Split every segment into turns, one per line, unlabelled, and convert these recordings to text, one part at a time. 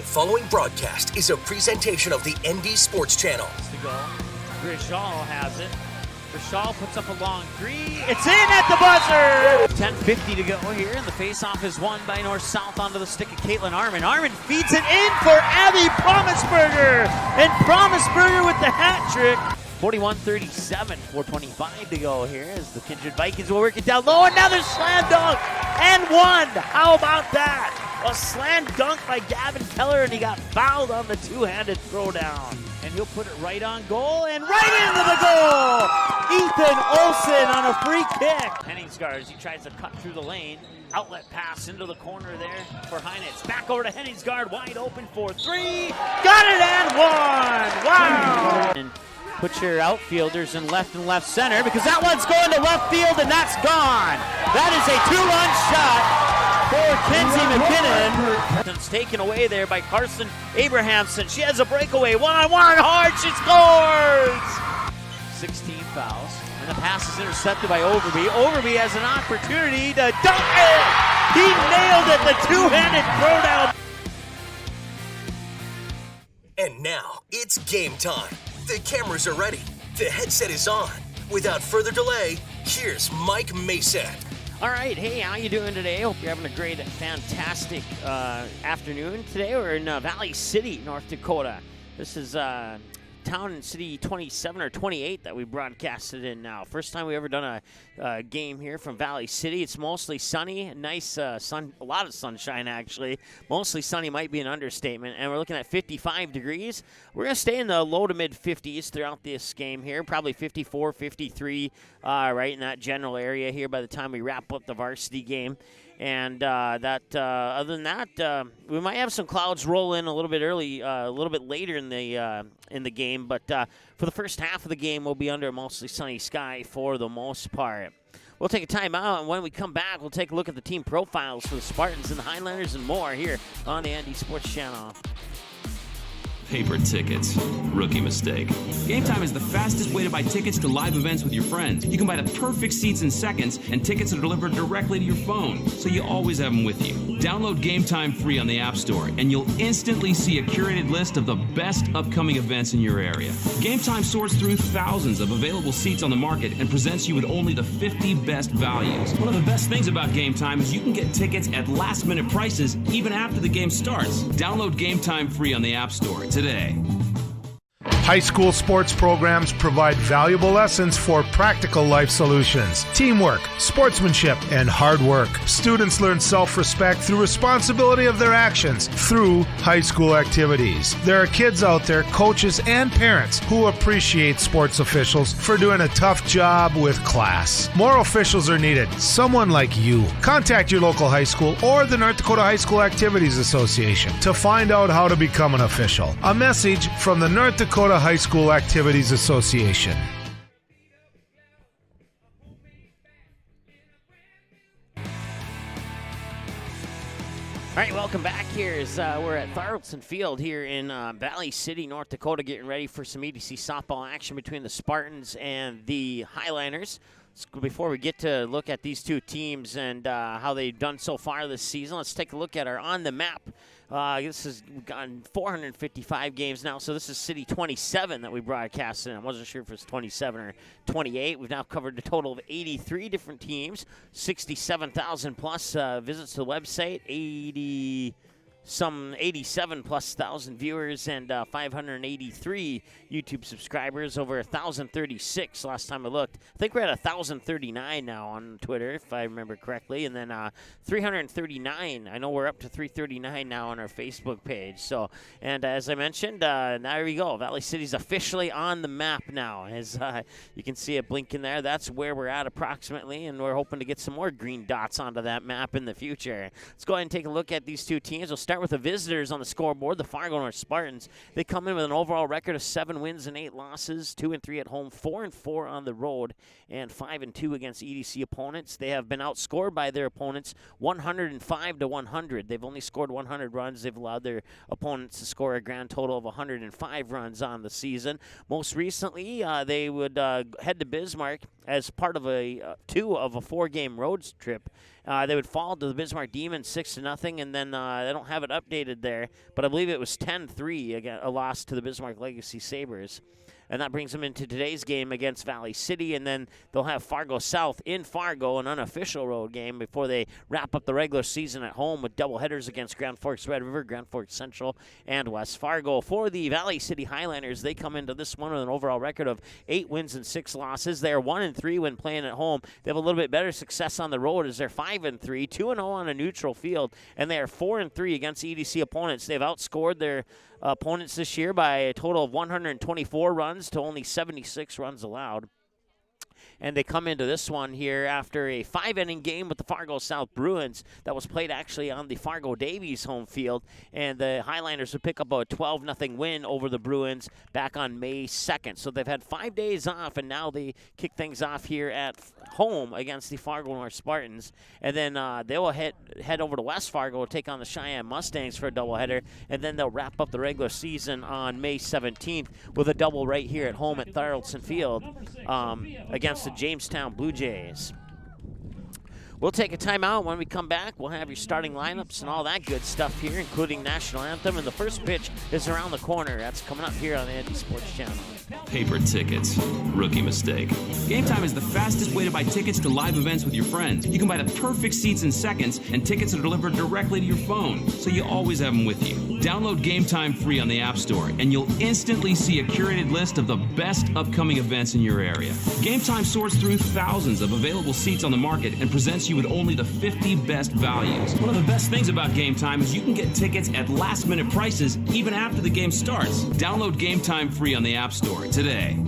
The following broadcast is a presentation of the ND Sports Channel.
To go. Grishal has it. Grishal puts up a long three. It's in at the buzzer! 10:50 to go here, and the faceoff is won by North-South onto the stick of Caitlin Armin. Armin feeds it in for Abby Promisberger, and Promisberger with the hat trick. 41-37, 4:25 to go here as the Kindred Vikings will work it down low. Another slam dunk and one. How about that? A slam dunk by Gavin Keller, and he got fouled on the two-handed throwdown. And he'll put it right on goal and right into the goal. Ethan Olsen on a free kick. Henningsgaard as he tries to cut through the lane. Outlet pass into the corner there for Heinitz. Back over to Henningsgaard, wide open for three. Got it and one. Wow. And put your outfielders in left and left center because that one's going to left field and that's gone. That is a two-run shot for Kenzie McKinnon. It's taken away there by Carson Abrahamson. She has a breakaway. One-on-one hard. She scores. 16 fouls. And the pass is intercepted by Overby. Overby has an opportunity to dunk it. He nailed it. The two-handed throwdown.
And now it's game time. The cameras are ready. The headset is on. Without further delay, here's Mike Mason.
All right, hey, how you doing today? Hope you're having a great, fantastic afternoon. Today we're in Valley City, North Dakota. This is Town and City 27 or 28 that we broadcasted in now. First time we've ever done a game here from Valley City. It's mostly sunny, nice sun, a lot of sunshine actually. Mostly sunny might be an understatement, and we're looking at 55 degrees. We're going to stay in the low to mid 50s throughout this game here, probably 54, 53, right in that general area here by the time we wrap up the varsity game. And other than that, we might have some clouds roll in a little bit early, a little bit later in the game. But for the first half of the game, we'll be under a mostly sunny sky for the most part. We'll take a timeout, and when we come back, we'll take a look at the team profiles for the Spartans and the Highlanders and more here on the ND Sports Channel.
Paper tickets. Rookie mistake. Game Time is the fastest way to buy tickets to live events with your friends. You can buy the perfect seats in seconds, and tickets are delivered directly to your phone, so you always have them with you. Download Game Time free on the App Store, and you'll instantly see a curated list of the best upcoming events in your area. Game Time sorts through thousands of available seats on the market and presents you with only the 50 best values. One of the best things about Game Time is you can get tickets at last-minute prices even after the game starts. Download Game Time free on the App Store today.
High school sports programs provide valuable lessons for practical life solutions, teamwork, sportsmanship, and hard work. Students learn self-respect through responsibility of their actions through high school activities. There are kids out there, coaches and parents, who appreciate sports officials for doing a tough job with class. More officials are needed, someone like you. Contact your local high school or the North Dakota High School Activities Association to find out how to become an official. A message from the North Dakota High School Activities Association.
All right, welcome back. We're at Tharleton Field here in Valley City, North Dakota, getting ready for some EDC softball action between the Spartans and the Highlanders. Before we get to look at these two teams and how they've done so far this season, let's take a look at our On the Map. We've gotten 455 games now, so this is City 27 that we broadcasted. I wasn't sure if it was 27 or 28. We've now covered a total of 83 different teams, 67,000 plus visits to the website, 87,000+ viewers, and 583 YouTube subscribers, over 1,036 last time I looked. I think we're at 1,039 now on Twitter, if I remember correctly, and then 339. I know we're up to 339 now on our Facebook page. So, and as I mentioned, there we go. Valley City's officially on the map now. As you can see it blinking there, that's where we're at approximately, and we're hoping to get some more green dots onto that map in the future. Let's go ahead and take a look at these two teams. We'll start with the visitors on the scoreboard, the Fargo North Spartans. They come in with an overall record of 7 wins and 8 losses, 2-3 at home, 4-4 on the road, and 5-2 against EDC opponents. They have been outscored by their opponents 105-100. They've only scored 100 runs. They've allowed their opponents to score a grand total of 105 runs on the season. Most recently, they would head to Bismarck as part of a 4-game road trip. They would fall to the Bismarck Demons 6-0, and then they don't have it updated there, but I believe it was 10-3, a loss to the Bismarck Legacy Sabres. And that brings them into today's game against Valley City, and then they'll have Fargo South in Fargo, an unofficial road game, before they wrap up the regular season at home with doubleheaders against Grand Forks Red River, Grand Forks Central, and West Fargo. For the Valley City Highlanders, they come into this one with an overall record of 8 wins and 6 losses. They are 1-3 when playing at home. They have a little bit better success on the road as they're 5-3, 2-0 on a neutral field, and they are 4-3 against EDC opponents. They've outscored their opponents this year by a total of 124 runs to only 76 runs allowed. And they come into this one here after a 5-inning game with the Fargo South Bruins that was played actually on the Fargo Davies home field. And the Highlanders would pick up a 12-0 win over the Bruins back on May 2nd. So they've had 5 days off, and now they kick things off here at home against the Fargo North Spartans. And then they will head over to West Fargo to take on the Cheyenne Mustangs for a doubleheader. And then they'll wrap up the regular season on May 17th with a double right here at home at Thurleton Field against the Jamestown Blue Jays. We'll take a timeout. When we come back, we'll have your starting lineups and all that good stuff here, including National Anthem. And the first pitch is around the corner. That's coming up here on the Andy Sports Channel.
Paper tickets. Rookie mistake. Game Time is the fastest way to buy tickets to live events with your friends. You can buy the perfect seats in seconds, and tickets are delivered directly to your phone, so you always have them with you. Download Game Time free on the App Store, and you'll instantly see a curated list of the best upcoming events in your area. Game Time sorts through thousands of available seats on the market and presents you with only the 50 best values. One of the best things about Game Time is you can get tickets at last-minute prices even after the game starts. Download Game Time free on the App Store today.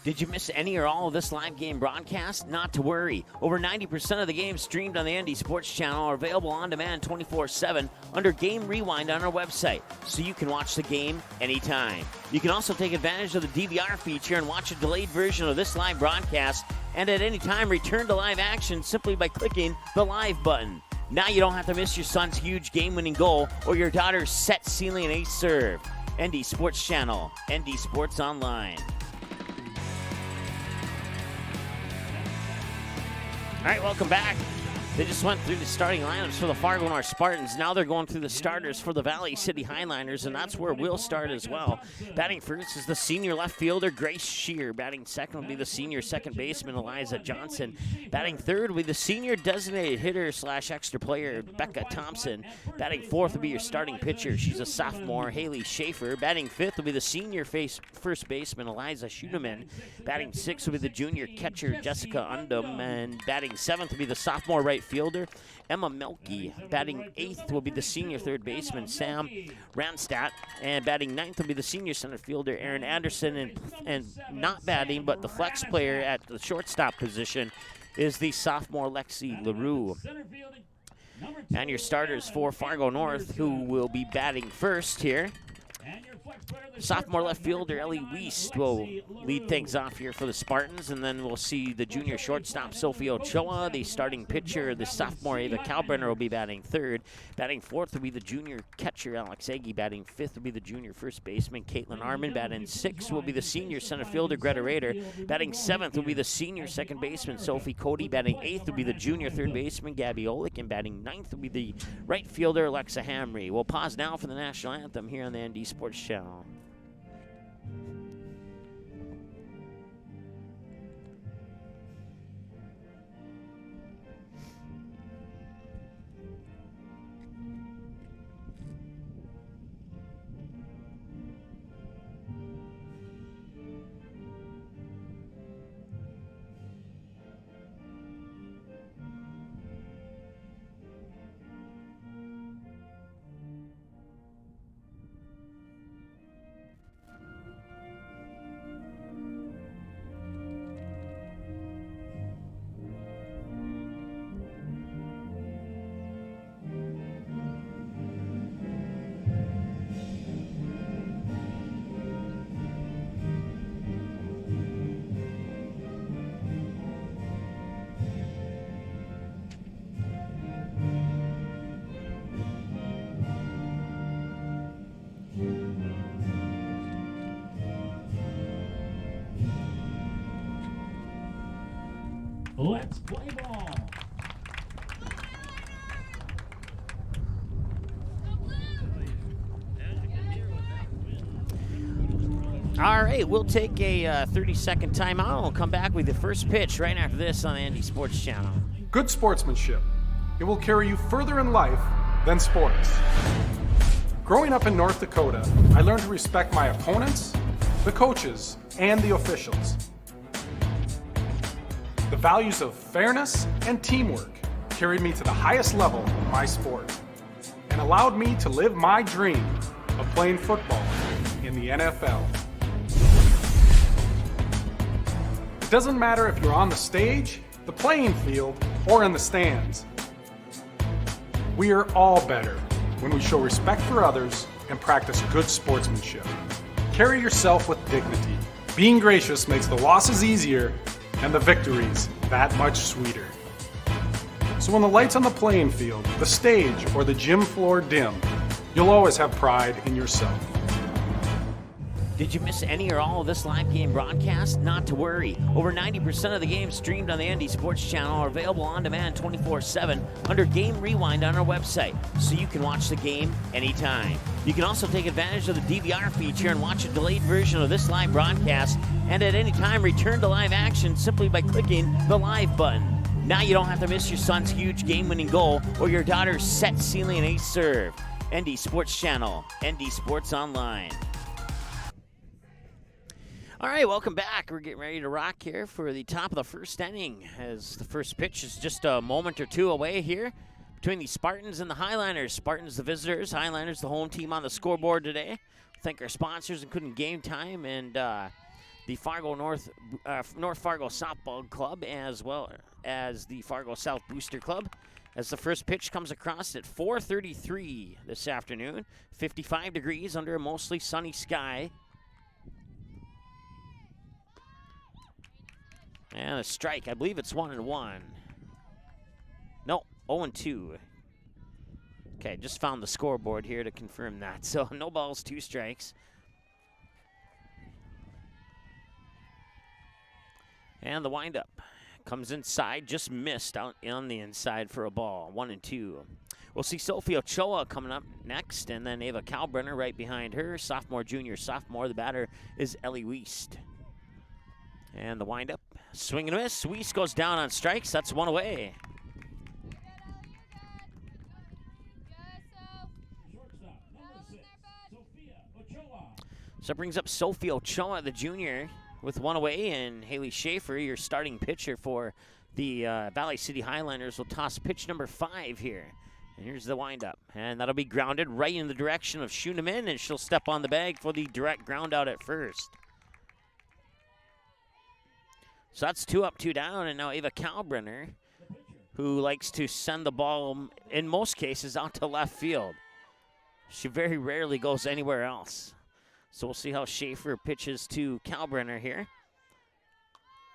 Did you miss any or all of this live game broadcast? Not to worry. Over 90% of the games streamed on the Andy Sports Channel are available on demand 24/7 under Game Rewind on our website, so you can watch the game anytime. You can also take advantage of the DVR feature and watch a delayed version of this live broadcast, and at any time return to live action simply by clicking the live button. Now you don't have to miss your son's huge game-winning goal or your daughter's set-sealing ace serve. Andy Sports Channel, Andy Sports Online. All right, welcome back. They just went through the starting lineups for the Fargo North Spartans. Now they're going through the starters for the Valley City Highlanders, and that's where we'll start as well. Batting first is the senior left fielder, Grace Shear. Batting second will be the senior second baseman, Eliza Johnson. Batting third will be the senior designated hitter / extra player, Becca Thompson. Batting fourth will be your starting pitcher. She's a sophomore, Haley Schaefer. Batting fifth will be the senior first baseman, Eliza Schuneman. Batting sixth will be the junior catcher, Jessica Undum. And batting seventh will be the sophomore right fielder, Emma Melke. Batting eighth will be the senior third baseman, Sam Ranstadt. And batting ninth will be the senior center fielder, Aaron Anderson. And not batting, but the flex player at the shortstop position is the sophomore Lexi LaRue. And your starters for Fargo North, who will be batting first here. Sophomore left fielder Ellie Wiest will lead things off here for the Spartans, and then we'll see the junior shortstop Sophie Ochoa. The starting pitcher, the sophomore Ava Kalbrenner, will be batting third. Batting fourth will be the junior catcher Alex Ege. Batting fifth will be the junior first baseman Caitlin Arman. Batting sixth will be the senior center fielder Greta Rader. Batting seventh will be the senior second baseman Sophie Cody. Batting eighth will be the junior third baseman Gabby Olick, and batting ninth will be the right fielder Alexa Hamry. We'll pause now for the national anthem here on the ND Sports Channel.
Let's play ball.
All right, we'll take a 30-second timeout. We'll come back with the first pitch right after this on the Andy Sports Channel.
Good sportsmanship. It will carry you further in life than sports. Growing up in North Dakota, I learned to respect my opponents, the coaches, and the officials. The values of fairness and teamwork carried me to the highest level of my sport and allowed me to live my dream of playing football in the NFL. It doesn't matter if you're on the stage, the playing field, or in the stands. We are all better when we show respect for others and practice good sportsmanship. Carry yourself with dignity. Being gracious makes the losses easier and the victories that much sweeter. So when the lights on the playing field, the stage, or the gym floor dim, you'll always have pride in yourself.
Did you miss any or all of this live game broadcast? Not to worry. Over 90% of the games streamed on the Andy Sports Channel are available on demand 24/7 under Game Rewind on our website, so you can watch the game anytime. You can also take advantage of the DVR feature and watch a delayed version of this live broadcast, and at any time return to live action simply by clicking the live button. Now you don't have to miss your son's huge game-winning goal or your daughter's set ceiling ace serve. Andy Sports Channel, Andy Sports Online. All right, welcome back. We're getting ready to rock here for the top of the first inning as the first pitch is just a moment or two away here between the Spartans and the Highliners. Spartans the visitors, Highliners the home team on the scoreboard today. Thank our sponsors, including Game Time and the Fargo North Fargo Softball Club, as well as the Fargo South Booster Club. As the first pitch comes across at 4:33 this afternoon, 55 degrees under a mostly sunny sky. And a strike. I believe it's 1-1. No, 0-2. Okay, just found the scoreboard here to confirm that. So no balls, 2 strikes. And the windup comes inside, just missed out on the inside for a ball. 1-2. We'll see Sophie Ochoa coming up next, and then Ava Kalbrenner right behind her. Sophomore, junior, sophomore. The batter is Ellie Wiest. And the windup, swing and a miss. Wiest goes down on strikes. That's one away. So it brings up Sophie Ochoa, the junior, with one away, and Haley Schaefer, your starting pitcher for the Valley City Highliners, will toss pitch number 5 here. And here's the windup, and that'll be grounded right in the direction of Schuneman, and she'll step on the bag for the direct ground out at first. So that's 2 up, 2 down, and now Ava Kalbrenner, who likes to send the ball, in most cases, out to left field. She very rarely goes anywhere else. So we'll see how Schaefer pitches to Kalbrenner here.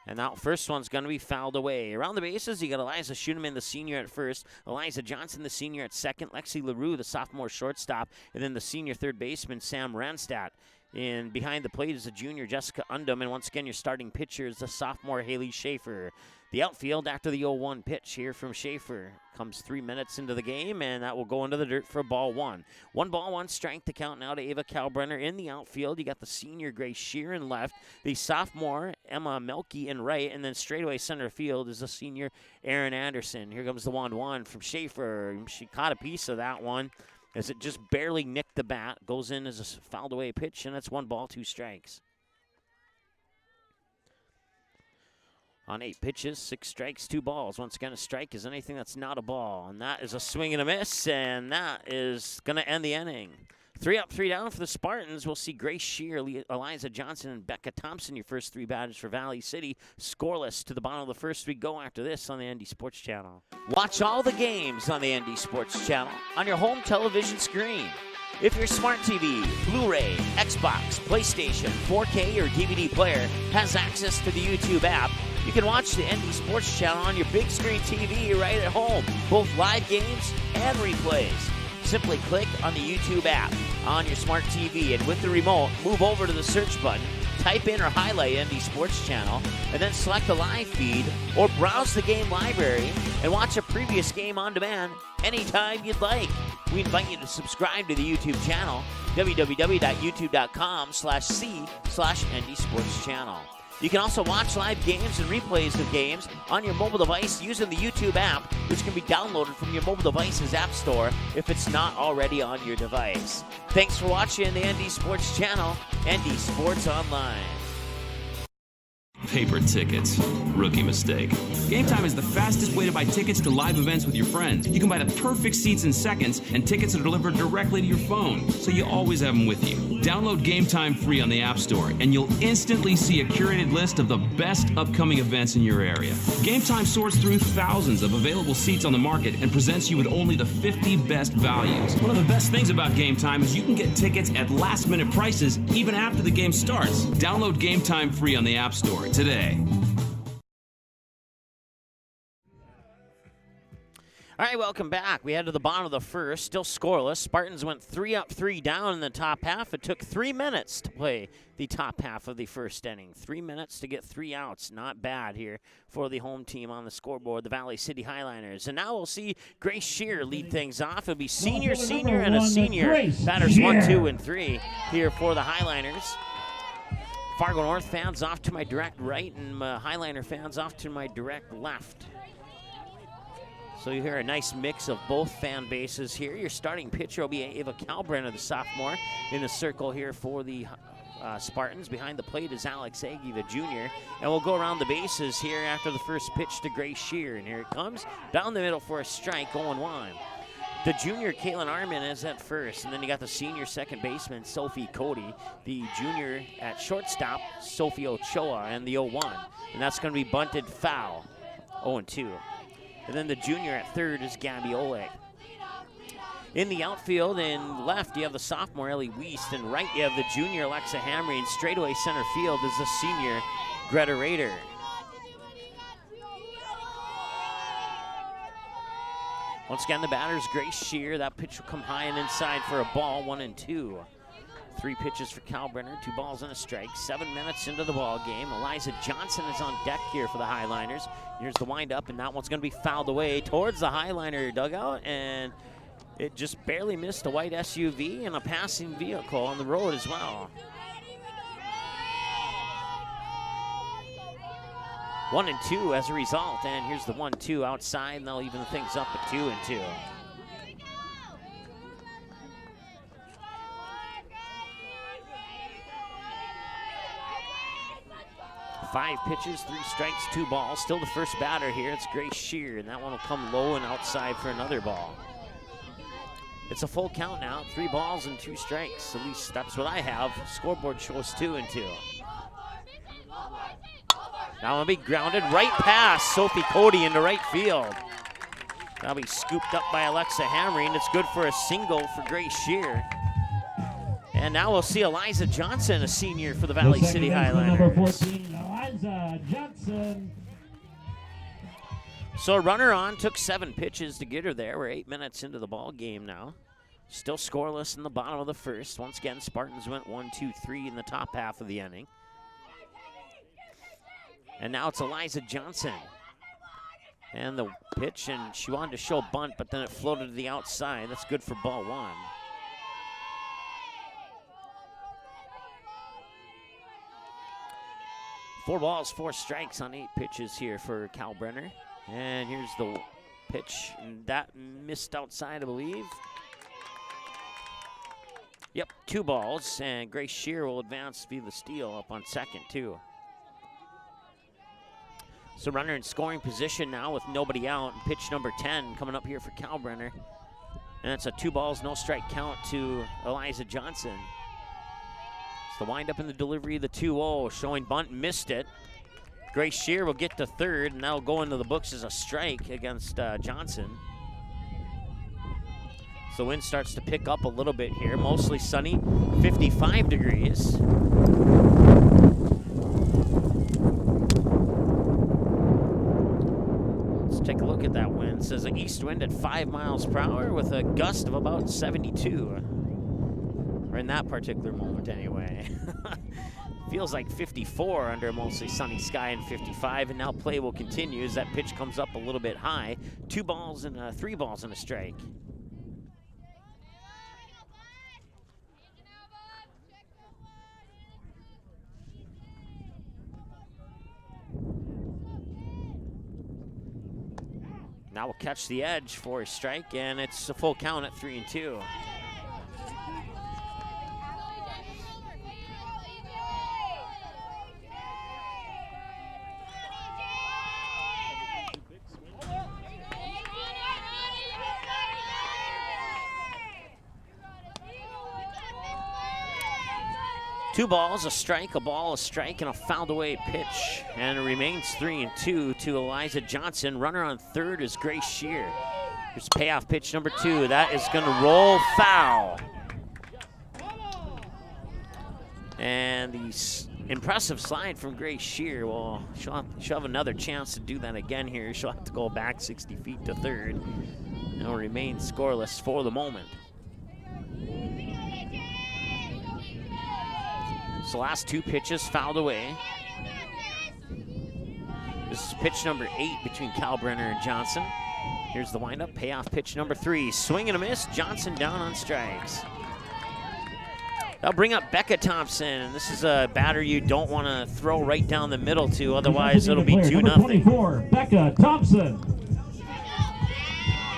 And that first one's going to be fouled away. Around the bases, you got Eliza Schuneman, the senior, at first. Eliza Johnson, the senior, at second. Lexi LaRue, the sophomore shortstop. And then the senior third baseman, Sam Ranstadt. And behind the plate is the junior, Jessica Undum. And once again, your starting pitcher is the sophomore, Haley Schaefer. The outfield after the 0-1 pitch here from Schaefer comes 3 minutes into the game, and that will go into the dirt for ball 1. 1 ball, 1 strike to count now to Ava Kalbrenner. In the outfield, you got the senior, Grace Shear, in left, the sophomore, Emma Melke, in right, and then straightaway center field is the senior, Erin Anderson. Here comes the 1-1 from Schaefer. She caught a piece of that one as it just barely nicked the bat. Goes in as a fouled away pitch, and that's 1 ball, 2 strikes. On 8 pitches, 6 strikes, 2 balls. Once again, a strike is anything that's not a ball. And that is a swing and a miss, and that is going to end the inning. 3 up, 3 down for the Spartans. We'll see Grace Shear, Eliza Johnson, and Becca Thompson, your first 3 batters for Valley City. Scoreless to the bottom of the first. We go after this on the Andy Sports Channel. Watch all the games on the Andy Sports Channel on your home television screen. If your smart TV, Blu-ray, Xbox, PlayStation, 4K, or DVD player has access to the YouTube app, you can watch the Andy Sports Channel on your big screen TV right at home, both live games and replays. Simply click on the YouTube app on your smart TV, and with the remote, move over to the search button, type in or highlight ND Sports Channel, and then select the live feed or browse the game library and watch a previous game on demand anytime you'd like. We invite you to subscribe to the YouTube channel, www.youtube.com/c/ND Sports Channel. You can also watch live games and replays of games on your mobile device using the YouTube app, which can be downloaded from your mobile device's app store if it's not already on your device. Thanks for watching the ND Sports Channel, ND Sports Online.
Paper tickets. Rookie mistake. Game Time is the fastest way to buy tickets to live events with your friends. You can buy the perfect seats in seconds, and tickets are delivered directly to your phone, so you always have them with you. Download Game Time free on the App Store, and you'll instantly see a curated list of the best upcoming events in your area. Game Time sorts through thousands of available seats on the market and presents you with only the 50 best values. One of the best things about Game Time is you can get tickets at last-minute prices even after the game starts. Download Game Time free on the App Store today.
All right, welcome back. We head to the bottom of the first, still scoreless. Spartans went 3 up, 3 down in the top half. It took 3 minutes to play the top half of the first inning. 3 minutes to get 3 outs. Not bad here for the home team on the scoreboard, the Valley City Highliners. And now we'll see Grace Shear lead things off. It'll be senior, and a senior. Batters 1, 2, and 3 here for the Highliners. Fargo North fans off to my direct right, and Highliner fans off to my direct left. So you hear a nice mix of both fan bases here. Your starting pitcher will be Ava Kalbrenner, the sophomore, in the circle here for the Spartans. Behind the plate is Alex Agee, the junior. And we'll go around the bases here after the first pitch to Grace Shear. And here it comes, down the middle for a strike, 0-1. The junior, Caitlin Armin, is at first. And then you got the senior second baseman, Sophie Cody. The junior at shortstop, Sophie Ochoa, and the 0-1. And that's going to be bunted foul, 0-2. And then the junior at third is Gabby Oleg. In the outfield and left, you have the sophomore Ellie Wiest. And right, you have the junior Alexa Hamry. And straightaway center field is the senior Greta Rader. Once again, the batter's Grace Shear. That pitch will come high and inside for a ball, 1-2. 3 pitches for Kalbrenner, 2 balls and a strike. 7 minutes into the ball game. Eliza Johnson is on deck here for the Highliners. Here's the windup, and that one's going to be fouled away towards the Highliner dugout, and it just barely missed a white SUV and a passing vehicle on the road as well. 1-2 as a result, and here's the 1-2 outside, and they'll even things up at 2-2. 5 pitches, 3 strikes, 2 balls. Still the first batter here. It's Grace Shear, and that one will come low and outside for another ball. It's a full count now. 3 balls and 2 strikes. At least that's what I have. Scoreboard shows 2-2. Now it'll be grounded right past Sophie Cody into right field. That'll be scooped up by Alexa Hamry, and it's good for a single for Grace Shear. And now we'll see Eliza Johnson, a senior for the Valley City Highliners.
Number 14, Eliza Johnson.
So a runner on, took 7 pitches to get her there. We're 8 minutes into the ball game now. Still scoreless in the bottom of the first. Once again, Spartans went 1-2-3 in the top half of the inning. And now it's Eliza Johnson. And the pitch, and she wanted to show bunt, but then it floated to the outside. That's good for ball 1. Four balls, 4 strikes on 8 pitches here for Kalbrenner. And here's the pitch, and that missed outside, I believe. Yep, 2 balls, and Grace Shear will advance via the steal up on second, too. So runner in scoring position now with nobody out. And pitch number 10 coming up here for Kalbrenner. And it's a 2 balls, no strike count to Eliza Johnson. It's the windup in the delivery of the 2-0, showing bunt, missed it. Grace Shear will get to third, and that'll go into the books as a strike against Johnson. So wind starts to pick up a little bit here. Mostly sunny, 55 degrees. Take a look at that wind. It says an east wind at 5 miles per hour with a gust of about 72. Or in that particular moment anyway. Feels like 54 under a mostly sunny sky and 55, and now play will continue as that pitch comes up a little bit high. 3 balls and a strike. Now we'll catch the edge for a strike, and it's a full count at 3-2. Two balls, a strike, a ball, a strike, and a fouled away pitch. And it remains 3-2 to Eliza Johnson. Runner on third is Grace Shear. Here's payoff pitch number 2. That is going to roll foul. And the impressive slide from Grace Shear. Well, she'll have another chance to do that again here. She'll have to go back 60 feet to third. And it'll remain scoreless for the moment. So last 2 pitches fouled away. This is pitch number 8 between Kalbrenner and Johnson. Here's the windup, payoff pitch number 3. Swing and a miss, Johnson down on strikes. That'll bring up Becca Thompson. This is a batter you don't want to throw right down the middle to, otherwise it'll be 2-0.
24, Becca Thompson.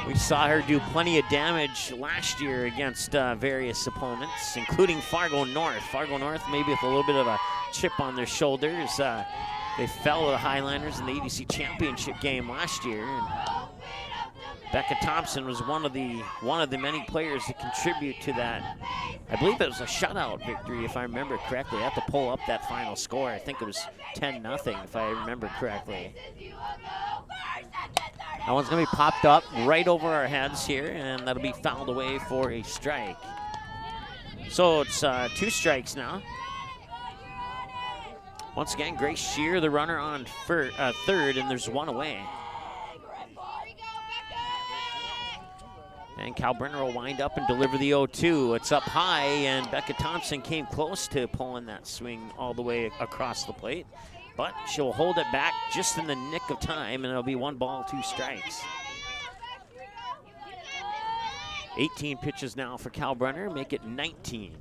We saw her do plenty of damage last year against various opponents, including Fargo North. Fargo North maybe with a little bit of a chip on their shoulders. They fell to the Highlanders in the ADC Championship game last year. And Becca Thompson was one of the many players to contribute to that. I believe it was a shutout victory, if I remember correctly. I have to pull up that final score. I think it was 10-0, if I remember correctly. That one's going to be popped up right over our heads here, and that'll be fouled away for a strike. So it's 2 strikes now. Once again, Grace Shear, the runner on third, and there's 1 away. And Kalbrenner will wind up and deliver the 0-2. It's up high, and Becca Thompson came close to pulling that swing all the way across the plate. But she'll hold it back just in the nick of time, and it'll be 1 ball, 2 strikes. 18 pitches now for Kalbrenner, make it 19.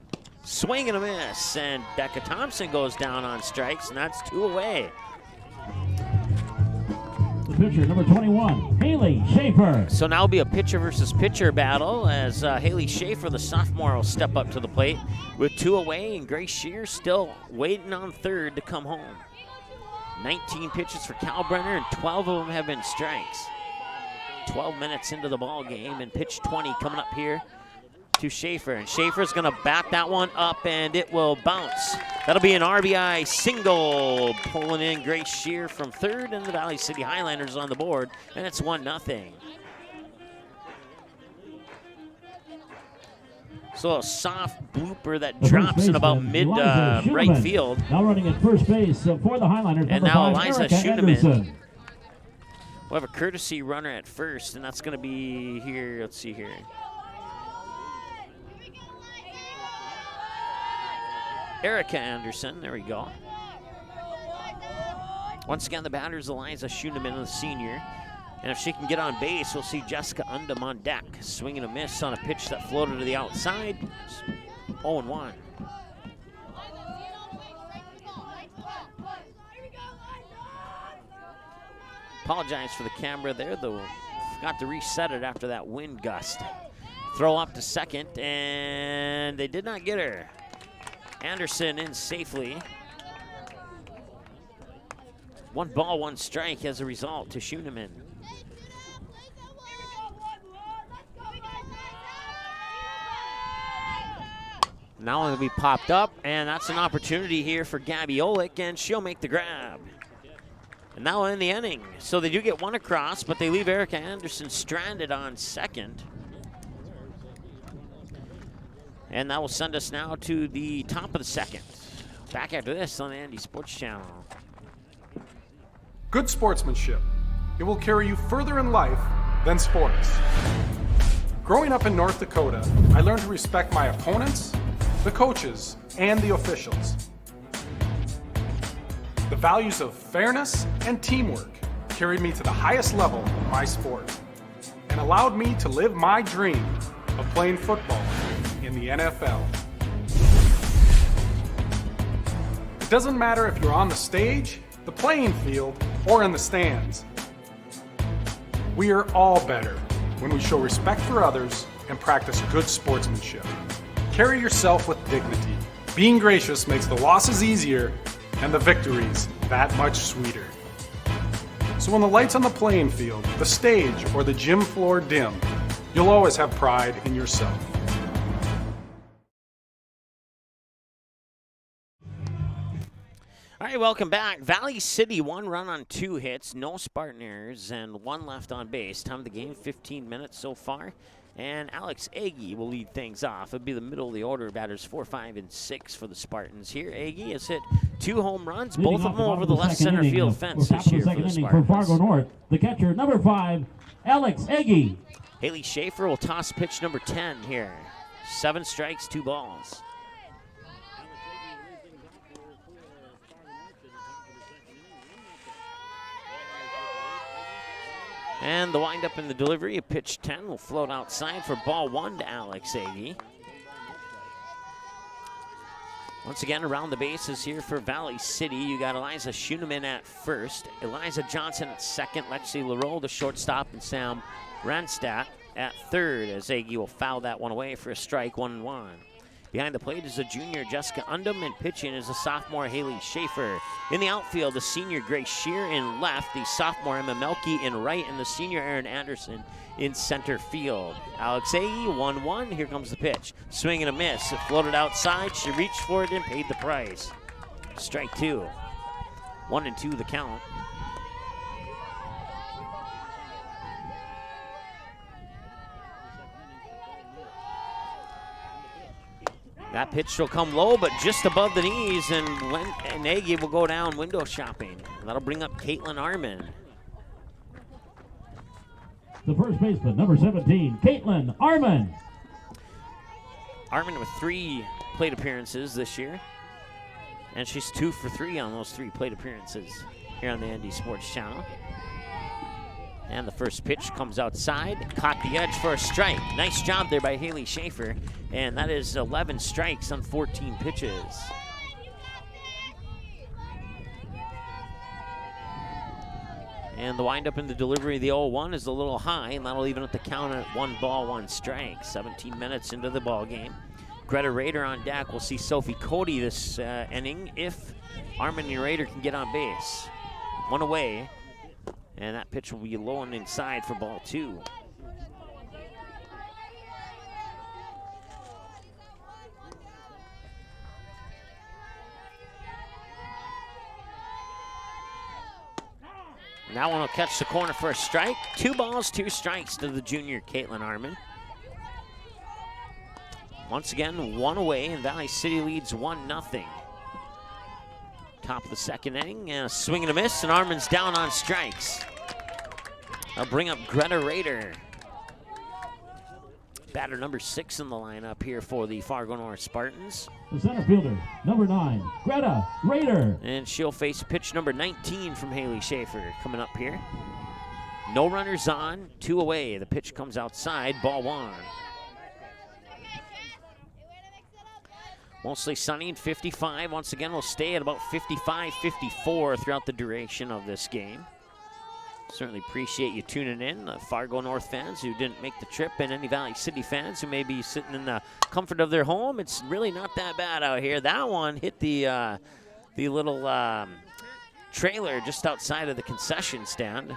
Swing and a miss, and Becca Thompson goes down on strikes, and that's 2 away.
The pitcher, number 21, Haley Schaefer.
So now it'll be a pitcher versus pitcher battle as Haley Schaefer, the sophomore, will step up to the plate with 2 away, and Grace Shear still waiting on third to come home. 19 pitches for Kalbrenner, and 12 of them have been strikes. 12 minutes into the ball game, and pitch 20 coming up here to Schaefer. And Schaefer's going to bat that one up, and it will bounce. That'll be an RBI single, pulling in Grace Shear from third, and the Valley City Highlanders on the board, and it's 1-0. So a soft blooper that drops in about mid-right field.
Now running at first base for the Highlanders.
And now
5,
Eliza
Erica
Schoenemann
Anderson.
will have a courtesy runner at first, and that's going to be here. Let's see here. Erica Anderson, there we go. Once again, the batter is Eliza Schoenemann, the senior. And if she can get on base, we'll see Jessica Undum on deck. Swing and a miss on a pitch that floated to the outside. 0-1. Apologize for the camera there, though. Forgot to reset it after that wind gust. Throw up to second, and they did not get her. Anderson in safely. 1 ball, 1 strike as a result to Schoenemann. Now it'll be popped up, and that's an opportunity here for Gabby Olick, and she'll make the grab. And now in the inning. So they do get 1 across, but they leave Erica Anderson stranded on second. And that will send us now to the top of the second. Back after this on the Andy Sports Channel.
Good sportsmanship. It will carry you further in life than sports. Growing up in North Dakota, I learned to respect my opponents, the coaches, and the officials. The values of fairness and teamwork carried me to the highest level of my sport and allowed me to live my dream of playing football in the NFL. It doesn't matter if you're on the stage, the playing field, or in the stands. We are all better when we show respect for others and practice good sportsmanship. Carry yourself with dignity. Being gracious makes the losses easier and the victories that much sweeter. So when the lights on the playing field, the stage, or the gym floor dim, you'll always have pride in yourself.
All right, welcome back. Valley City, 1 run on 2 hits, no Spartan errors, and 1 left on base. Time of the game, 15 minutes so far. And Alex Agee will lead things off. It'll be the middle of the order. Batters 4, 5, and 6 for the Spartans here. Agee has hit 2 home runs, both of them over the left center field fence this year for the Spartans.
For Fargo North, the catcher, number 5, Alex Agee.
Haley Schaefer will toss pitch number 10 here. 7 strikes, 2 balls. And the windup in the delivery of pitch 10 will float outside for ball 1 to Alex Agee. Once again, around the bases here for Valley City. You got Eliza Schuneman at first, Eliza Johnson at second, Lexi Leroux, the shortstop, and Sam Ranstadt at third, as Agee will foul that one away for a strike, 1-1. Behind the plate is a junior, Jessica Undum, and pitching is a sophomore, Haley Schaefer. In the outfield, the senior, Grace Shear in left, the sophomore, Emma Melke in right, and the senior, Erin Anderson in center field. Alex Agee, 1-1. Here comes the pitch. Swing and a miss. It floated outside. She reached for it and paid the price. Strike 2. 1-2 the count. That pitch will come low, but just above the knees, and Agee will go down window shopping. That'll bring up Caitlin Arman.
The first baseman, number 17, Caitlin Arman.
Arman with 3 plate appearances this year, and she's 2 for 3 on those 3 plate appearances here on the ND Sports Channel. And the first pitch comes outside, caught the edge for a strike. Nice job there by Haley Schaefer, and that is 11 strikes on 14 pitches. And the windup in the delivery of the 0-1 is a little high, and that'll even up the count at 1 ball, 1 strike. 17 minutes into the ball game. Greta Rader on deck. We'll see Sophie Cody this inning if Arman and Rader can get on base. 1 away. And that pitch will be low and inside for ball 2. That one will catch the corner for a strike. 2 balls, 2 strikes to the junior Caitlin Arman. Once again, 1 away, and Valley City leads 1-0. Top of the second inning, and a swing and a miss, and Arman's down on strikes. I'll bring up Greta Rader. Batter number 6 in the lineup here for the Fargo North Spartans.
The center fielder, number 9, Greta Rader.
And she'll face pitch number 19 from Haley Schaefer coming up here. No runners on, 2 away. The pitch comes outside, ball 1. Mostly sunny and 55. Once again, we'll stay at about 55, 54 throughout the duration of this game. Certainly appreciate you tuning in, Fargo North fans who didn't make the trip, and any Valley City fans who may be sitting in the comfort of their home. It's really not that bad out here. That one hit the little trailer just outside of the concession stand.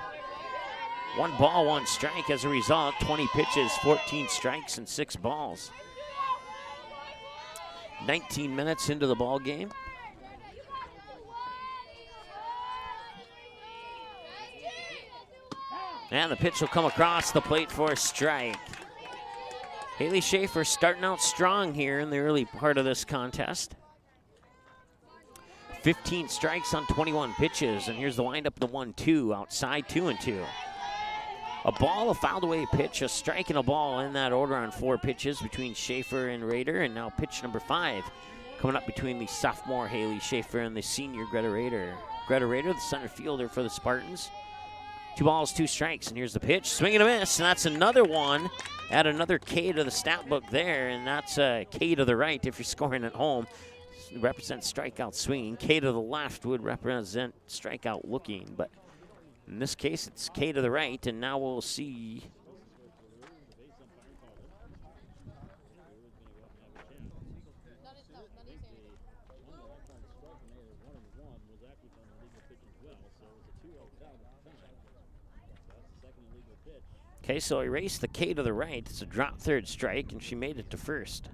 1 ball, 1 strike as a result. 20 pitches, 14 strikes, and 6 balls. 19 minutes into the ball game. And the pitch will come across the plate for a strike. Haley Schaefer starting out strong here in the early part of this contest. 15 strikes on 21 pitches, and here's the windup, the 1-2, outside 2-2. A ball, a fouled away pitch, a strike, and a ball in that order on 4 pitches between Schaefer and Rader, and now pitch number 5 coming up between the sophomore Haley Schaefer and the senior Greta Rader. Greta Rader, the center fielder for the Spartans. 2 balls, 2 strikes, and here's the pitch. Swing and a miss, and that's another one. Add another K to the stat book there, and that's a K to the right if you're scoring at home. It represents strikeout swinging. K to the left would represent strikeout looking, but in this case, it's K to the right, and now we'll see. Okay, so erase the K to the right. It's a drop third strike, and she made it to first.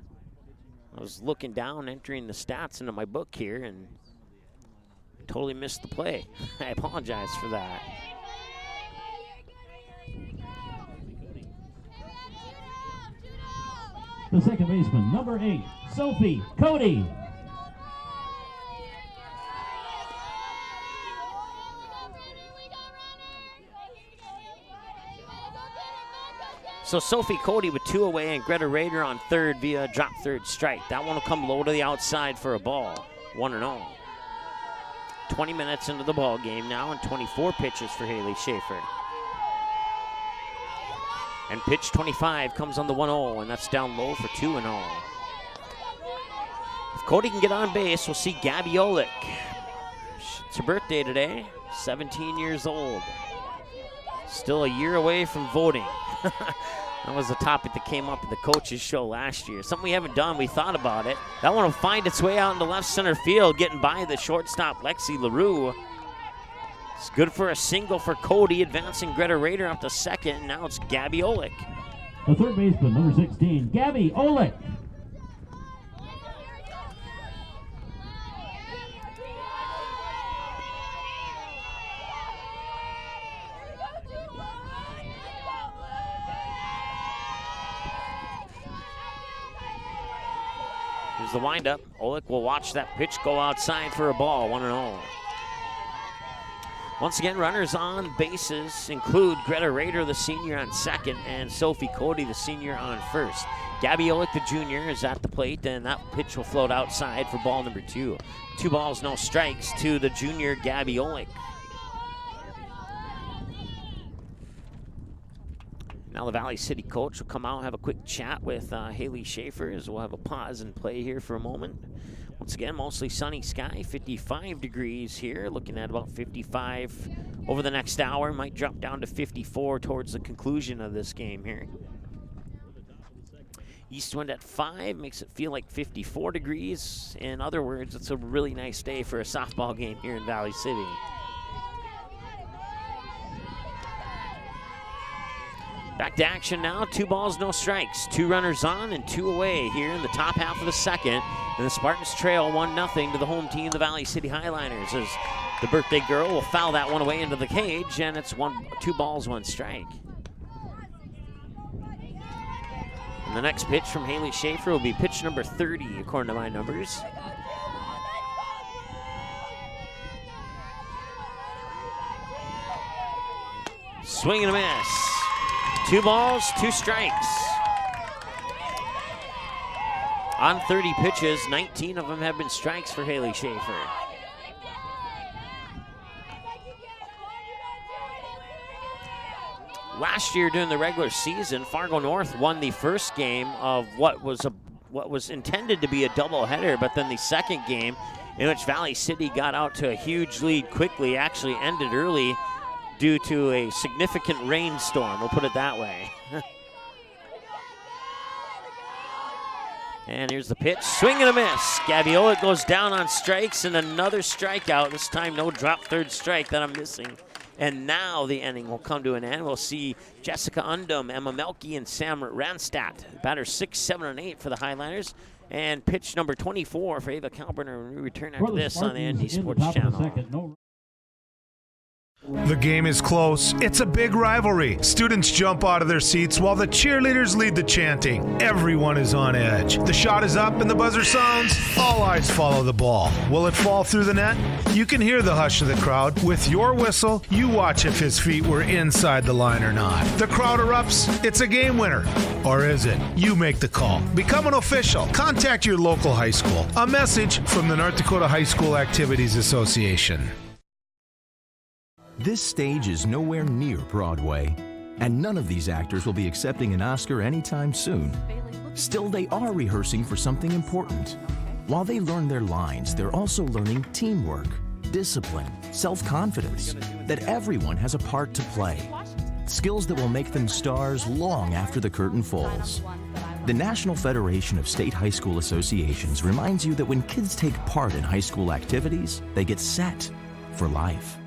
I was looking down, entering the stats into my book here, and totally missed the play. I apologize for that.
The second baseman, number 8, Sophie Cody.
So Sophie Cody with 2 away and Greta Rader on third via drop third strike. That one will come low to the outside for a ball, 1-0. 20 minutes into the ball game now and 24 pitches for Haley Schaefer. And pitch 25 comes on the 1-0, and that's down low for 2-0. If Cody can get on base, we'll see Gabby Olick. It's her birthday today, 17 years old. Still a year away from voting. That was a topic that came up at the coaches show last year. Something we haven't done, we thought about it. That one will find its way out into left center field, getting by the shortstop Lexi LaRue. It's good for a single for Cody, advancing Greta Rader up to second, and now it's Gabby Olick.
The third baseman, number 16, Gabby Olick.
Here's the windup. Olick will watch that pitch go outside for a ball, 1-0. Once again, runners on bases include Greta Rader, the senior, on second, and Sophie Cody, the senior, on first. Gabby Olick, the junior, is at the plate, and that pitch will float outside for ball number 2. 2 balls, no strikes to the junior, Gabby Olick. Now the Valley City coach will come out and have a quick chat with Haley Schaefer, as we'll have a pause and play here for a moment. Once again, mostly sunny sky, 55 degrees here, looking at about 55 over the next hour. Might drop down to 54 towards the conclusion of this game here. East wind at 5 makes it feel like 54 degrees. In other words, it's a really nice day for a softball game here in Valley City. Back to action now, 2 balls, no strikes. 2 runners on and 2 away here in the top half of the second. And the Spartans trail 1-0 to the home team, the Valley City Highliners, as the birthday girl will foul that one away into the cage, and it's 2 balls, 1 strike. And the next pitch from Haley Schaefer will be pitch number 30, according to my numbers. Swing and a miss. 2 balls, 2 strikes. On 30 pitches, 19 of them have been strikes for Haley Schaefer. Last year during the regular season, Fargo North won the first game of what was intended to be a doubleheader, but then the second game, in which Valley City got out to a huge lead quickly, actually ended early due to a significant rainstorm, we'll put it that way. And here's the pitch, swing and a miss. Gabby Olick goes down on strikes, and another strikeout, this time no drop third strike that I'm missing. And now the inning will come to an end. We'll see Jessica Undum, Emma Melke, and Sam Ranstadt. Batters 6, 7, and 8 for the Highliners. And pitch number 24 for Ava Kalburner when we return after this on the ND Sports Channel.
The game is close. It's a big rivalry. Students jump out of their seats while the cheerleaders lead the chanting. Everyone is on edge. The shot is up and the buzzer sounds. All eyes follow the ball. Will it fall through the net? You can hear the hush of the crowd. With your whistle, you watch if his feet were inside the line or not. The crowd erupts. It's a game winner. Or is it? You make the call. Become an official. Contact your local high school. A message from the North Dakota High School Activities Association.
This stage is nowhere near Broadway, and none of these actors will be accepting an Oscar anytime soon. Still, they are rehearsing for something important. While they learn their lines, they're also learning teamwork, discipline, self-confidence, that everyone has a part to play. Skills that will make them stars long after the curtain falls. The National Federation of State High School Associations reminds you that when kids take part in high school activities, they get set for life.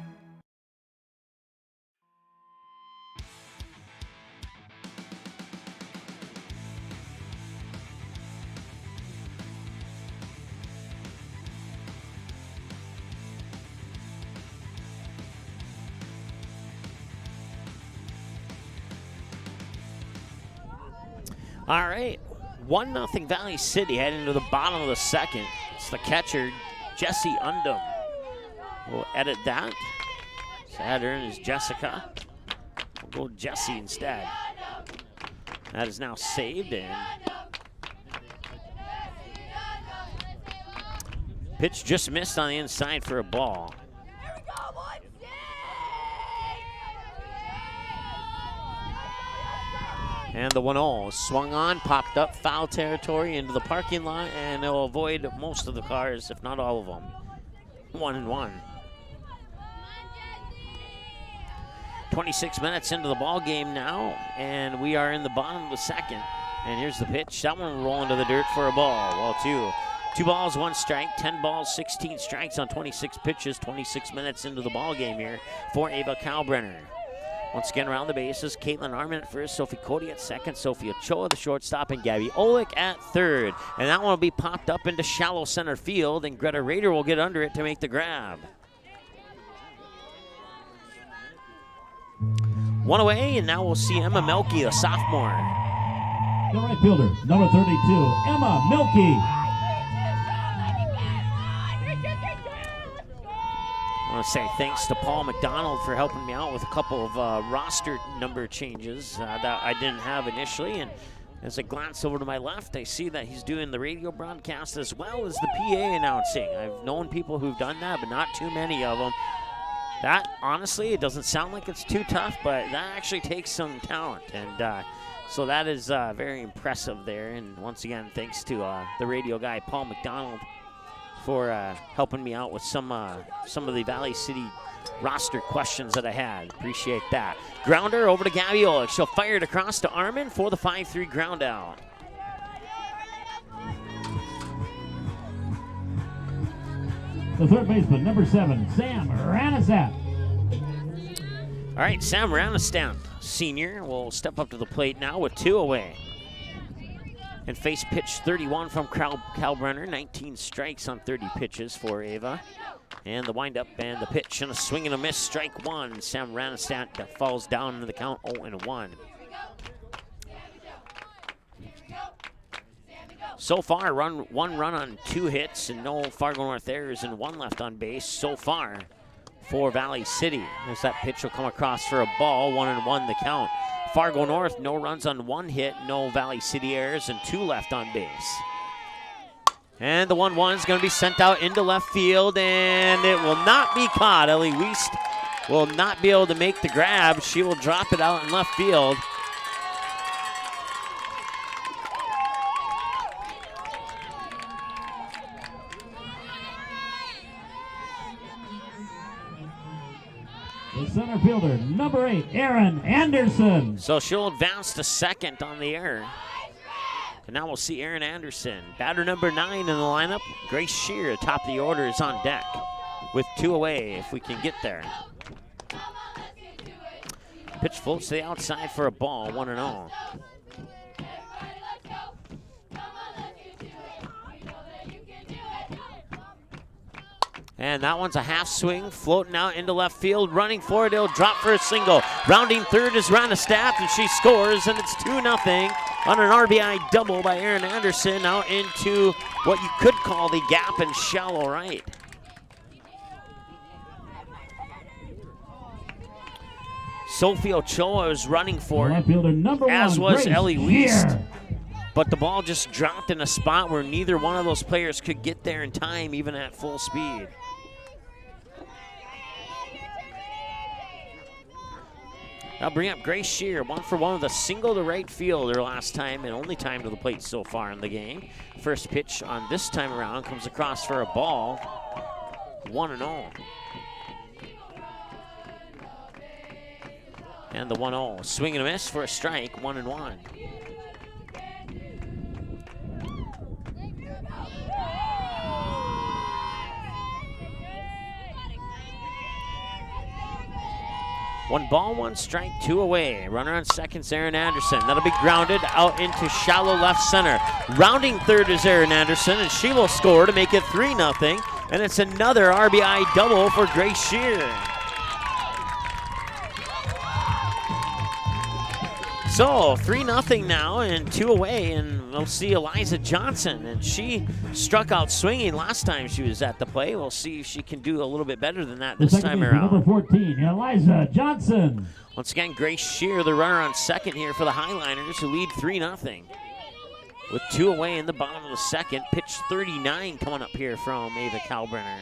All right, 1-0 Valley City heading into the bottom of the second. It's the catcher, Jesse Undum. We'll edit that. Saturn is Jessica. We'll go Jesse instead. That is now saved, and pitch just missed on the inside for a ball. And the 1-0 swung on, popped up, foul territory into the parking lot, and it'll avoid most of the cars, if not all of them. 1-1. 26 minutes into the ball game now, and we are in the bottom of the second. And here's the pitch. That one will roll into the dirt for a ball. Well, two balls, 1 strike, 10 balls, 16 strikes on 26 pitches, 26 minutes into the ball game here for Ava Kalbrenner. Once again, around the bases, Caitlin Armin at first, Sophie Cody at second, Sophie Ochoa the shortstop, and Gabby Olick at third. And that one will be popped up into shallow center field, and Greta Rader will get under it to make the grab. One away, and now we'll see Emma Melke, a sophomore.
The right fielder, number 32, Emma Melke.
I want to say thanks to Paul McDonald for helping me out with a couple of roster number changes that I didn't have initially. And as I glance over to my left, I see that he's doing the radio broadcast as well as the PA announcing. I've known people who've done that, but not too many of them. That, honestly, it doesn't sound like it's too tough, but that actually takes some talent. And so that is very impressive there. And once again, thanks to the radio guy, Paul McDonald, for helping me out with some of the Valley City roster questions that I had. Appreciate that. Grounder over to Gabby Olick. She'll fire it across to Armin for the 5-3 ground out.
The third baseman, number 7, Sam Ranasat.
All right, Sam Ranastat, senior, will step up to the plate now with 2 away. And face pitch 31 from Kalbrenner, 19 strikes on 30 pitches for Ava. And the windup and the pitch and a swing and a miss, strike 1. Sam Ranastat falls down into the count 0-1. So far, one run on 2 hits and no Fargo North errors and 1 left on base so far for Valley City. As that pitch will come across for a ball, 1-1 the count. Fargo North, no runs on 1 hit, no Valley City errors, and 2 left on base. And the 1-1 is going to be sent out into left field, and it will not be caught. Ellie Wiest will not be able to make the grab. She will drop it out in left field.
The center fielder, number 8, Erin Anderson.
So she'll advance to second on the error. And now we'll see Erin Anderson. Batter number 9 in the lineup. Grace Shear, atop the order, is on deck with 2 away if we can get there. Pitch floats to the outside for a ball, 1-0. And that one's a half swing, floating out into left field, running for it. It'll drop for a single. Rounding third is Ranastat, and she scores, and it's 2-0 on an RBI double by Erin Anderson out into what you could call the gap and shallow right. Sophie Ochoa is running for it, as was Ellie Wiest. But the ball just dropped in a spot where neither one of those players could get there in time, even at full speed. That'll bring up Grace Shear, 1 for 1 with a single to right field her last time and only time to the plate so far in the game. First pitch on this time around comes across for a ball, 1-0. And the 1-0. Swing and a miss for a strike, 1-1. One ball, one strike, 2 away. Runner on second is Aaron Anderson. That'll be grounded out into shallow left center. Rounding third is Aaron Anderson, and she will score to make it 3-0. And it's another RBI double for Grace Shear. So 3-0 now and 2 away, and we'll see Eliza Johnson, and she struck out swinging last time she was at the plate. We'll see if she can do a little bit better than that this time around.
Number 14, Eliza Johnson.
Once again, Grace Shear, the runner on second here for the Highliners, who lead 3-0. With 2 away in the bottom of the second, pitch 39 coming up here from Ava Kalbrenner.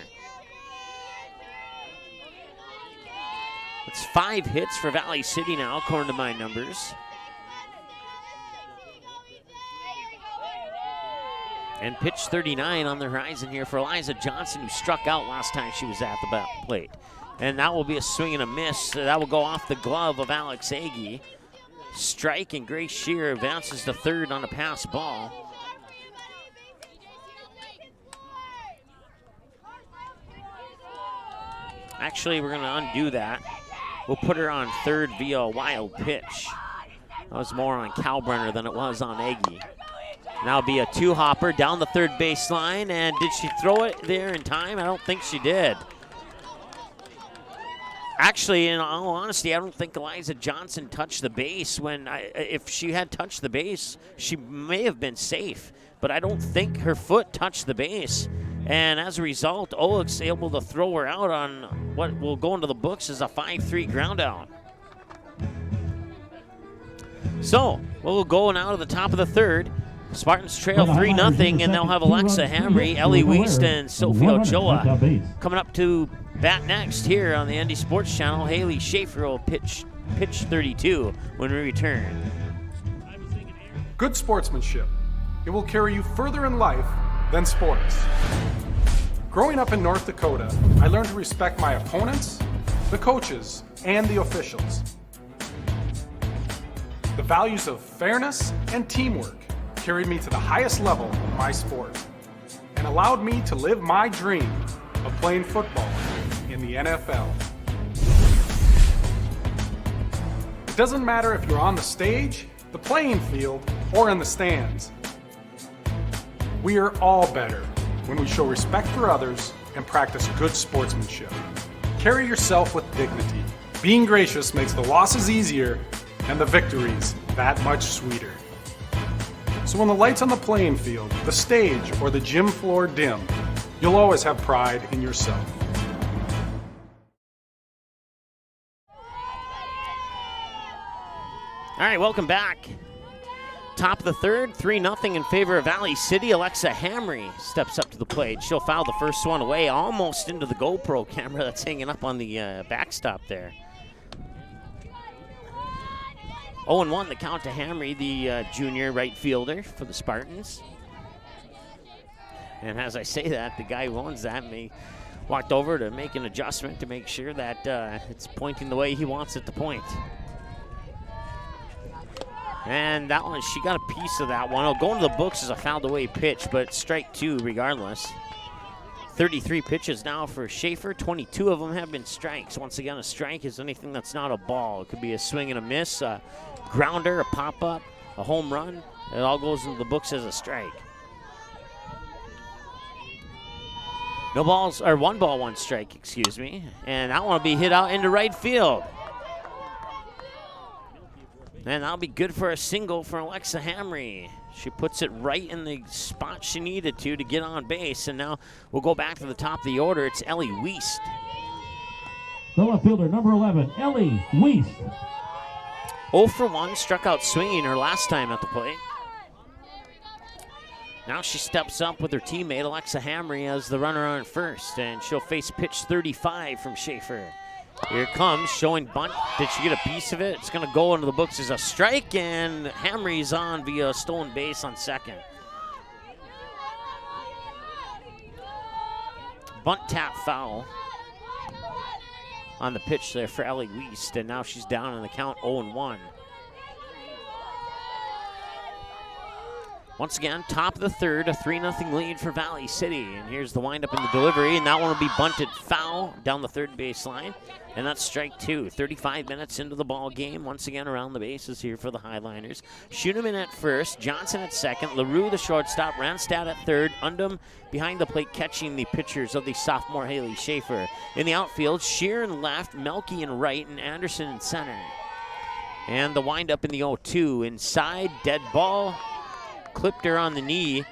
It's 5 hits for Valley City now, according to my numbers. And pitch 39 on the horizon here for Eliza Johnson, who struck out last time she was at the plate. And that will be a swing and a miss. That will go off the glove of Alex Agee. Strike, and Grace Shear advances to third on a pass ball. Actually, we're going to undo that. We'll put her on third via a wild pitch. That was more on Kalbrenner than it was on Agee. Now it'll be a 2-hopper down the third baseline, and did she throw it there in time? I don't think she did. Actually, in all honesty, I don't think Eliza Johnson touched the base. If she had touched the base, she may have been safe, but I don't think her foot touched the base. And as a result, Oak's able to throw her out on what will go into the books as a 5-3 ground out. So we'll go now to the top of the third. Spartans trail 3-0, and they'll have Alexa Hamry, Ellie Wiest, and Sophie Ochoa coming up to bat next here on the ND Sports Channel. Haley Schaefer will pitch 32 when we return.
Good sportsmanship. It will carry you further in life than sports. Growing up in North Dakota, I learned to respect my opponents, the coaches, and the officials. The values of fairness and teamwork carried me to the highest level of my sport and allowed me to live my dream of playing football in the NFL. It doesn't matter if you're on the stage, the playing field, or in the stands. We are all better when we show respect for others and practice good sportsmanship. Carry yourself with dignity. Being gracious makes the losses easier and the victories that much sweeter. So when the lights on the playing field, the stage, or the gym floor dim, you'll always have pride in yourself.
All right, welcome back. Top of the third, 3-0 in favor of Valley City. Alexa Hamry steps up to the plate. She'll foul the first one away, almost into the GoPro camera that's hanging up on the backstop there. 0-1 the count to Hamry, the junior right fielder for the Spartans. And as I say that, the guy who owns that walked over to make an adjustment to make sure that it's pointing the way he wants it to point. And that one, she got a piece of that one. It'll go into the books as a fouled away pitch, but strike 2 regardless. 33 pitches now for Schaefer. 22 of them have been strikes. Once again, a strike is anything that's not a ball. It could be a swing and a miss, a grounder, a pop-up, a home run. It all goes into the books as a strike. No balls, or 1 ball, 1 strike, excuse me. And that one will be hit out into right field. And that'll be good for a single for Alexa Hamry. She puts it right in the spot she needed to get on base. And now we'll go back to the top of the order. It's Ellie Wiest.
The left fielder, number 11, Ellie Wiest.
0 for 1, struck out swinging her last time at the plate. Now she steps up with her teammate Alexa Hamry as the runner on first, and she'll face pitch 35 from Schaefer. Here it comes, showing bunt. Did she get a piece of it? It's going to go into the books as a strike, and Hamry's on via stolen base on second. Bunt tap foul on the pitch there for Ellie Wiest, and now she's down in the count 0-1. Once again, top of the third, a 3-0 lead for Valley City. And here's the windup in the delivery, and that one will be bunted foul down the third baseline. And that's strike two. 35 minutes into the ball game. Once again, around the bases here for the Highliners. Schoenemann at first, Johnson at second, LaRue the shortstop, Ranstad at third, Undum behind the plate catching the pitchers of the sophomore Haley Schaefer. In the outfield, Shear in left, Melky in right, and Anderson in center. And the windup in the 0-2. Inside, dead ball. Clipped her on the knee,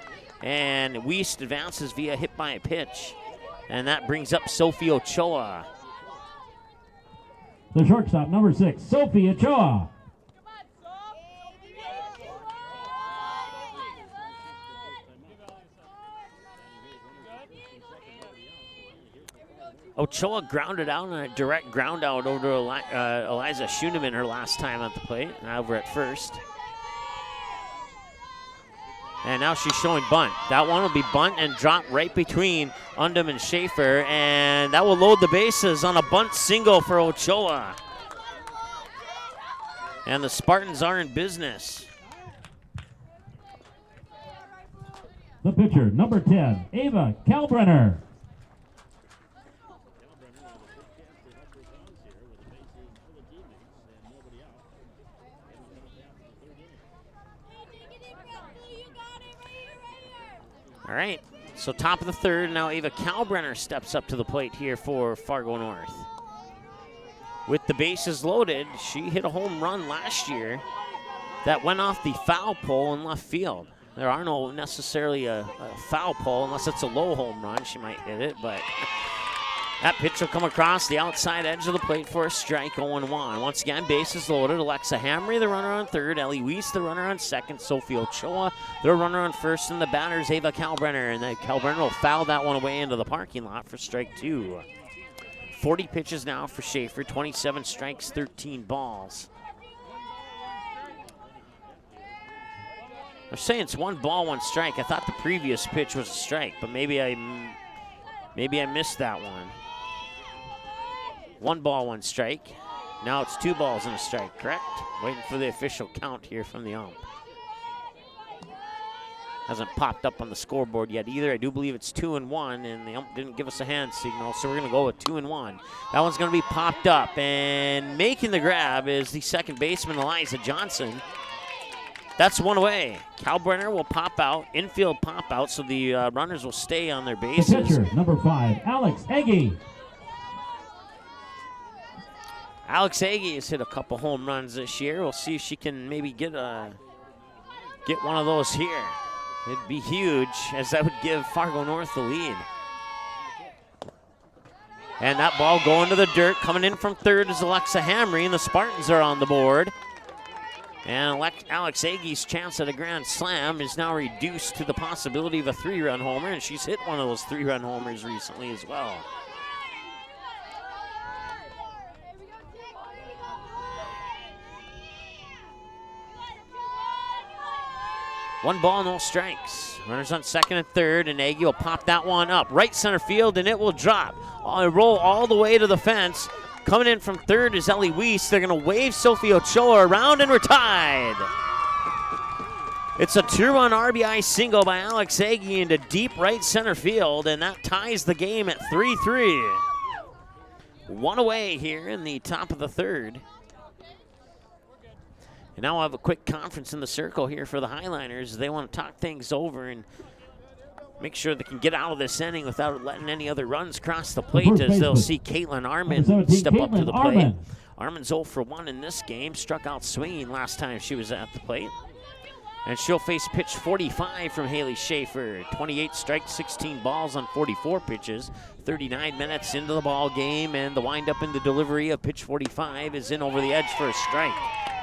and Wiest advances via hit by a pitch. And that brings up Sophie Ochoa.
The shortstop, number 6, Sophie Ochoa.
Ochoa grounded out on a direct ground out over to Eliza Schoenemann her last time at the plate, over at first. And now she's showing bunt. That one will be bunt and drop right between Undum and Schaefer, and that will load the bases on a bunt single for Ochoa. And the Spartans are in business.
The pitcher, number 10, Ava Kalbrenner.
All right, so top of the third, now Ava Kalbrenner steps up to the plate here for Fargo North. With the bases loaded, she hit a home run last year that went off the foul pole in left field. There are no necessarily a foul pole unless it's a low home run. She might hit it, but that pitch will come across the outside edge of the plate for a strike, 0-1. Once again, bases loaded. Alexa Hamry, the runner on third. Ellie Wiest, the runner on second. Sophie Ochoa, the runner on first. And the batter's Ava Kalbrenner. And then Kalbrenner will foul that one away into the parking lot for strike two. 40 pitches now for Schaefer. 27 strikes, 13 balls. They're saying it's 1 ball, 1 strike. I thought the previous pitch was a strike, but maybe I missed that one. 1 ball, 1 strike. Now it's 2 balls and a strike, correct? Waiting for the official count here from the ump. Hasn't popped up on the scoreboard yet either. I do believe it's 2-1, and the ump didn't give us a hand signal, so we're going to go with 2-1. That one's going to be popped up, and making the grab is the second baseman, Eliza Johnson. That's one away. Kalbrenner will pop out, infield pop out, so the runners will stay on their bases.
The pitcher, number 5, Alex Eggy.
Alex Agee has hit a couple home runs this year. We'll see if she can maybe get one of those here. It'd be huge, as that would give Fargo North the lead. And that ball going to the dirt. Coming in from third is Alexa Hamry, and the Spartans are on the board. And Alex Agee's chance at a grand slam is now reduced to the possibility of a 3-run homer, and she's hit one of those 3-run homers recently as well. One ball, no strikes. Runners on second and third, and Agee will pop that one up. Right center field, and it will drop. Roll all the way to the fence. Coming in from third is Ellie Wiest. They're going to wave Sophie Ochoa around, and we're tied. It's a 2-run RBI single by Alex Agee into deep right center field, and that ties the game at 3-3. One away here in the top of the third. And now we'll have a quick conference in the circle here for the Highliners. They want to talk things over and make sure they can get out of this inning without letting any other runs cross the plate, as they'll see Caitlin Arman step up to the plate. Arman's 0 for 1 in this game. Struck out swinging last time she was at the plate. And she'll face pitch 45 from Haley Schaefer. 28 strikes, 16 balls on 44 pitches. 39 minutes into the ball game, and the windup in the delivery of pitch 45 is in over the edge for a strike.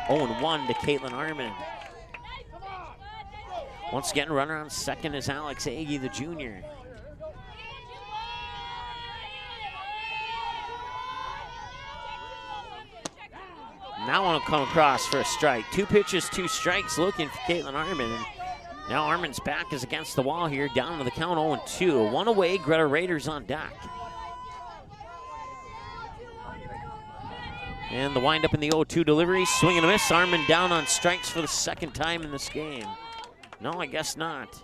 0-1 to Caitlin Arman. Once again, runner on second is Alex Agee, the junior. And that one will come across for a strike. 2 pitches, 2 strikes looking for Caitlin Armin. And now Armin's back is against the wall here, down to the count 0-2. 1 away, Greta Raiders on deck. And the windup in the 0-2 delivery, swing and a miss. Armin down on strikes for the 2nd time in this game. No, I guess not.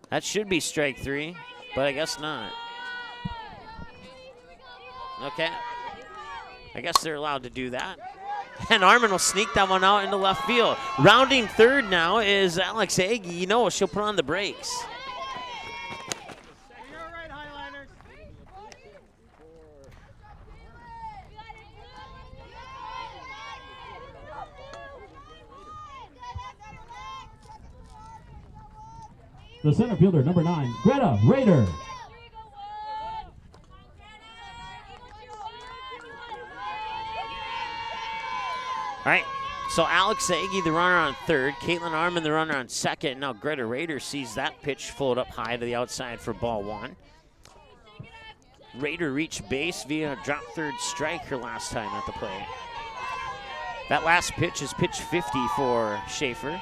That should be strike 3, but I guess not. Okay. I guess they're allowed to do that. And Armin will sneak that one out into left field. Rounding third now is Alex Agee. You know she'll put on the brakes.
The center fielder, number 9, Greta Raider.
All right, so Alex Agee, the runner on third. Caitlin Armin, the runner on second. Now Greta Rader sees that pitch float up high to the outside for ball 1. Rader reached base via a drop third strike her last time at the plate. That last pitch is pitch 50 for Schaefer.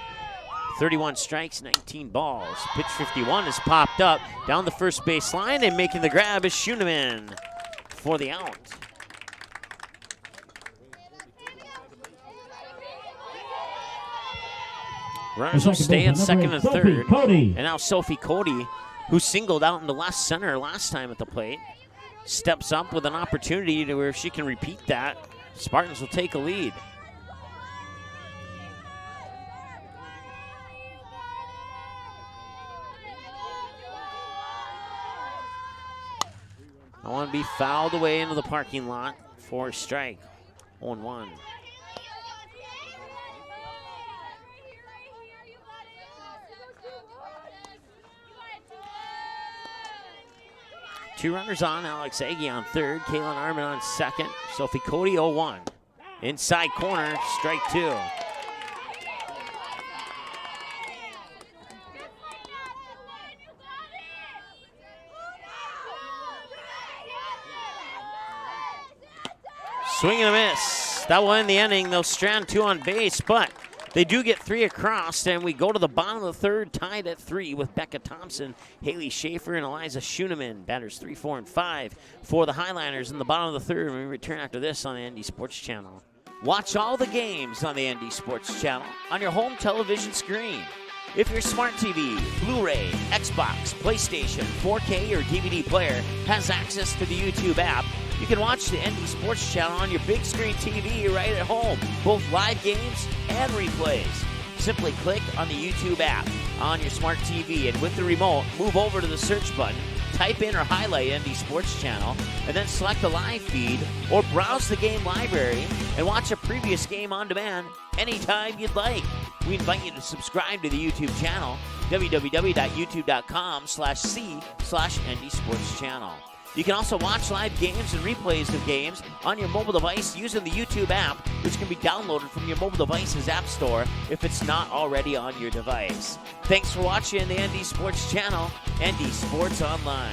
31 strikes, 19 balls. Pitch 51 is popped up down the first base line, and making the grab is Schoenemann for the out. Runners will stay at second and third. And now Sophie Cody, who singled out into left center last time at the plate, steps up with an opportunity to where if she can repeat that, Spartans will take a lead. I want to be fouled away into the parking lot for a strike. 0-1. Two runners on, Alex Agee on third, Caitlin Armin on second, Sophie Cody 0-1. Inside corner, strike 2. Swing and a miss. That will end the inning. They'll strand 2 on base, but they do get 3 across, and we go to the bottom of the third, tied at 3 with Becca Thompson, Haley Schaefer, and Eliza Schoenemann. Batters 3, 4, and 5 for the Highliners in the bottom of the third. We return after this on the ND Sports Channel. Watch all the games on the ND Sports Channel on your home television screen. If your smart TV, Blu-ray, Xbox, PlayStation, 4K, or DVD player has access to the YouTube app, you can watch the ND Sports Channel on your big screen TV right at home, both live games and replays. Simply click on the YouTube app on your smart TV, and with the remote, move over to the search button, type in or highlight ND Sports Channel, and then select the live feed or browse the game library and watch a previous game on demand anytime you'd like. We invite you to subscribe to the YouTube channel, www.youtube.com/c/ND Sports Channel. You can also watch live games and replays of games on your mobile device using the YouTube app, which can be downloaded from your mobile device's app store if it's not already on your device. Thanks for watching the ND Sports Channel, ND Sports Online.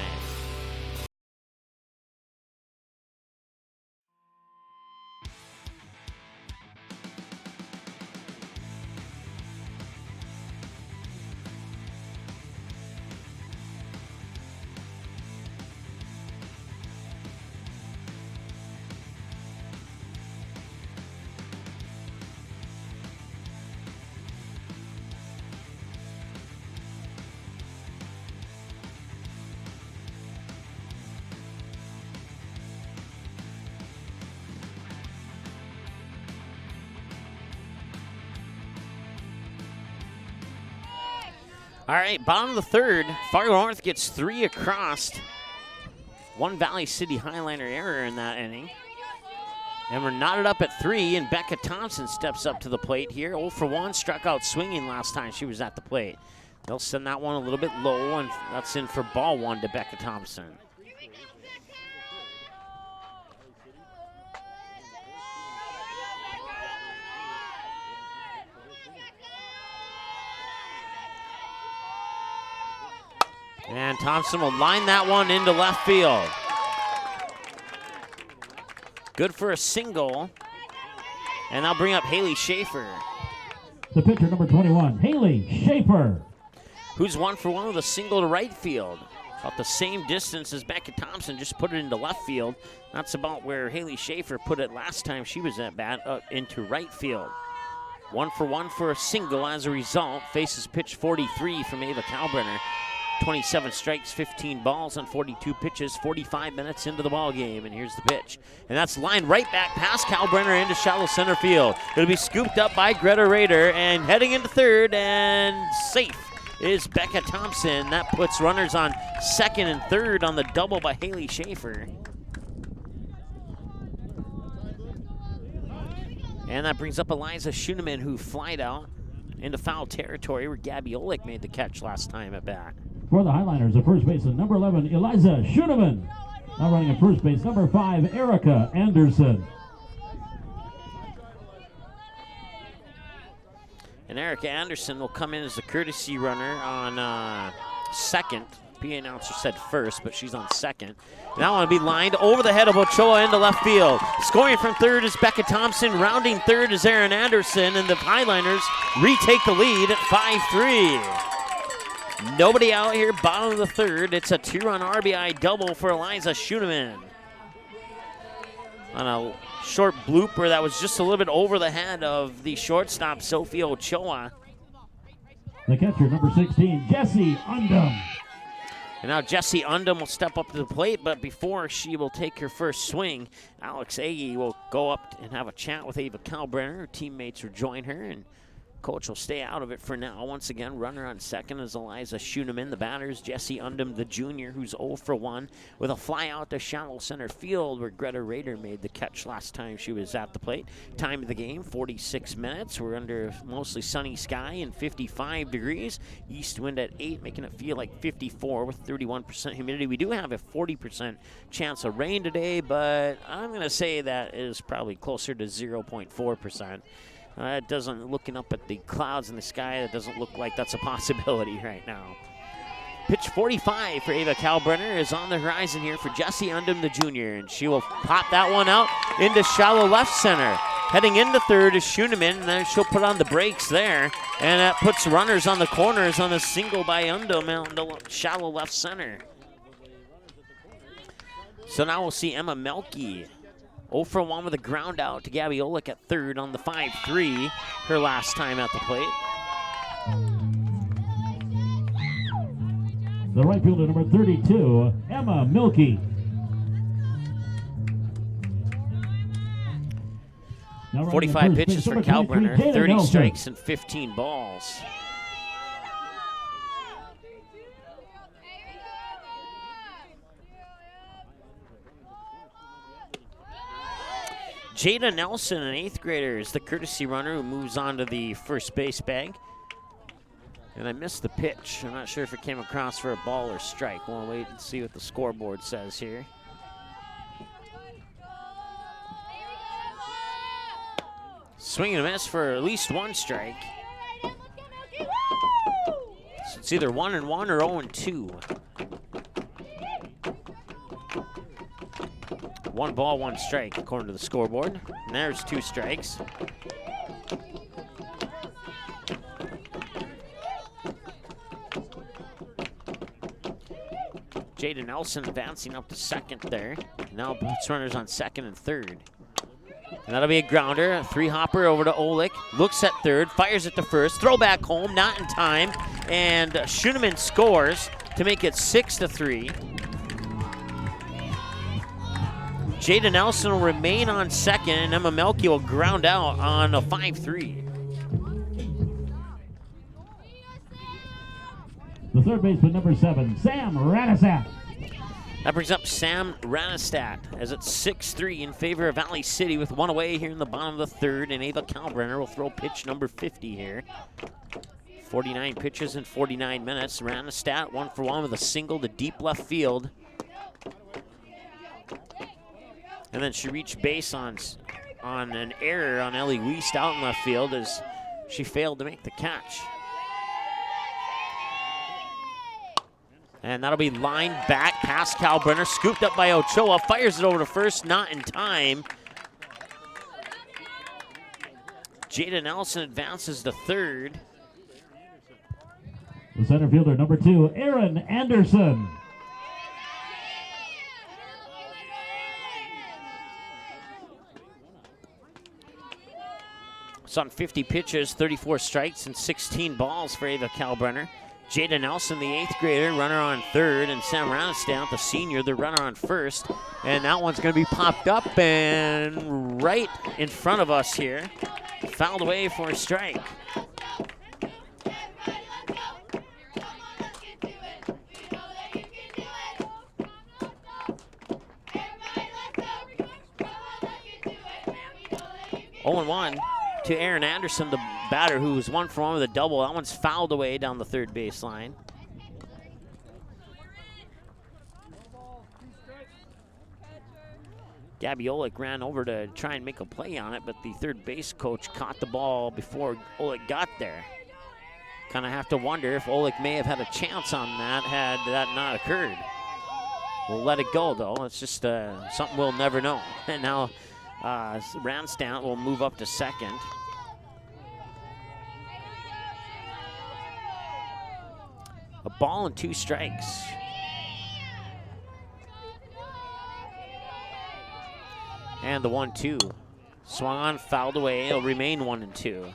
All right, bottom of the third, Fargo North gets 3 across. 1 Valley City Highliner error in that inning. And we're knotted up at 3, and Becca Thompson steps up to the plate here. 0 for 1, struck out swinging last time she was at the plate. They'll send that one a little bit low, and that's in for ball 1 to Becca Thompson. And Thompson will line that one into left field. Good for a single And they'll bring up Haley Schaefer,
The pitcher, number 21, Haley Schaefer.
who's 1 for 1 with a single to right field. About the same distance as Becca Thompson, just put it into left field. That's about where Haley Schaefer put it last time she was at bat, into right field. 1 for 1 for a single as a result. Faces pitch 43 from Ava Kalbrenner. 27 strikes, 15 balls on 42 pitches, 45 minutes into the ball game. And here's the pitch. And that's lined right back past Kalbrenner into shallow center field. It'll be scooped up by Greta Rader, and heading into third, and safe is Becca Thompson. That puts runners on second and third on the double by Haley Schaefer. And that brings up Eliza Schuneman, who flied out into foul territory where Gabby Olick made the catch last time at bat.
For the Highliners, the first baseman, number 11, Eliza Schuneman. Now running at first base, number 5, Erica Anderson.
And Erica Anderson will come in as the courtesy runner on second. PA announcer said first, but she's on second. Now want to be lined over the head of Ochoa into left field. Scoring from third is Becca Thompson. Rounding third is Erin Anderson, and the Highliners retake the lead at 5-3. Nobody out here, bottom of the third. It's a 2-run RBI double for Eliza Schuneman. On a short blooper that was just a little bit over the head of the shortstop, Sophie Ochoa.
The catcher, number 16, Jessie Undum.
And now Jessie Undum will step up to the plate, but before she will take her first swing, Alex Agee will go up and have a chat with Ava Kalbrenner. Her teammates will join her, and coach will stay out of it for now. Once again, runner on second is Eliza Schuneman. The batters, Jessie Undum, the junior, who's 0 for 1 with a fly out to shallow center field where Greta Rader made the catch last time she was at the plate. Time of the game, 46 minutes. We're under mostly sunny sky and 55 degrees. East wind at 8, making it feel like 54 with 31% humidity. We do have a 40% chance of rain today, but I'm going to say that is probably closer to 0.4%. It doesn't, looking up at the clouds in the sky, it doesn't look like that's a possibility right now. Pitch 45 for Ava Kalbrenner is on the horizon here for Jessie Undum, the junior, and she will pop that one out into shallow left center. Heading into third is Schuneman, and then she'll put on the brakes there, and that puts runners on the corners on a single by Undum out into shallow left center. So now we'll see Emma Melke 0 for 1 with a ground out to Gabby Olick at third on the 5-3, her last time at the plate.
The right fielder, number 32, Emma Milkey.
45 pitches for Kalbrenner, 30 strikes and 15 balls. Jada Nelson, an 8th grader, is the courtesy runner who moves on to the first base bag. And I missed the pitch. I'm not sure if it came across for a ball or strike. We'll wait and see what the scoreboard says here. Swing and a miss for at least one strike. So it's either 1-1 or 0-2. 1 ball, 1 strike, according to the scoreboard. And there's 2 strikes. Jada Nelson advancing up to second there. Now puts runners on second and third. And that'll be a grounder, a 3-hopper over to Olick. Looks at third, fires it to first. Throw back home, not in time. And Schuneman scores to make it 6-3. Jada Nelson will remain on second, and Emma Melke will ground out on a 5-3.
The third baseman, number 7, Sam Ranasat.
That brings up Sam Ranastat as it's 6-3 in favor of Valley City with 1 away here in the bottom of the third, and Ava Kalbrenner will throw pitch number 50 here. 49 pitches in 49 minutes. Ranastat 1 for 1 with a single to deep left field. And then she reached base on an error on Ellie Wiest out in left field as she failed to make the catch. And that'll be lined back past Kalbrenner, scooped up by Ochoa, fires it over to first, not in time. Jada Nelson advances to third.
The center fielder, number 2, Aaron Anderson.
It's on 50 pitches, 34 strikes, and 16 balls for Ava Kalbrenner. Jada Nelson, the 8th grader, runner on third, and Sam Ranistan, the senior, the runner on first. And that one's going to be popped up and right in front of us here. Fouled away for a strike. Oh, 0-1 to Aaron Anderson, the batter, who was 1 for 1 with a double. That one's fouled away down the third baseline. Gabby Olick ran over to try and make a play on it, but the third base coach caught the ball before Olick got there. Kind of have to wonder if Olick may have had a chance on that had that not occurred. We'll let it go, though. It's just something we'll never know. And now Ranstant will move up to second. A ball and 2 strikes. And the 1-2. Swung on, fouled away. It'll remain 1-2.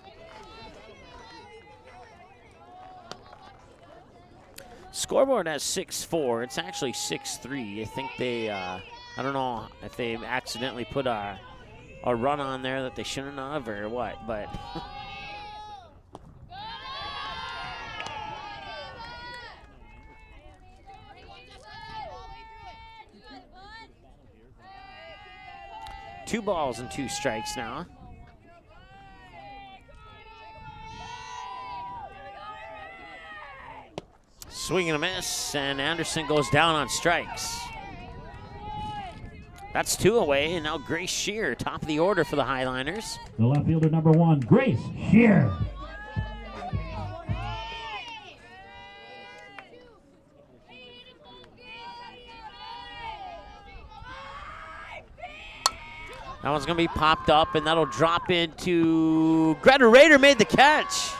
Scoreboard has 6-4. It's actually 6-3. I think they, I don't know if they accidentally put a run on there that they shouldn't have or what, but. Two balls and 2 strikes now. Swing and a miss, and Anderson goes down on strikes. That's 2 away, and now Grace Shear, top of the order for the Highliners.
The left fielder, number 1, Grace Shear.
That one's going to be popped up, and that'll drop into Greta Rader. Made the catch.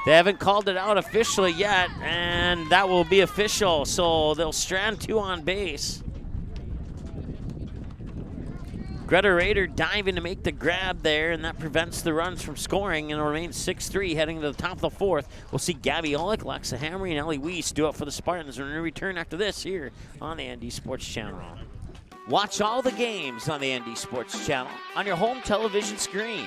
They haven't called it out officially yet, and that will be official. So they'll strand 2 on base. Greta Rader diving to make the grab there, and that prevents the runs from scoring, and it'll remain 6-3 heading to the top of the 4th. We'll see Gabby Olick, Lexa Hamry, and Ellie Weiss do it for the Spartans. We're going to return after this here on the ND Sports Channel. Watch all the games on the ND Sports Channel on your home television screen.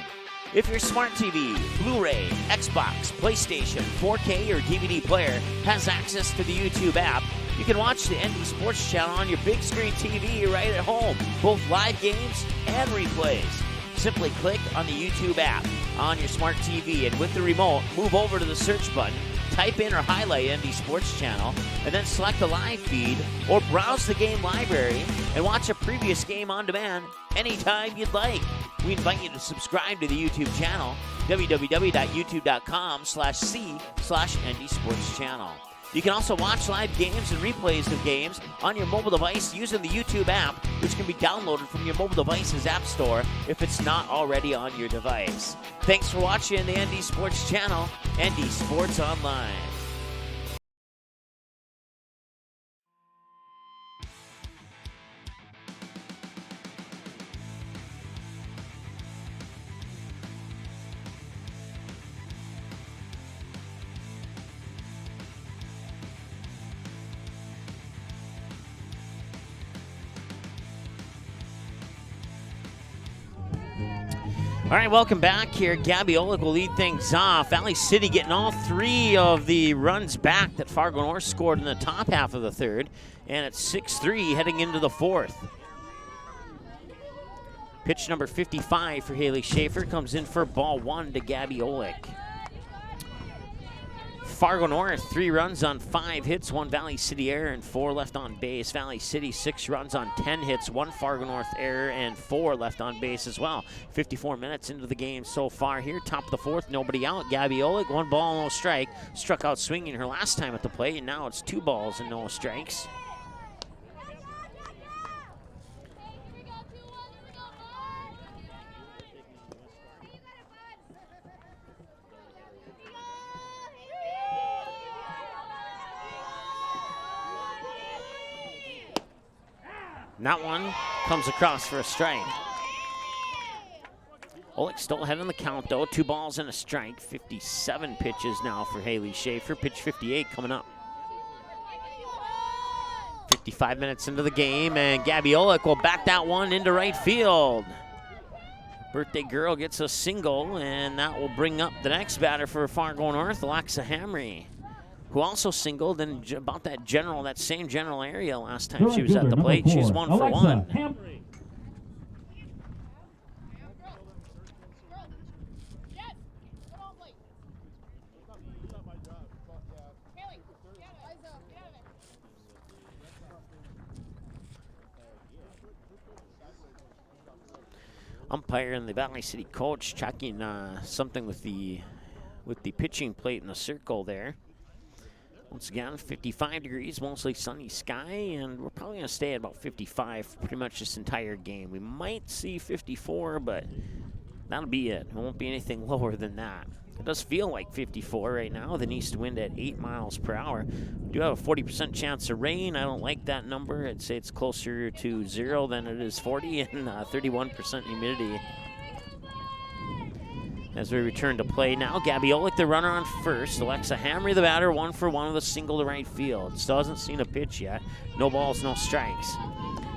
If your smart TV, Blu-ray, Xbox, PlayStation, 4K, or DVD player has access to the YouTube app, you can watch the ND Sports Channel on your big screen TV right at home, both live games and replays. Simply click on the YouTube app on your smart TV, and with the remote, move over to the search button, type in or highlight ND Sports Channel, and then select the live feed or browse the game library and watch a previous game on demand anytime you'd like. We invite you to subscribe to the YouTube channel, www.youtube.com/c/ND Sports Channel. You can also watch live games and replays of games on your mobile device using the YouTube app, which can be downloaded from your mobile device's app store if it's not already on your device. Thanks for watching the ND Sports Channel, ND Sports Online. All right, welcome back here. Gabby Olick will lead things off. Valley City getting all 3 of the runs back that Fargo North scored in the top half of the 3rd. And it's 6-3 heading into the 4th. Pitch number 55 for Haley Schaefer comes in for ball 1 to Gabby Olick. Fargo North, 3 runs on 5 hits, 1 Valley City error, and 4 left on base. Valley City, 6 runs on 10 hits, 1 Fargo North error, and 4 left on base as well. 54 minutes into the game so far here. Top of the 4th, nobody out. Gabby Olick, 1 ball, no strike. Struck out swinging her last time at the plate, and now it's 2 balls and no strikes. And that one comes across for a strike. Oleg still ahead on the count, though. 2 balls and a strike. 57 pitches now for Haley Schaefer. Pitch 58 coming up. 55 minutes into the game, and Gabby Oleg will back that one into right field. Birthday girl gets a single, and that will bring up the next batter for Fargo North, Alexa Hamry, who also singled in about that same general area last time she was at the plate. She's 1 for 1.
Hamry.
Umpire and the Valley City coach checking something with the pitching plate in the circle there. Once again, 55 degrees, mostly sunny sky, and we're probably going to stay at about 55 pretty much this entire game. We might see 54, but that'll be it. It won't be anything lower than that. It does feel like 54 right now with an east wind at 8 miles per hour. We do have a 40% chance of rain. I don't like that number. I'd say it's closer to 0 than it is 40, and 31% humidity. As we return to play now, Gabby Oleg, the runner on first. Alexa Hamry, the batter, 1 for 1 with a single to right field. Still hasn't seen a pitch yet. No balls, no strikes.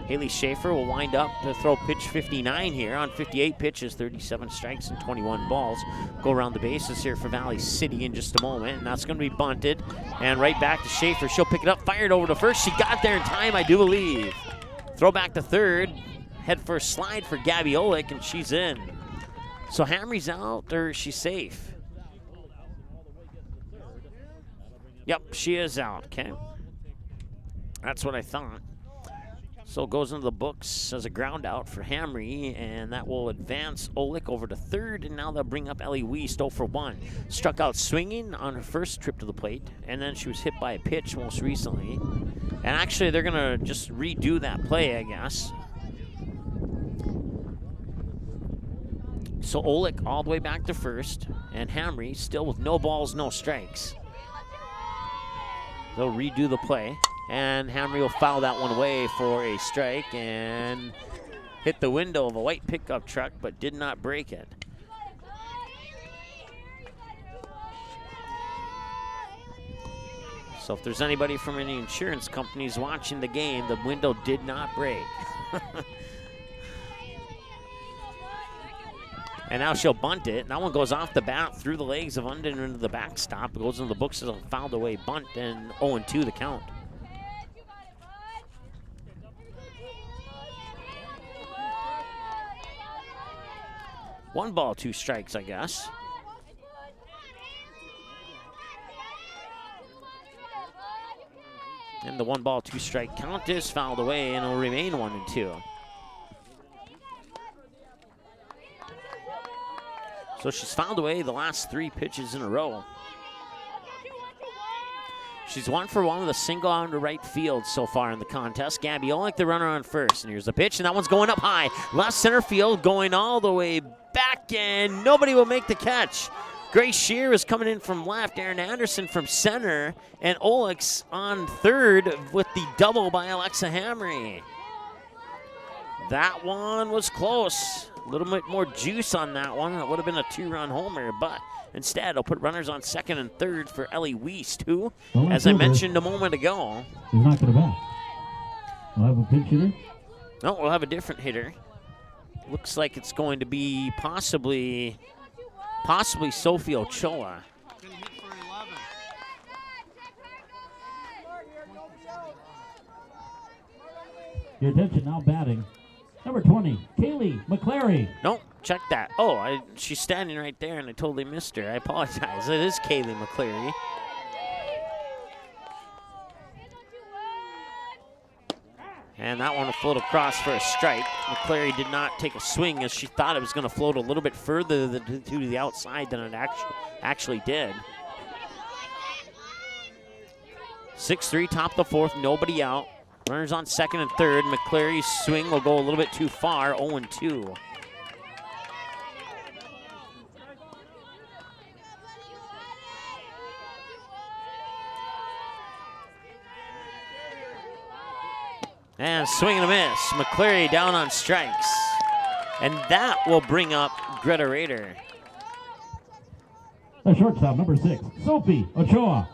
Haley Schaefer will wind up to throw pitch 59 here on 58 pitches, 37 strikes and 21 balls. Go around the bases here for Valley City in just a moment, and that's going to be bunted. And right back to Schaefer. She'll pick it up, fired over to first. She got there in time, I do believe. Throw back to third. Head first slide for Gabby Oleg, and she's in. So Hamry's out, or she's safe? Yep, she is out, okay. That's what I thought. So it goes into the books as a ground out for Hamry, and that will advance Oleg over to third, and now they'll bring up Ellie Wiest 0 for 1. Struck out swinging on her first trip to the plate, and then she was hit by a pitch most recently. And actually, they're going to just redo that play, I guess. So Oleg all the way back to first, and Hamry still with no balls, no strikes. They'll redo the play. And Hamry will foul that one away for a strike and hit the window of a white pickup truck, but did not break it. So if there's anybody from any insurance companies watching the game, the window did not break. And now she'll bunt it. That one goes off the bat through the legs of Unden into the backstop. It goes into the books as a fouled away bunt, and 0-2 the count. One ball, 2 strikes, I guess. And the 1 ball, 2 strike count is fouled away, and it'll remain 1-2. So she's fouled away the last 3 pitches in a row. She's 1 for 1 with a single out to right field so far in the contest. Gabby Oleg, the runner on first. And here's the pitch, and that one's going up high. Left center field, going all the way back, and nobody will make the catch. Grace Shear is coming in from left, Aaron Anderson from center, and Oleg's on third with the double by Alexa Hamry. That one was close. A little bit more juice on that one. It would have been a 2-run homer, but instead, I'll put runners on second and third for Ellie Wiest, who, as I mentioned a moment ago,
is not going to bat. We'll have a pinch hitter.
No, we'll have a different hitter. Looks like it's going to be possibly Sophie Ochoa.
Your attention now batting. Number 20, Kaylee McClary.
Nope, check that. Oh, she's standing right there, and I totally missed her. I apologize. It is Kaylee McClary. And that one will float across for a strike. McClary did not take a swing as she thought it was going to float a little bit further to the outside than it actually did. 6-3, top of the fourth, nobody out. Runners on second and third. McClary's swing will go a little bit too far, 0-2. And swing and a miss. McCleary down on strikes. And that will bring up Greta Rader.
The shortstop, number 6, Sophie Ochoa.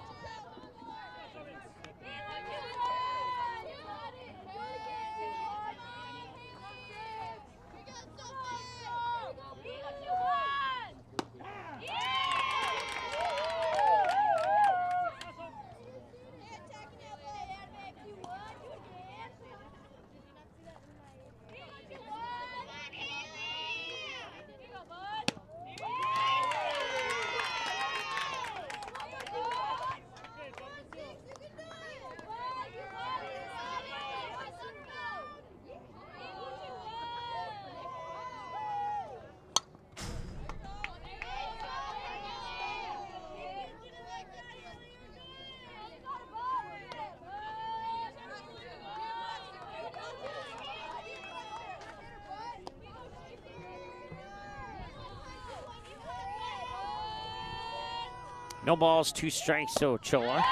No balls, 2 strikes to Ochoa.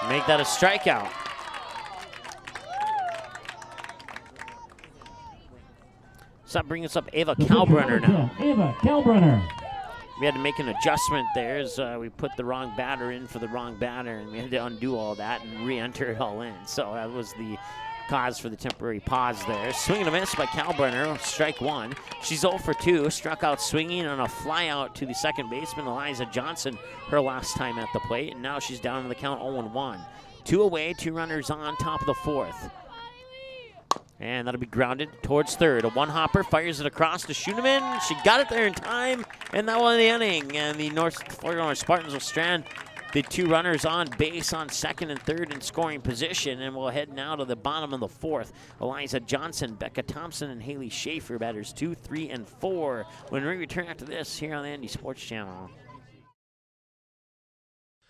Make that a strikeout. So that brings us up Ava Kalbrenner now.
Ava Kalbrenner.
We had to make an adjustment there as we put the wrong batter in for the wrong batter, and we had to undo all that and re-enter it all in. So that was the cause for the temporary pause there. Swing and a miss by Kalbrenner, strike 1. She's 0 for 2, struck out swinging on a fly out to the second baseman, Eliza Johnson, her last time at the plate, and now she's down in the count 0-1. 2 away, 2 runners on, top of the 4th. And that'll be grounded towards third. A one-hopper fires it across to Schoenemann. She got it there in time, and that won the inning. And the Fargo Spartans will strand the 2 runners on base on second and third in scoring position. And we'll head now to the bottom of the 4th. Eliza Johnson, Becca Thompson, and Haley Schaefer, batters 2, 3, and 4. When we return after this here on the Andy Sports Channel.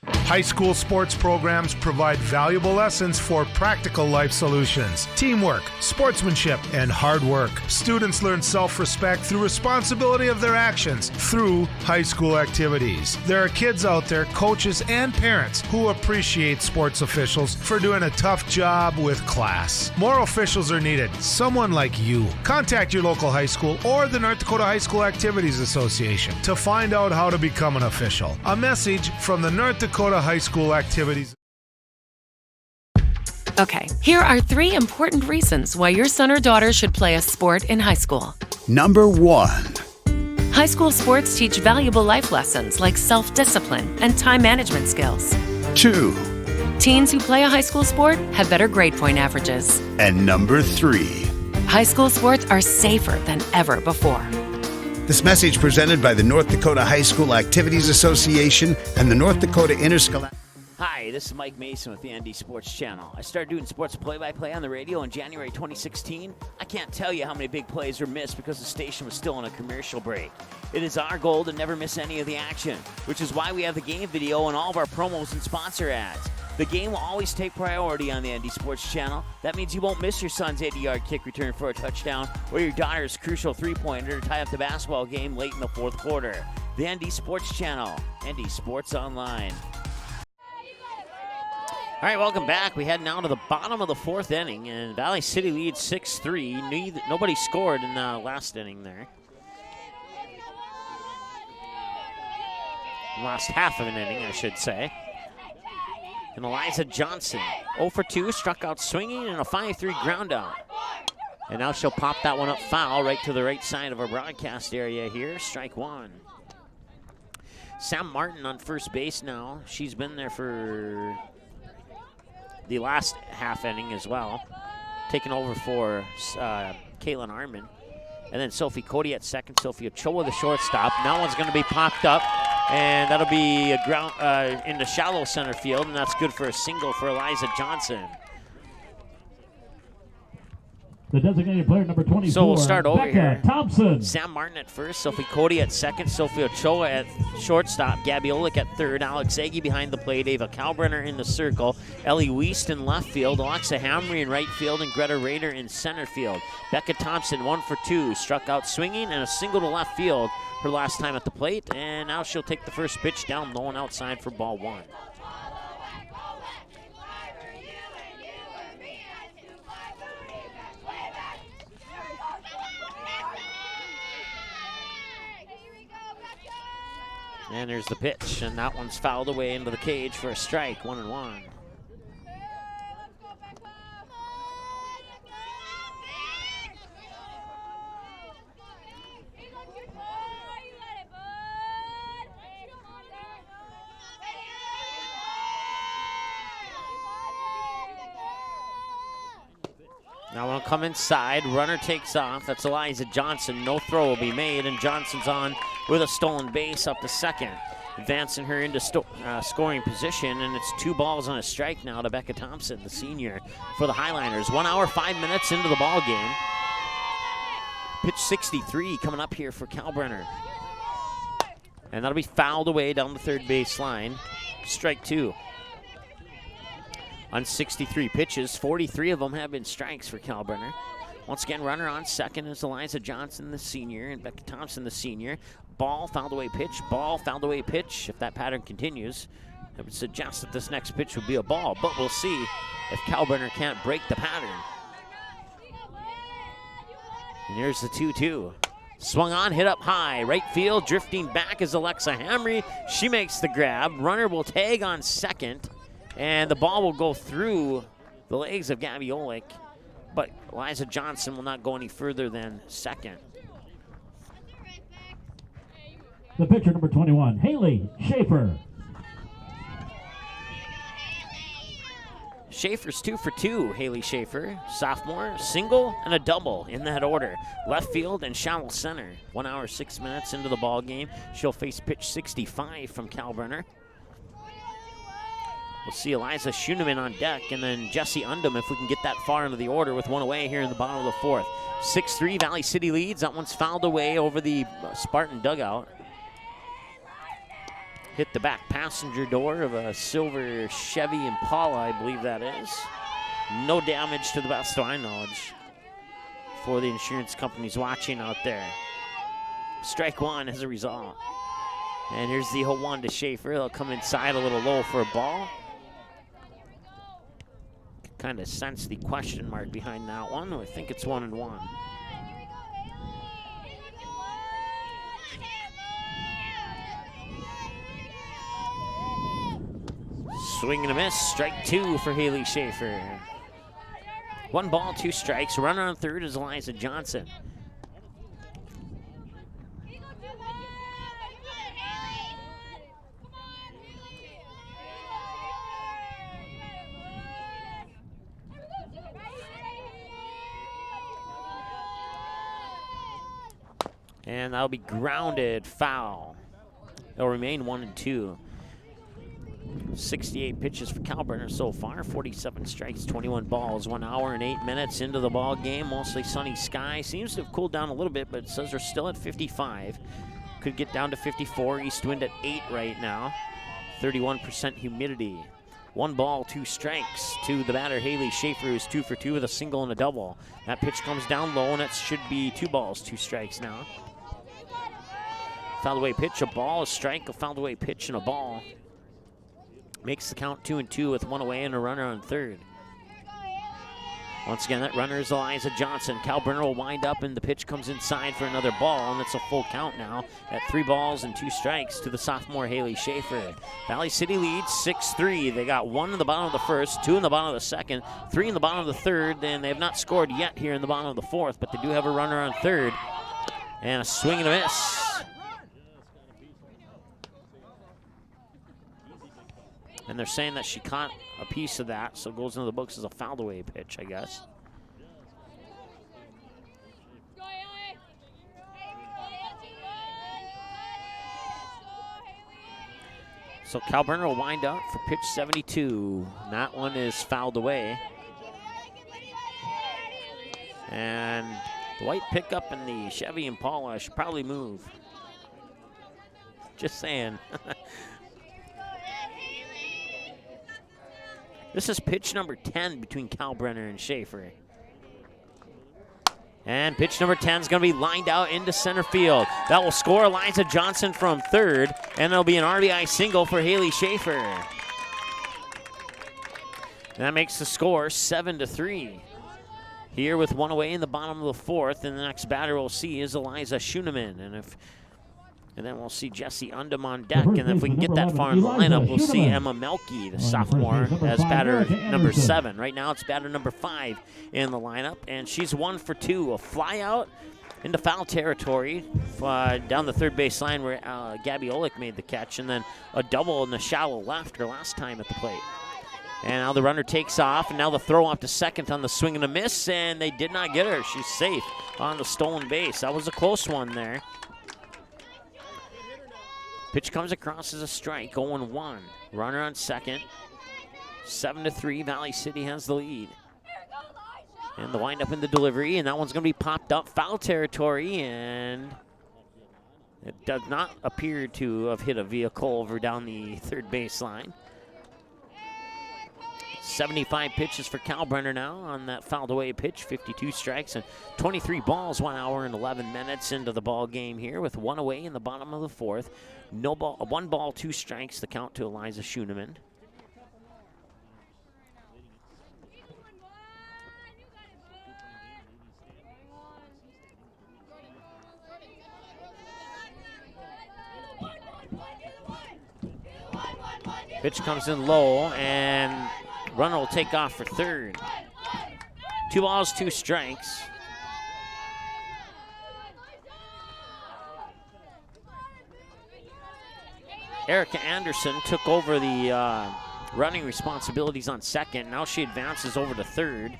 High school sports programs provide valuable lessons for practical life solutions, teamwork, sportsmanship, and hard work. Students learn self-respect through responsibility of their actions through high school activities. There are kids out there, coaches and parents, who appreciate sports officials for doing a tough job with class. More officials are needed, someone like you. Contact your local high school or the North Dakota High School Activities Association to find out how to become an official. A message from the North Dakota High School Activities.
Okay, here are 3 important reasons why your son or daughter should play a sport in high school.
Number 1.
High school sports teach valuable life lessons like self-discipline and time management skills.
2.
Teens who play a high school sport have better grade point averages.
And number 3.
High school sports are safer than ever before.
This message presented by the North Dakota High School Activities Association and the North Dakota Interscholastic.
Hi, this is Mike Mason with the Andy Sports Channel. I started doing sports play-by-play on the radio in January 2016. I can't tell you how many big plays were missed because the station was still on a commercial break. It is our goal to never miss any of the action, which is why we have the game video and all of our promos and sponsor ads. The game will always take priority on the Andy Sports Channel. That means you won't miss your son's 80-yard kick return for a touchdown or your daughter's crucial three-pointer to tie up the basketball game late in the 4th quarter. The Andy Sports Channel, Andy Sports Online. All right, welcome back. We head now to the bottom of the 4th inning, and Valley City leads 6-3. Nobody scored in the last inning there. Last half of an inning, I should say. And Eliza Johnson, 0 for 2, struck out swinging and a 5-3 ground out. And now she'll pop that one up foul right to the right side of our broadcast area here. Strike 1. Sam Martin on first base now. She's been there for the last half inning as well. Taking over for Caitlin Arman. And then Sophie Cody at second. Sophie Ochoa, the shortstop. That one's going to be popped up. And that'll be a ground into shallow center field, and that's good for a single for Eliza Johnson.
The designated player, number 24.
So we'll start over
Becca
here.
Thompson.
Sam Martin at first, Sophie Cody at second, Sophie Ochoa at shortstop, Gabby Olick at third, Alex Agi behind the plate, Ava Kalbrenner in the circle, Ellie Wiest in left field, Alexa Hamry in right field, and Greta Rader in center field. Becca Thompson, 1 for 2, struck out swinging and a single to left field her last time at the plate, and now she'll take the first pitch down low and outside for ball 1. And there's the pitch, and that one's fouled away into the cage for a strike, 1-1. Now we'll come inside. Runner takes off. That's Eliza Johnson. No throw will be made, and Johnson's on with a stolen base up to second, advancing her into scoring position, and it's 2 balls and a strike now to Becca Thompson, the senior, for the Highliners. 1 hour, 5 minutes into the ball game. Pitch 63 coming up here for Kalbrenner. And that'll be fouled away down the third baseline. Strike 2. On 63 pitches, 43 of them have been strikes for Kalbrenner. Once again, runner on second is Eliza Johnson, the senior, and Becca Thompson, the senior. Ball, fouled away pitch, ball, fouled away pitch. If that pattern continues, it would suggest that this next pitch would be a ball, but we'll see if Kalbrenner can't break the pattern. And here's the 2-2. Swung on, hit up high. Right field, drifting back is Alexa Hamry. She makes the grab. Runner will tag on second, and the ball will go through the legs of Gabby Olick, but Eliza Johnson will not go any further than second.
The pitcher, number 21, Haley Schaefer.
Schaefer's 2 for 2, Haley Schaefer. Sophomore, single and a double in that order. Left field and shallow center. 1 hour, 6 minutes into the ball game. She'll face pitch 65 from Kalbrenner. We'll see Eliza Schuneman on deck, and then Jesse Undum if we can get that far into the order with 1 away here in the bottom of the 4th. 6-3, Valley City leads. That one's fouled away over the Spartan dugout. Hit the back passenger door of a silver Chevy Impala, I believe that is. No damage to the best of my knowledge for the insurance companies watching out there. Strike 1 as a result. And here's the 0-1 to Schaefer. They'll come inside a little low for a ball. Kind of sense the question mark behind that one. I think it's 1-1. Swing and a miss. Strike 2 for Haley Schaefer. 1 ball, 2 strikes. Runner on third is Eliza Johnson. And that'll be grounded foul. It'll remain 1-2. 68 pitches for Kalbrenner so far, 47 strikes, 21 balls. 1 hour and 8 minutes into the ball game. Mostly sunny sky. Seems to have cooled down a little bit, but it says they're still at 55. Could get down to 54. East wind at 8 right now. 31% humidity. 1 ball, 2 strikes to the batter, Haley Schaefer, who's 2 for 2 with a single and a double. That pitch comes down low, and it should be 2 balls, 2 strikes now. Fouled away pitch, a ball, a strike, a fouled away pitch, and a ball. Makes the count 2-2 with 1 away and a runner on third. Once again, that runner is Eliza Johnson. Kalbrenner will wind up, and the pitch comes inside for another ball, and it's a full count now at 3 balls and 2 strikes to the sophomore Haley Schaefer. Valley City leads 6-3. They got 1 in the bottom of the first, 2 in the bottom of the second, 3 in the bottom of the third, and they have not scored yet here in the bottom of the 4th, but they do have a runner on third. And a swing and a miss. And they're saying that she caught a piece of that, so it goes into the books as a fouled away pitch, I guess. So Kalbrenner will wind up for pitch 72. That one is fouled away. And the white pickup and the Chevy Impala should probably move. Just saying. This is pitch number 10 between Kalbrenner and Schaefer. And pitch number 10 is going to be lined out into center field. That will score Eliza Johnson from third, and it'll be an RBI single for Haley Schaefer. And that makes the score 7-3. Here with 1 away in the bottom of the 4th, and the next batter we'll see is Eliza Schuneman. And if And then we'll see Jesse Undum on deck. And if we can get that far in the lineup, we'll see Emma Melke, the sophomore, as batter number 7. Right now it's batter number 5 in the lineup. And she's 1 for 2. A fly out into foul territory down the third base line where Gabby Olick made the catch. And then a double in the shallow left her last time at the plate. And now the runner takes off, and now the throw off to second on the swing and a miss, and they did not get her. She's safe on the stolen base. That was a close one there. Pitch comes across as a strike, 0-1. Runner on second. 7-3, Valley City has the lead. And the windup in the delivery, and that one's going to be popped up foul territory, and it does not appear to have hit a vehicle over down the third base line. 75 pitches for Kalbrenner now on that fouled away pitch. 52 strikes and 23 balls, 1 hour and 11 minutes into the ball game here with 1 away in the bottom of the 4th. 1 ball, 2 strikes, the count to Eliza Schoenemann. Pitch comes in low, and runner will take off for third. 2 balls, 2 strikes. Erica Anderson took over the running responsibilities on second. Now she advances over to third.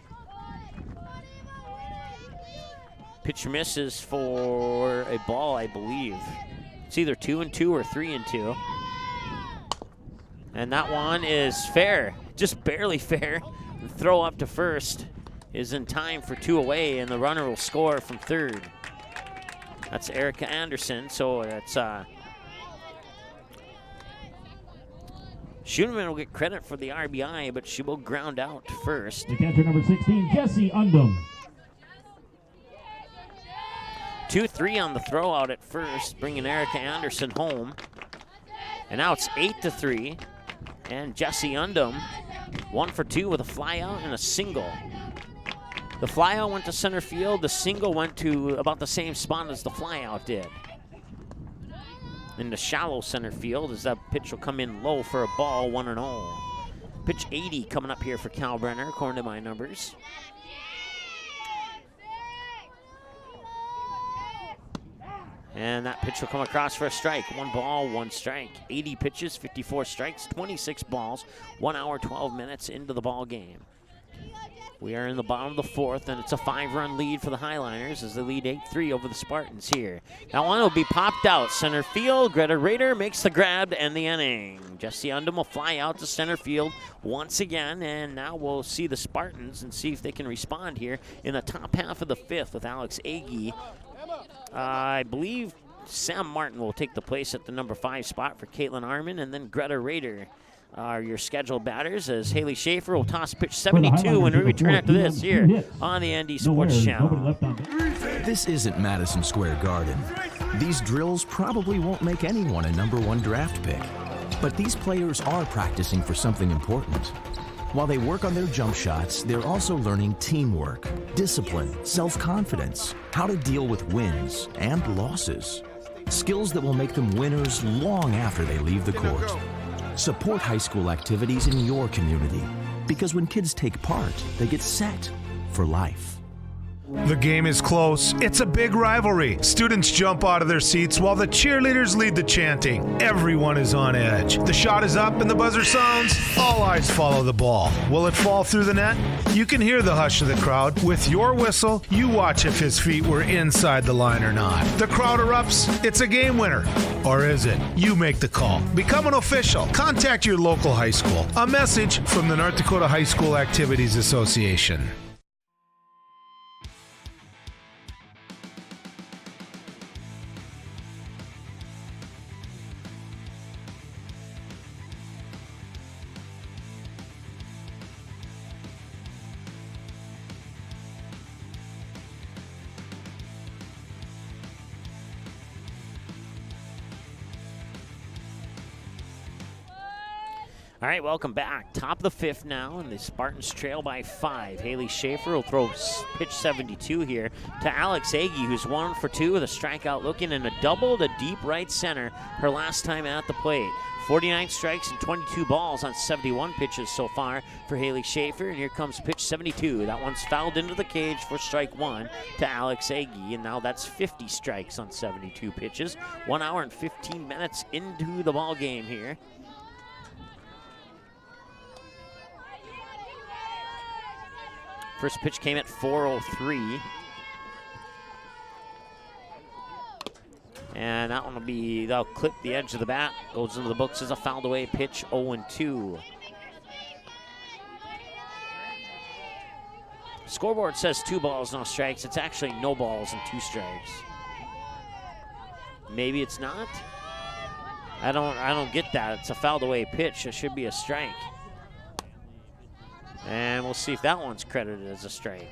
Pitch misses for a ball, I believe. It's either 2-2 or 3-2. And that one is fair, just barely fair. The throw up to first is in time for 2 away, and the runner will score from third. That's Erica Anderson, so it's Schoenemann will get credit for the RBI, but she will ground out first.
The catcher number 16, Jesse Undum.
2-3 on the throw out at first, bringing Erica Anderson home. And now it's 8-3. And Jesse Undum, 1 for 2 with a fly out and a single. The fly out went to center field. The single went to about the same spot as the fly out did. In the shallow center field, as that pitch will come in low for a ball, 1-0. Pitch 80 coming up here for Kalbrenner, according to my numbers. And that pitch will come across for a strike. 1 ball, 1 strike. 80 pitches, 54 strikes, 26 balls, 1 hour, 12 minutes into the ball game. We are in the bottom of the 4th, and it's a 5-run lead for the Highliners as they lead 8-3 over the Spartans here. That one will be popped out. Center field, Greta Rader makes the grab to end the inning. Jesse Undum will fly out to center field once again, and now we'll see the Spartans and see if they can respond here in the top half of the 5th with Alex Agee. I believe Sam Martin will take the place at the number 5 spot for Caitlin Arman, and then Greta Rader are your scheduled batters as Haley Schaefer will toss pitch 72 when we return after this here on the ND Sports Channel.
This isn't Madison Square Garden. These drills probably won't make anyone a number 1 draft pick, but these players are practicing for something important. While they work on their jump shots, they're also learning teamwork, discipline, self-confidence, how to deal with wins and losses. Skills that will make them winners long after they leave the court. Support high school activities in your community, because when kids take part, they get set for life.
The game is close. It's a big rivalry. Students jump out of their seats while the cheerleaders lead the chanting. Everyone is on edge. The shot is up and the buzzer sounds. All eyes follow the ball. Will it fall through the net? You can hear the hush of the crowd. With your whistle, you watch if his feet were inside the line or not. The crowd erupts. It's a game winner. Or is it? You make the call. Become an official. Contact your local high school. A message from the North Dakota High School Activities Association.
All right, welcome back. Top of the fifth now, and the Spartans trail by 5. Haley Schaefer will throw pitch 72 here to Alex Agee, who's 1 for 2 with a strikeout, looking in a double to deep right center her last time at the plate. 49 strikes and 22 balls on 71 pitches so far for Haley Schaefer, and here comes pitch 72. That one's fouled into the cage for strike 1 to Alex Agee, and now that's 50 strikes on 72 pitches. 1 hour and 15 minutes into the ball game here. First pitch came at 4:03. And that one will be, they'll clip the edge of the bat. Goes into the books as a fouled away pitch, 0-2. Scoreboard says 2 balls, no strikes. It's actually no balls and 2 strikes. Maybe it's not. I don't get that. It's a fouled away pitch. It should be a strike. And we'll see if that one's credited as a strike.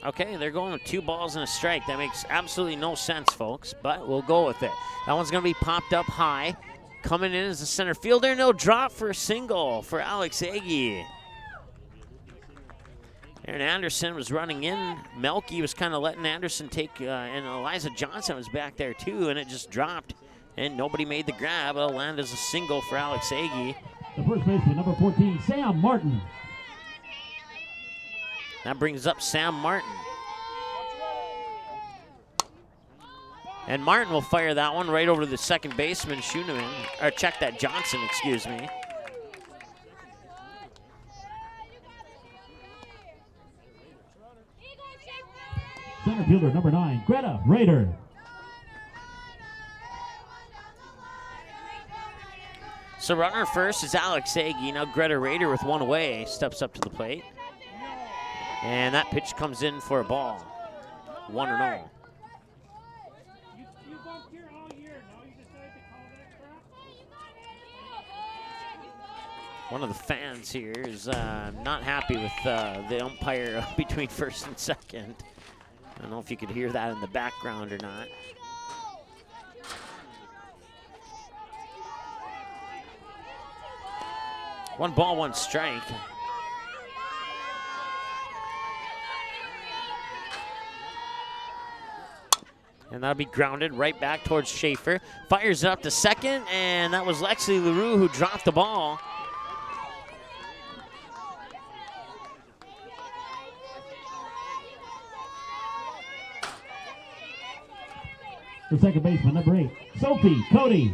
Okay, they're going with 2 balls and a strike. That makes absolutely no sense, folks, but we'll go with it. That one's going to be popped up high. Coming in as a center fielder, and they'll drop for a single for Alex Agee. Aaron Anderson was running in. Melky was kind of letting Anderson take, and Eliza Johnson was back there too, and it just dropped, and nobody made the grab. It'll land as a single for Alex Agee.
The first baseman, number 14, Sam Martin.
That brings up Sam Martin. And Martin will fire that one right over to the second baseman, Schoeneman, or check that Johnson, excuse me.
Center fielder, number 9, Greta Rader.
So runner first is Alex Agee. Now Greta Rader with 1 away steps up to the plate. And that pitch comes in for a ball. 1-0. One of the fans here is not happy with the umpire between first and second. I don't know if you could hear that in the background or not. One ball, 1 strike. And that'll be grounded right back towards Schaefer. Fires it up to second, and that was Lexi LaRue who dropped the ball.
The second baseman, number 8, Sophie Cody.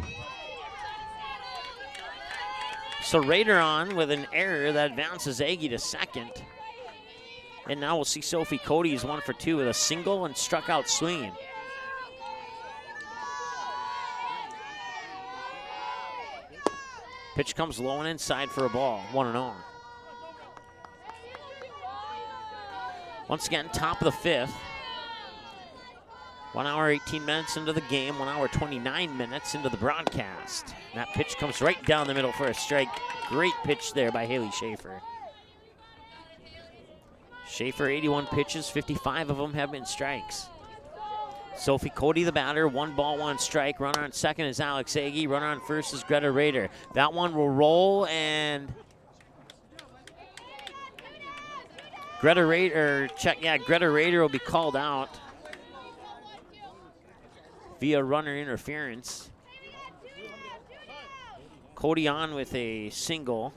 So Rader on with an error that advances Agee to second. And now we'll see Sophie Cody is 1 for 2 with a single and struck out swinging. Pitch comes low and inside for a ball, 1-0. Once again, top of the fifth. 1 hour, 18 minutes into the game, 1 hour, 29 minutes into the broadcast. And that pitch comes right down the middle for a strike. Great pitch there by Haley Schaefer. Schaefer, 81 pitches, 55 of them have been strikes. Sophie Cody, the batter, 1 ball, 1 strike. Runner on second is Alex Agee. Runner on first is Greta Rader. That one will roll, and Greta Rader will be called out via runner interference. Cody on with a single.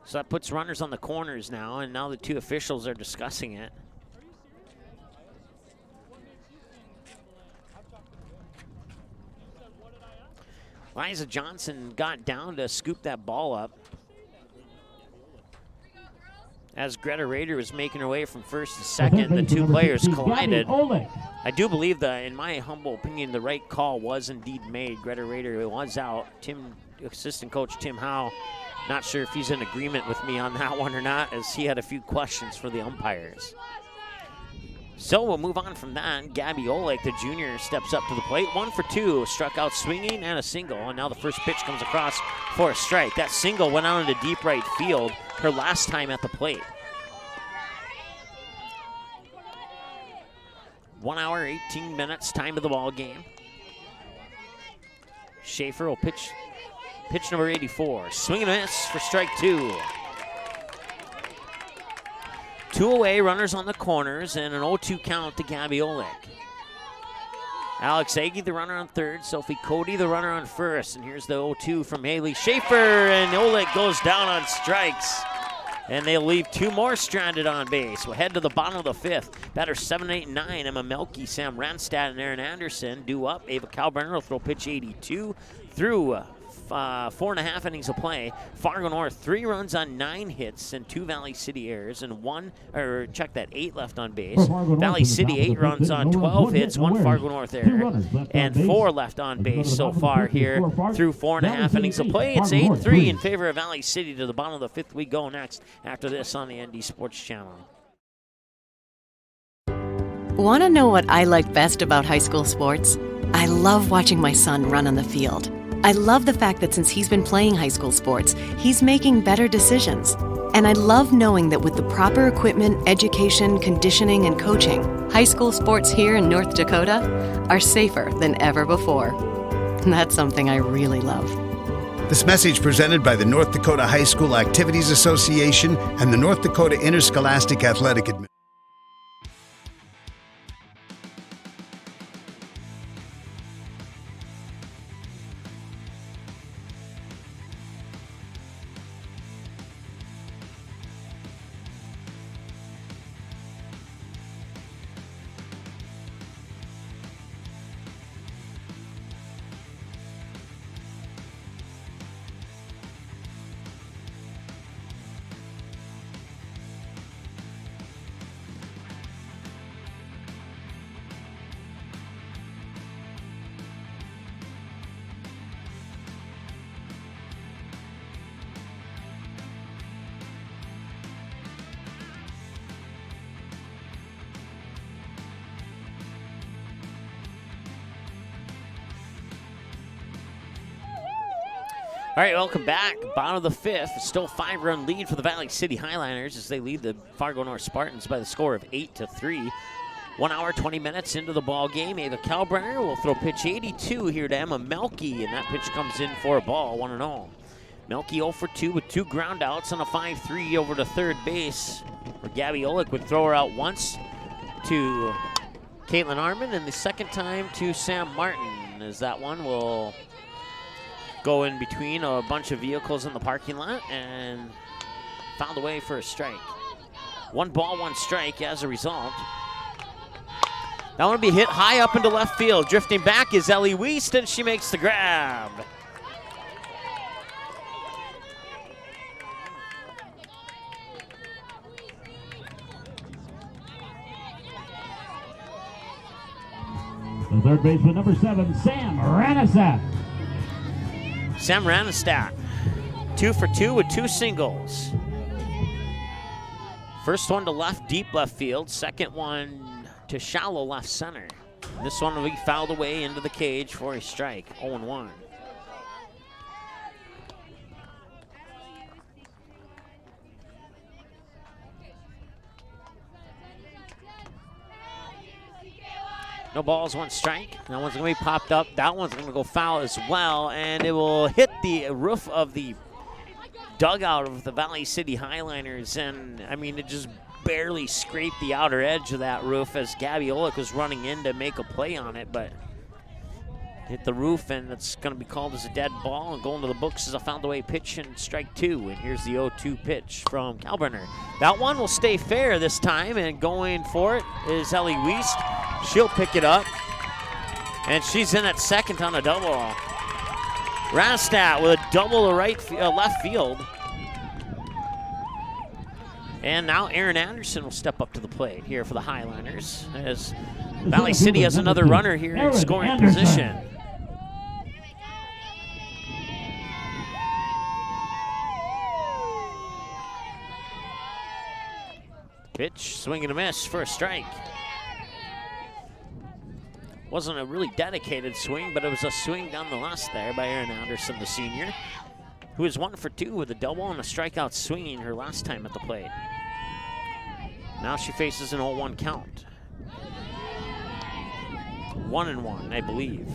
So that puts runners on the corners now, and now the 2 officials are discussing it. Liza Johnson got down to scoop that ball up as Greta Rader was making her way from first to second. The 2 players collided. I do believe that, in my humble opinion, the right call was indeed made. Greta Rader was out. Assistant coach Tim Howe, not sure if he's in agreement with me on that one or not, as he had a few questions for the umpires. So we'll move on from that. Gabby Oleg, the junior, steps up to the plate. 1 for 2, struck out swinging and a single. And now the first pitch comes across for a strike. That single went out into deep right field her last time at the plate. 1 hour, 18 minutes, time of the ball game. Schaefer will pitch number 84. Swing and a miss for strike 2. 2 away, runners on the corners, and an 0-2 count to Gabby Oleg. Alex Agee, the runner on third. Sophie Cody, the runner on first. And here's the 0-2 from Haley Schaefer, and Oleg goes down on strikes. And they'll leave 2 more stranded on base. We'll head to the bottom of the 5th. Batters 7, 8, 9. Emma Melke, Sam Ranstad, and Aaron Anderson due up. Ava Kalbrenner will throw pitch 82 through 4.5 innings of play. Fargo North 3 runs on 9 hits and 2 Valley City errors and 8 left on base. Valley City 8 runs on 12 hits, 1 Fargo North error, and 4 left on base so far here through 4.5 innings of play. It's 8-3 in favor of Valley City. To the bottom of the 5th we go next after this on the ND Sports Channel.
Want to know what I like best about high school sports? I love watching my son run on the field. I love the fact that since he's been playing high school sports, he's making better decisions. And I love knowing that with the proper equipment, education, conditioning, and coaching, high school sports here in North Dakota are safer than ever before. And that's something I really love.
This message presented by the North Dakota High School Activities Association and the North Dakota Interscholastic Athletic Administration.
All right, welcome back. Bottom of the 5th. Still a 5-run lead for the Valley City Highliners as they lead the Fargo North Spartans by the score of 8-3. 1 hour, 20 minutes into the ball game. Ava Kalbrenner will throw pitch 82 here to Emma Melke, and that pitch comes in for a ball, 1-0. Melke 0 for 2 with 2 ground outs on a 5-3 over to third base, where Gabby Oleg would throw her out once to Caitlin Arman, and the second time to Sam Martin, as that one will go in between a bunch of vehicles in the parking lot and found a way for a strike. 1 ball, 1 strike as a result. That one will be hit high up into left field. Drifting back is Ellie Wiest, and she makes the grab.
The third baseman, number 7, Sam Ranastat.
Sam Ranastat, 2 for 2 with 2 singles. First one to left, deep left field. Second one to shallow left center. This one will be fouled away into the cage for a strike, 0-1. No balls, 1 strike. That one's going to be popped up. That one's going to go foul as well, and it will hit the roof of the dugout of the Valley City Highliners, and I mean, it just barely scraped the outer edge of that roof as Gabby Oleg was running in to make a play on it, but hit the roof, and it's going to be called as a dead ball and go into the books as a fouled away pitch and strike 2. And here's the 0-2 pitch from Kalbrenner. That one will stay fair this time, and going for it is Ellie Wiest. She'll pick it up, and she's in at second on a double. Rastat with a double to left field. And now Aaron Anderson will step up to the plate here for the Highliners, as Valley City has another runner here in scoring position. Pitch, swing and a miss for a strike. Wasn't a really dedicated swing, but it was a swing nonetheless there by Erin Anderson, the senior, who is 1 for 2 with a double and a strikeout swinging her last time at the plate. Now she faces an 0-1 count. 1-1, I believe.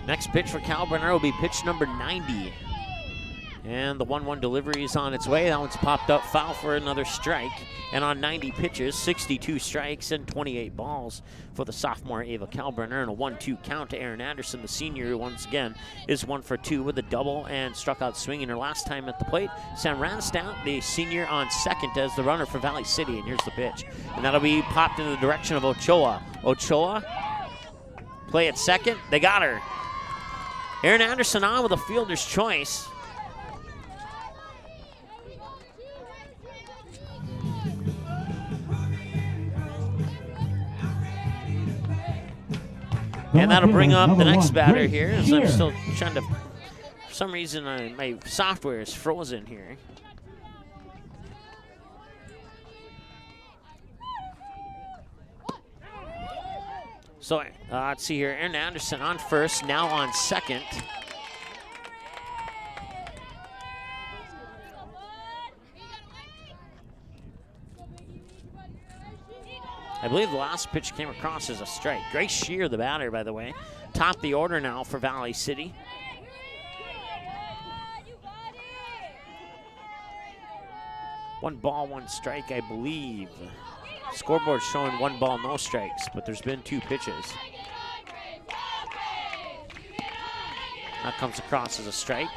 Next pitch for Cal Brenner will be pitch number 90. And the 1-1 delivery is on its way. That one's popped up foul for another strike. And on 90 pitches, 62 strikes and 28 balls for the sophomore Ava Kalbrenner, and a 1-2 count to Erin Anderson, the senior, who once again is 1 for 2 with a double and struck out swinging her last time at the plate. Sam Ranstout, the senior, on second as the runner for Valley City, and here's the pitch. And that'll be popped in the direction of Ochoa. Ochoa, play at second. They got her. Erin Anderson on with a fielder's choice. And that'll bring up the next batter here, as I'm still trying to, for some reason, my software is frozen here. So let's see here, Erin Anderson on first, now on second. I believe the last pitch came across as a strike. Grace Shear, the batter, by the way. Top the order now for Valley City. One ball, one strike, I believe. Scoreboard showing 1 ball, no strikes, but there's been 2 pitches. That comes across as a strike.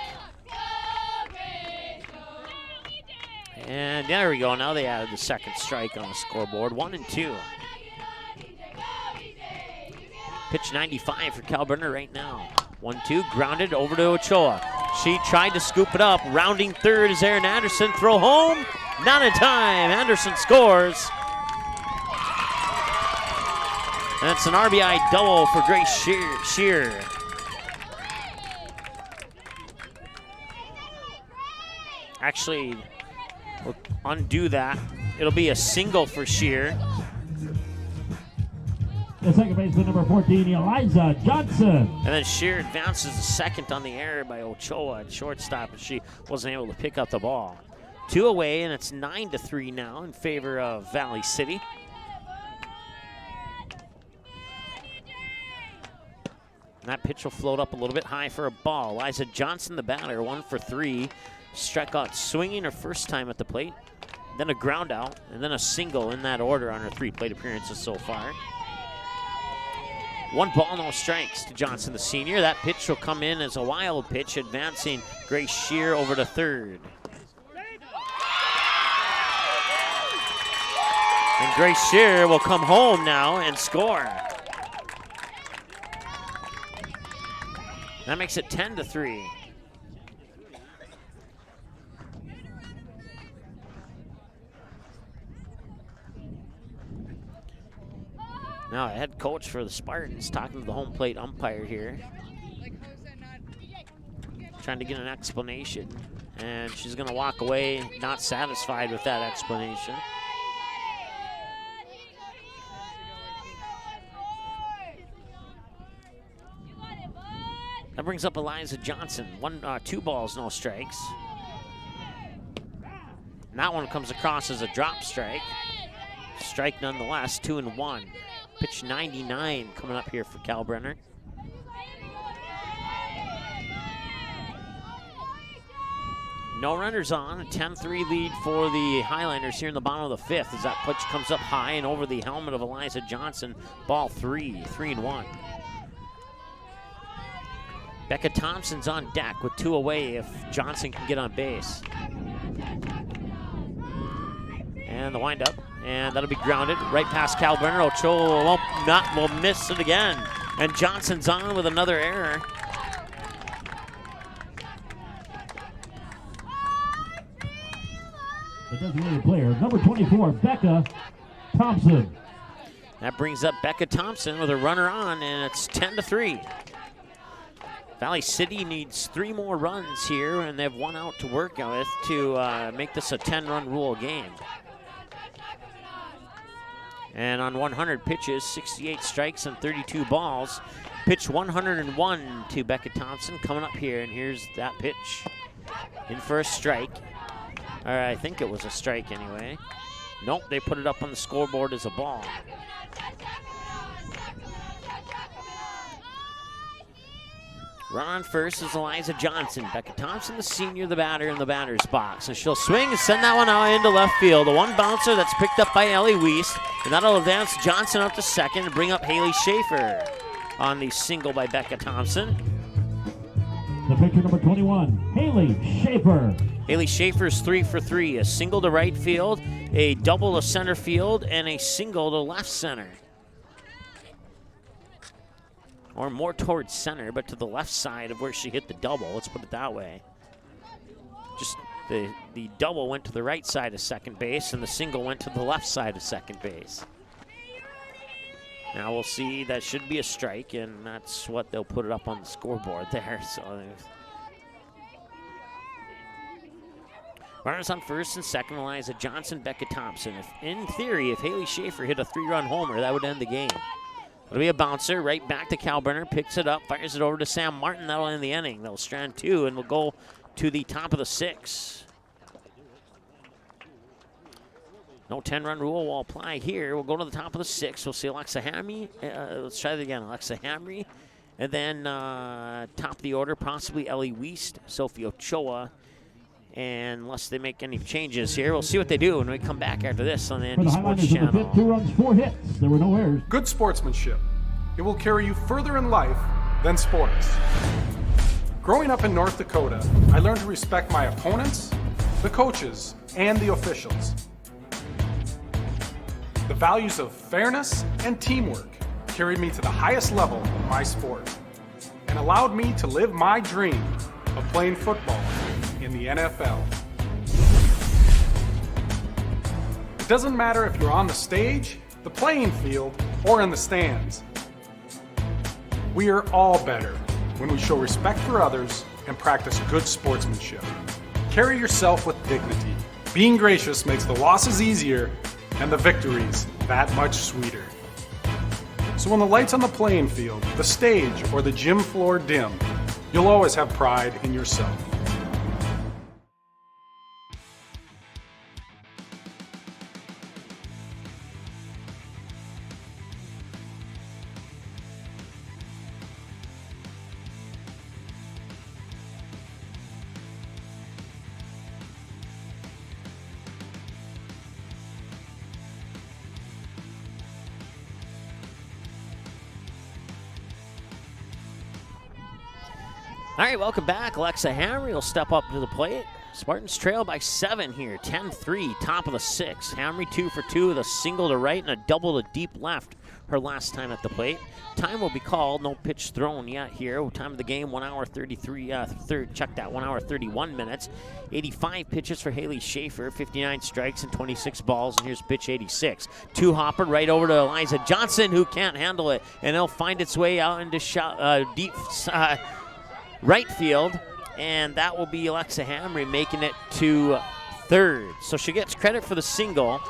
And there we go. Now they added the second strike on the scoreboard. 1-2. Pitch 95 for Cal Brenner right now. 1-2, grounded over to Ochoa. She tried to scoop it up. Rounding third is Erin Anderson. Throw home. Not in time. Anderson scores. And it's an RBI double for Grace Shear. Actually, we'll undo that. It'll be a single for Shear.
The second baseman, number 14, Eliza Johnson.
And then Shear advances the second on the error by Ochoa at shortstop, and she wasn't able to pick up the ball. 2 away, and it's 9-3 now in favor of Valley City. And that pitch will float up a little bit high for a ball. Eliza Johnson, the batter, 1 for 3. Struck out swinging her first time at the plate, then a ground out, and then a single in that order on her 3 plate appearances so far. 1 ball, no strikes to Johnson, the senior. That pitch will come in as a wild pitch, advancing Grace Shear over to third. And Grace Shear will come home now and score. That makes it 10-3. Now, a head coach for the Spartans talking to the home plate umpire here, trying to get an explanation, and she's going to walk away not satisfied with that explanation. That brings up Eliza Johnson. 2 balls, no strikes. And that one comes across as a drop strike. Strike nonetheless, 2-1. Pitch 99 coming up here for Cal Brenner. No runners on, a 10-3 lead for the Highlanders here in the bottom of the 5th as that pitch comes up high and over the helmet of Eliza Johnson. Ball 3-1. Becca Thompson's on deck with 2 away if Johnson can get on base. And the windup, and that'll be grounded right past Cal Brenner. Ochoa will miss it again. And Johnson's on with another error.
The designated player, number 24, Becca Thompson.
That brings up Becca Thompson with a runner on, and it's 10-3. Valley City needs 3 more runs here, and they have 1 out to work with to make this a 10-run rule game. And on 100 pitches, 68 strikes and 32 balls. Pitch 101 to Becca Thompson coming up here, and here's that pitch. In for a strike. Or I think it was a strike anyway. Nope, they put it up on the scoreboard as a ball. Run on first is Eliza Johnson. Becca Thompson, the senior, the batter in the batter's box. And she'll swing and send that one out into left field. The one bouncer that's picked up by Ellie Wiest. And that'll advance Johnson up to second and bring up Haley Schaefer on the single by Becca Thompson.
The pitcher number 21, Haley Schaefer.
Haley Schaefer's 3 for 3. A single to right field, a double to center field, and a single to left center. Or more towards center, but to the left side of where she hit the double. Let's put it that way. Just the double went to the right side of second base, and the single went to the left side of second base. Now we'll see. That should be a strike, and that's what they'll put it up on the scoreboard there. So runners on first and second, Eliza Johnson, Becca Thompson. In theory, if Haley Schaefer hit a 3-run homer, that would end the game. It'll be a bouncer right back to Kalburner, picks it up, fires it over to Sam Martin. That'll end the inning. They'll strand 2, and we'll go to the top of the 6. No 10-run rule will apply here. We'll go to the top of the 6. We'll see Alexa Hamry. Let's try that again. Alexa Hamry. And then top of the order, possibly Ellie Wiest, Sophie Ochoa. And unless they make any changes here, we'll see what they do when we come back after this on the ND Sports Channel.
The 2 runs, 4 hits. There were no errors.
Good sportsmanship. It will carry you further in life than sports. Growing up in North Dakota, I learned to respect my opponents, the coaches, and the officials. The values of fairness and teamwork carried me to the highest level of my sport and allowed me to live my dream of playing football in the NFL. It doesn't matter if you're on the stage, the playing field, or in the stands. We are all better when we show respect for others and practice good sportsmanship. Carry yourself with dignity. Being gracious makes the losses easier and the victories that much sweeter. So when the lights on the playing field, the stage, or the gym floor dim, you'll always have pride in yourself.
All right, welcome back. Alexa Hamry will step up to the plate. Spartans trail by 7 here, 10-3, top of the 6. Hamry 2 for 2 with a single to right and a double to deep left her last time at the plate. Time will be called, no pitch thrown yet here. Time of the game, 1 hour 1 hour 31 minutes. 85 pitches for Haley Schaefer, 59 strikes and 26 balls, and here's pitch 86. Two-hopper right over to Eliza Johnson, who can't handle it, and it'll find its way out into deep right field, and that will be Alexa Hamry making it to third. So she gets credit for the single.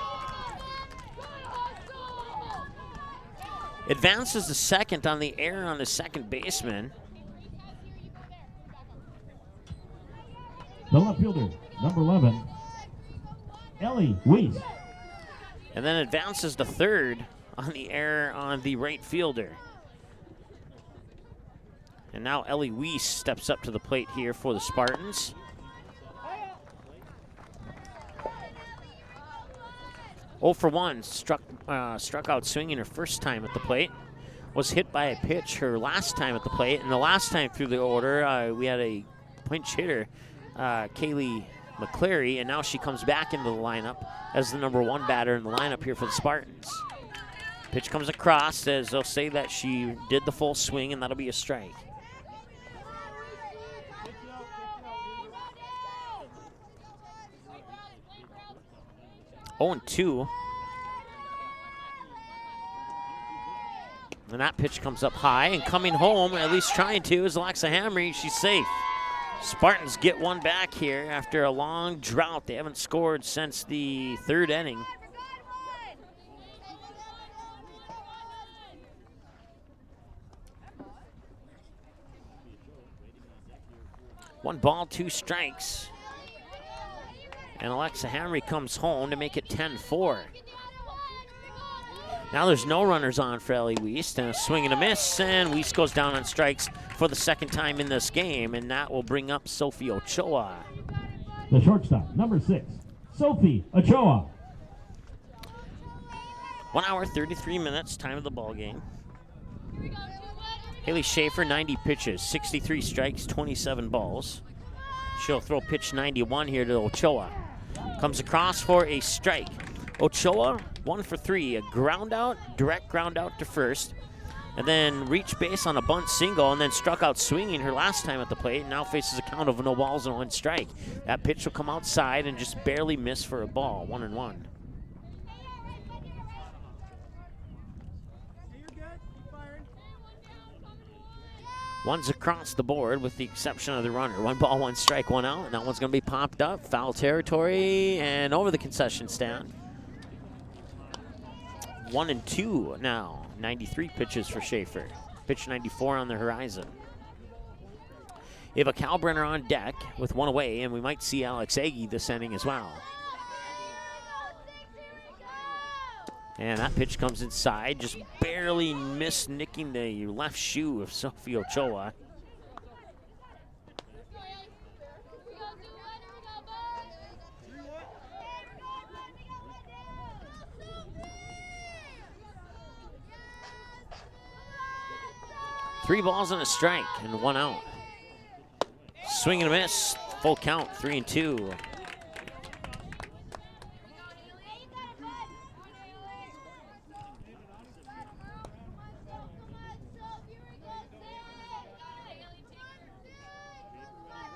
Advances to second on the error on the second baseman.
The left fielder, number 11, Ellie Wiest.
And then advances to third on the error on the right fielder. And now Ellie Wiest steps up to the plate here for the Spartans. Oh for 1, struck out swinging her first time at the plate. Was hit by a pitch her last time at the plate. And the last time through the order, we had a pinch hitter, Kaylee McCleary, and now she comes back into the lineup as the number 1 batter in the lineup here for the Spartans. Pitch comes across as they'll say that she did the full swing, and that'll be a strike. Oh, and 2. And that pitch comes up high, and coming home, at least trying to, is Alexa Hamry. She's safe. Spartans get one back here after a long drought. They haven't scored since the 3rd inning. 1 ball, 2 strikes. And Alexa Hamry comes home to make it 10-4. Now there's no runners on for Ellie Wiest, and a swing and a miss, and Wiest goes down on strikes for the second time in this game, and that will bring up Sophie Ochoa.
The shortstop, number 6, Sophie Ochoa.
1 hour, 33 minutes, time of the ball game. Haley Schaefer, 90 pitches, 63 strikes, 27 balls. She'll throw pitch 91 here to Ochoa. Comes across for a strike. Ochoa, 1 for 3, a ground out, direct ground out to first, and then reached base on a bunt single, and then struck out swinging her last time at the plate, and now faces a count of no balls and 1 strike. That pitch will come outside and just barely miss for a ball, 1-1. One's across the board with the exception of the runner. 1 ball, 1 strike, 1 out, and that one's going to be popped up, foul territory, and over the concession stand. 1-2 now. 93 pitches for Schaefer. Pitch 94 on the horizon. Ava Kalbrenner on deck with 1 away, and we might see Alex Agee this inning as well. And that pitch comes inside, just barely missed nicking the left shoe of Sophie Ochoa. Three balls and a strike and 1 out. Swing and a miss, full count, 3-2.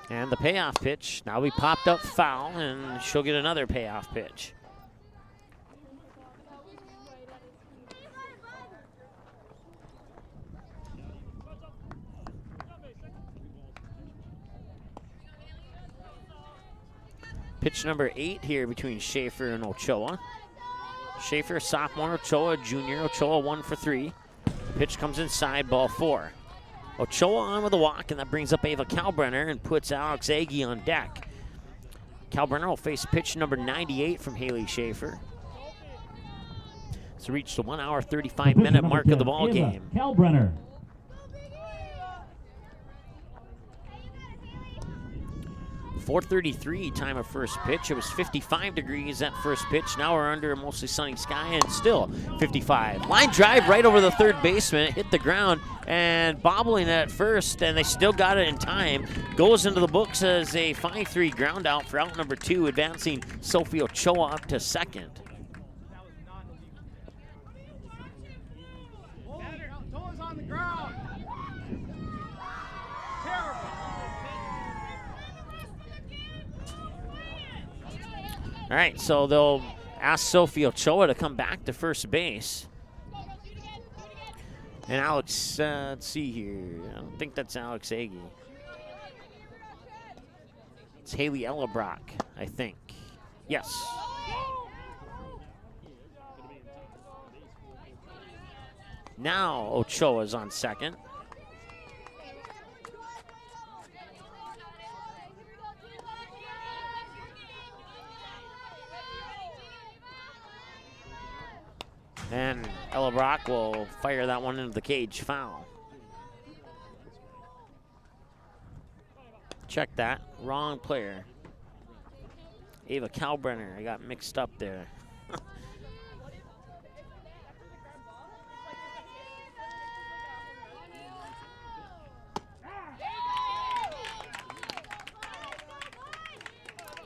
And the payoff pitch, now we popped up foul, and she'll get another payoff pitch. Pitch number 8 here between Schaefer and Ochoa. Schaefer, sophomore, Ochoa, junior. Ochoa 1 for 3. The pitch comes inside, ball 4. Ochoa on with a walk, and that brings up Ava Kalbrenner and puts Alex Agee on deck. Kalbrenner will face pitch number 98 from Haley Schaefer. It's reached the 1 hour, 35 minute mark of the ball game.
Kalbrenner.
4:33 time of first pitch. It was 55 degrees at first pitch. Now we're under a mostly sunny sky and still 55. Line drive right over the third baseman. It hit the ground and bobbling at first, and they still got it in time. Goes into the books as a 5-3 ground out for out number 2, advancing Sophie Ochoa up to second. All right, so they'll ask Sophie Ochoa to come back to first base. And Alex, let's see here. I don't think that's Alex Agee. It's Haley Ellebrock, I think. Yes. Now Ochoa's on second. And Ellebrock will fire that one into the cage, foul. Check that, wrong player. Ava Kalbrenner, I got mixed up there.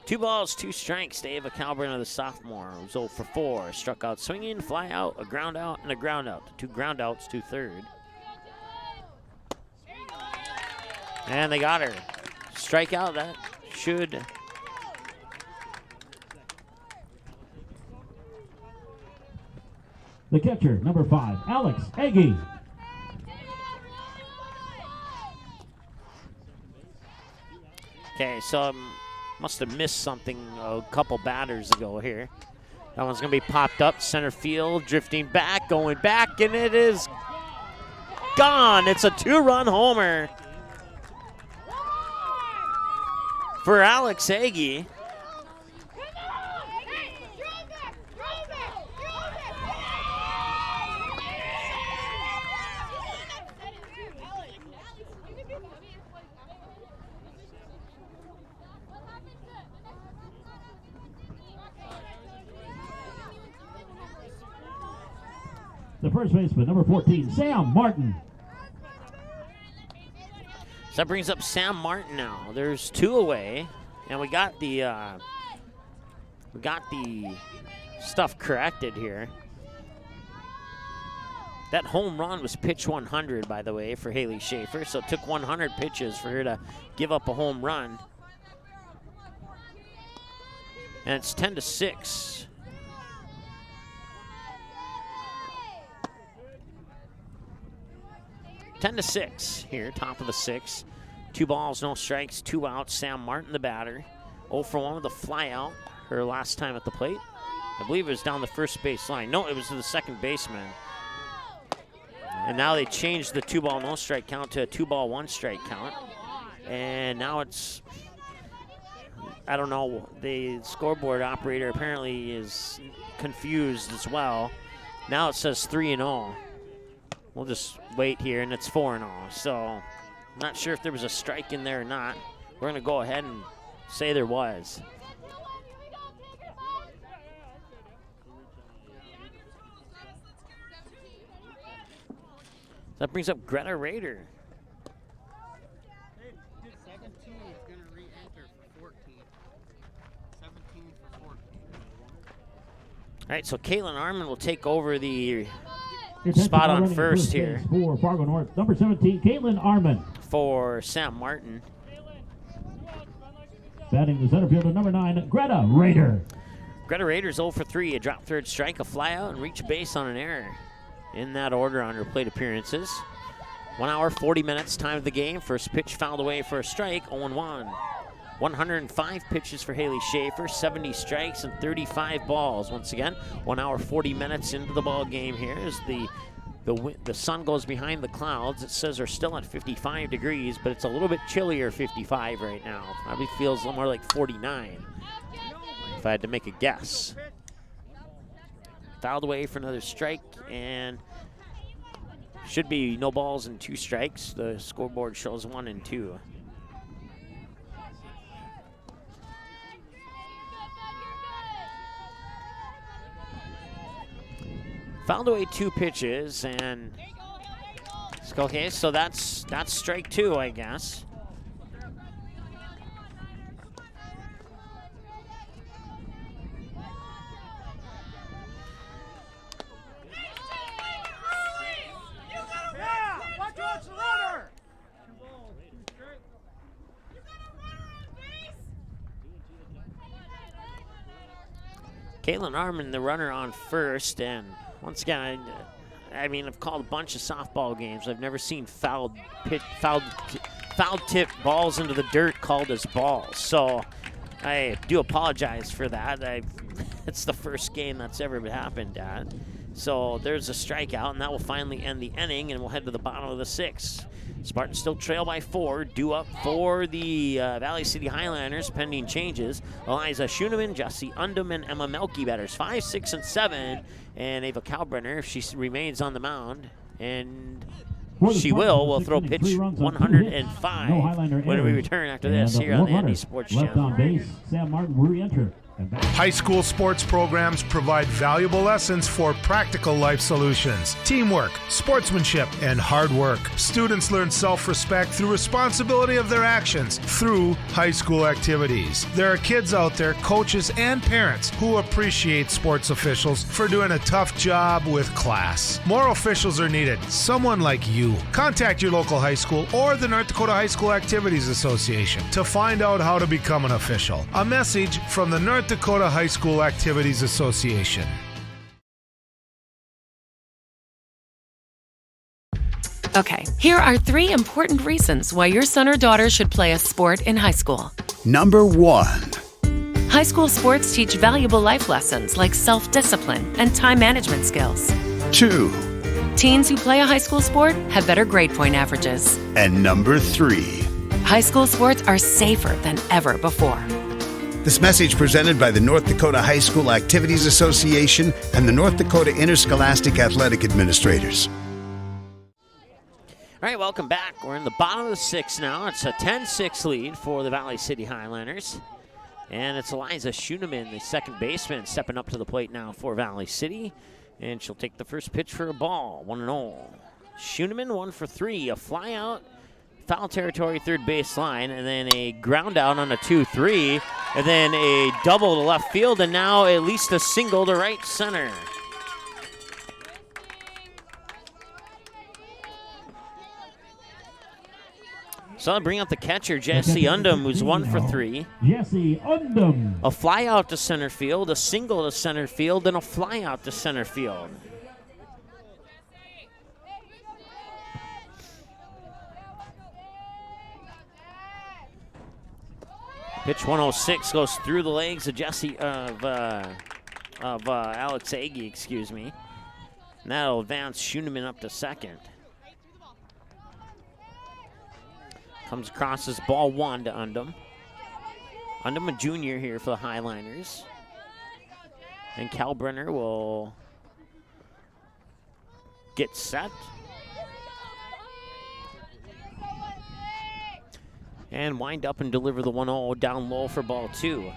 Two balls, 2 strikes to Ava Kalbrenner, the sophomore, who's 0 for 4. Struck out swinging, fly out, a ground out, and a ground out. 2 ground outs to third. And they got her. Strikeout, that should.
The catcher, number 5, Alex Agee.
Okay, so must have missed something a couple batters ago here. That one's going to be popped up, center field, drifting back, going back, and it is gone. It's a 2-run homer. for Alex Agee.
The first baseman, number 14, Sam Martin.
So that brings up Sam Martin now. There's 2 away, and we got the stuff corrected here. That home run was pitch 100, by the way, for Haley Schaefer. So it took 100 pitches for her to give up a home run. And it's 10-6. Ten to 6 here, top of the 6th. 2 balls, no strikes, 2 outs. Sam Martin, the batter. 0 for 1 with a fly out her last time at the plate. I believe it was down the first base line. No, it was to the second baseman. And now they changed the 2-ball, no strike count to a 2-ball, 1 strike count. And now it's, I don't know, the scoreboard operator apparently is confused as well. Now it says 3-0. We'll just wait here, and it's 4-0. So I'm not sure if there was a strike in there or not. We're going to go ahead and say there was. That brings up Greta Rader.
17 is going to re-enter for 14. 17 for 14.
All right, so Caitlin Arman will take over the spot on first here.
For Fargo North, number 17, Caitlin Arman.
For Sam Martin.
Batting the center fielder, number 9, Greta Rader.
Greta Rader's 0 for 3, a drop third strike, a fly out, and reach base on an error. In that order on her plate appearances. 1 hour, 40 minutes, time of the game. First pitch fouled away for a strike, 0-1. 105 pitches for Haley Schaefer, 70 strikes and 35 balls. Once again, 1 hour, 40 minutes into the ball game here as the sun goes behind the clouds. It says they're still at 55 degrees, but it's a little bit chillier 55 right now. Probably feels a little more like 49 if I had to make a guess. Fouled away for another strike, and should be no balls and 2 strikes. The scoreboard shows 1 and 2. Fouled away 2 pitches, and okay, so that's strike 2, I guess. Caitlin Arman, the runner on first, and once again, I mean, I've called a bunch of softball games. I've never seen foul tip balls into the dirt called as balls. So I do apologize for that. It's the first game that's ever happened, Dad. So there's a strikeout, and that will finally end the inning, and we'll head to the bottom of the 6th. Spartans still trail by 4. Due up for the Valley City Highlanders, pending changes. Eliza Schoeneman, Jesse Undum, and Emma Melke batters 5, 6, and 7. And Ava Kalbrenner, if she remains on the mound, and she will throw pitch 105 when we return after this here on the ND Sports Channel.
Left on base, Sam Martin will re-enter.
High school sports programs provide valuable lessons for practical life solutions, teamwork, sportsmanship, and hard work. Students learn self-respect through responsibility of their actions through high school activities. There are kids out there, coaches and parents, who appreciate sports officials for doing a tough job with class. More officials are needed. Someone like you. Contact your local high school or the North Dakota High School Activities Association to find out how to become an official. A message from the North Dakota High School Activities Association.
Okay, here are 3 important reasons why your son or daughter should play a sport in high school.
Number 1.
High school sports teach valuable life lessons like self-discipline and time management skills.
2.
Teens who play a high school sport have better grade point averages.
And number 3.
High school sports are safer than ever before.
This message presented by the North Dakota High School Activities Association and the North Dakota Interscholastic Athletic Administrators.
All right, welcome back. We're in the bottom of the sixth now. It's a 10-6 lead for the Valley City Highlanders. And it's Eliza Schoeneman, the second baseman, stepping up to the plate now for Valley City. And she'll take the first pitch for a ball, 1-0. Schoeneman 1 for 3, a fly out, foul territory, third base line, and then a ground out on a 2-3, and then a double to left field, and now at least a single to right center. So I'll bring up the catcher, Jesse Undum, who's 1 for 3.
Jesse Undum.
A fly out to center field, a single to center field, and a fly out to center field. Pitch 106 goes through the legs of Alex Agee, excuse me. And that'll advance Schoeneman up to second. Comes across as ball 1 to Undum. Undum, a junior here for the Highliners. And Kalbrenner will get set. And wind up and deliver the 1-0 down low for ball 2.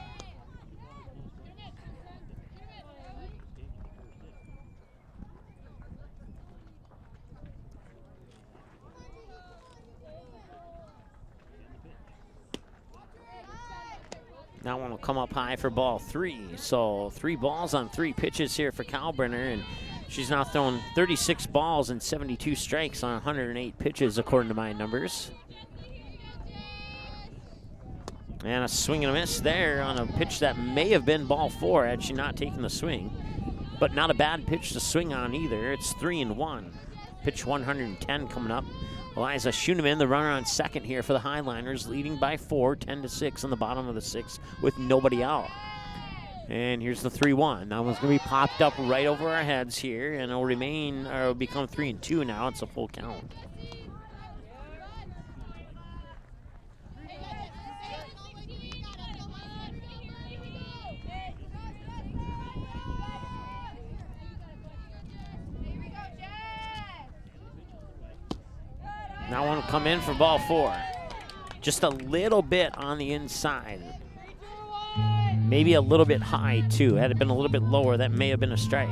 That one will come up high for ball 3. So 3 balls on 3 pitches here for Kalbrenner, and she's now thrown 36 balls and 72 strikes on 108 pitches according to my numbers. And a swing and a miss there on a pitch that may have been ball 4 had she not taken the swing. But not a bad pitch to swing on either. It's 3-1. Pitch 110 coming up. Eliza Schoeneman, the runner on second here for the Highliners, leading by 4, 10-6 on the bottom of the 6th with nobody out. And here's the 3-1. That one's going to be popped up right over our heads here, and it'll become 3-2 now. It's a full count. That one will come in for ball 4. Just a little bit on the inside. Maybe a little bit high, too. Had it been a little bit lower, that may have been a strike.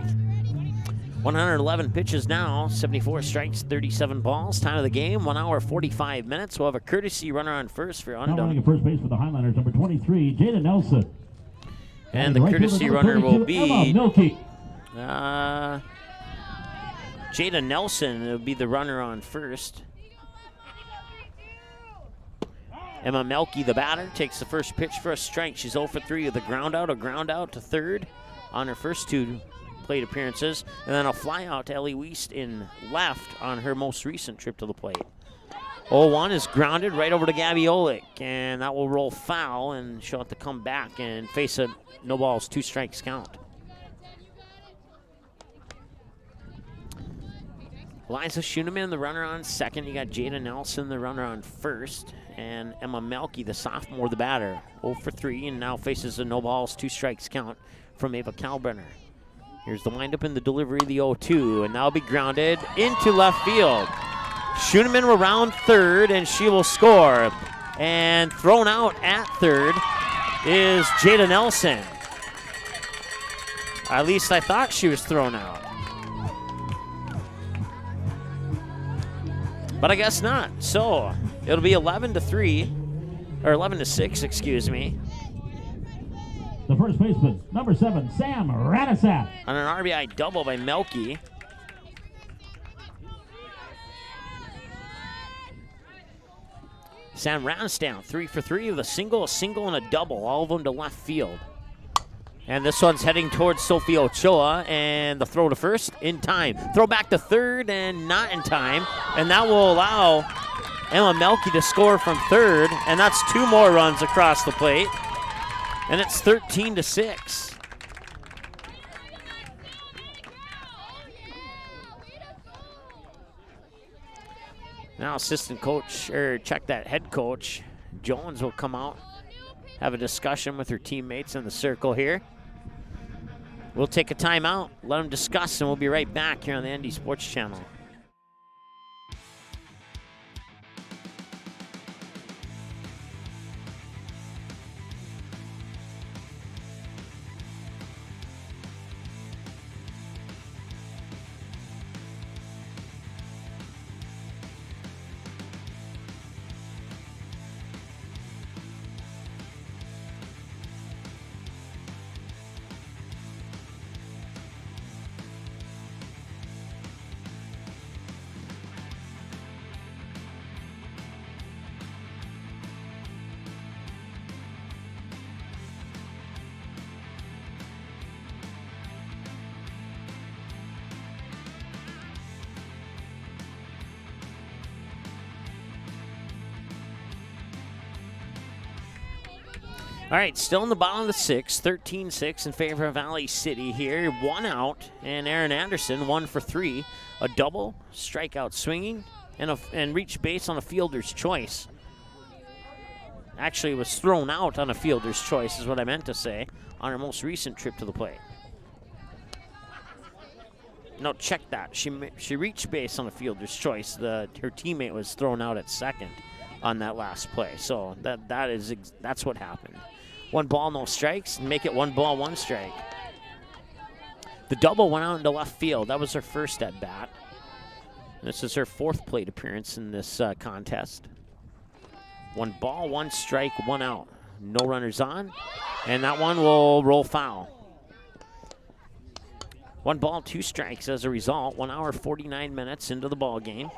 111 pitches now, 74 strikes, 37 balls. Time of the game, 1 hour, 45 minutes. We'll have a courtesy runner on first for Undum.
Now running at first base for the Highlanders, number 23, Jada Nelson.
And the courtesy runner will be
Emma Milkey.
Jada Nelson will be the runner on first. Emma Melke, the batter, takes the first pitch for a strike. She's 0 for 3 with a ground out to third on her first 2 plate appearances, and then a fly out to Ellie Wiest in left on her most recent trip to the plate. 0-1 is grounded right over to Gabby Olick, and that will roll foul, and she'll have to come back and face a no balls, 2 strikes count. Eliza Schoeneman, the runner on second. You got Jada Nelson, the runner on first. And Emma Melke, the sophomore, the batter. 0 for 3 and now faces a no balls, 2 strikes count from Ava Kalbrenner. Here's the windup in the delivery, the 0-2, and that'll be grounded into left field. Schoeneman will round third, and she will score. And thrown out at third is Jada Nelson. At least I thought she was thrown out. But I guess not. So it'll be 11-3, or 11-6, excuse me.
The first baseman, number 7, Sam Radisat.
On an RBI double by Melke. Sam Radisat, 3 for 3 with a single, and a double, all of them to left field. And this one's heading towards Sophie Ochoa, and the throw to first in time. Throw back to third and not in time, and that will allow Emma Melke to score from third, and that's 2 more runs across the plate, and it's 13-6. Now assistant coach, or check that, head coach Jones will come out, have a discussion with her teammates in the circle here. We'll take a timeout, let them discuss, and we'll be right back here on the ND Sports Channel. All right, still in the bottom of the sixth, 13-6 in favor of Valley City here. 1 out, and Aaron Anderson 1 for 3. A double, strikeout swinging, and reached base on a fielder's choice. Actually, it was thrown out on a fielder's choice is what I meant to say on her most recent trip to the plate. No, check that. She reached base on a fielder's choice. Her teammate was thrown out at second on that last play. So that's what happened. 1 ball, no strikes, and make it 1 ball, 1 strike. The double went out into left field. That was her first at bat. This is her 4th plate appearance in this contest. 1 ball, 1 strike, 1 out. No runners on, and that one will roll foul. 1 ball, 2 strikes as a result. 1 hour, 49 minutes into the ball game.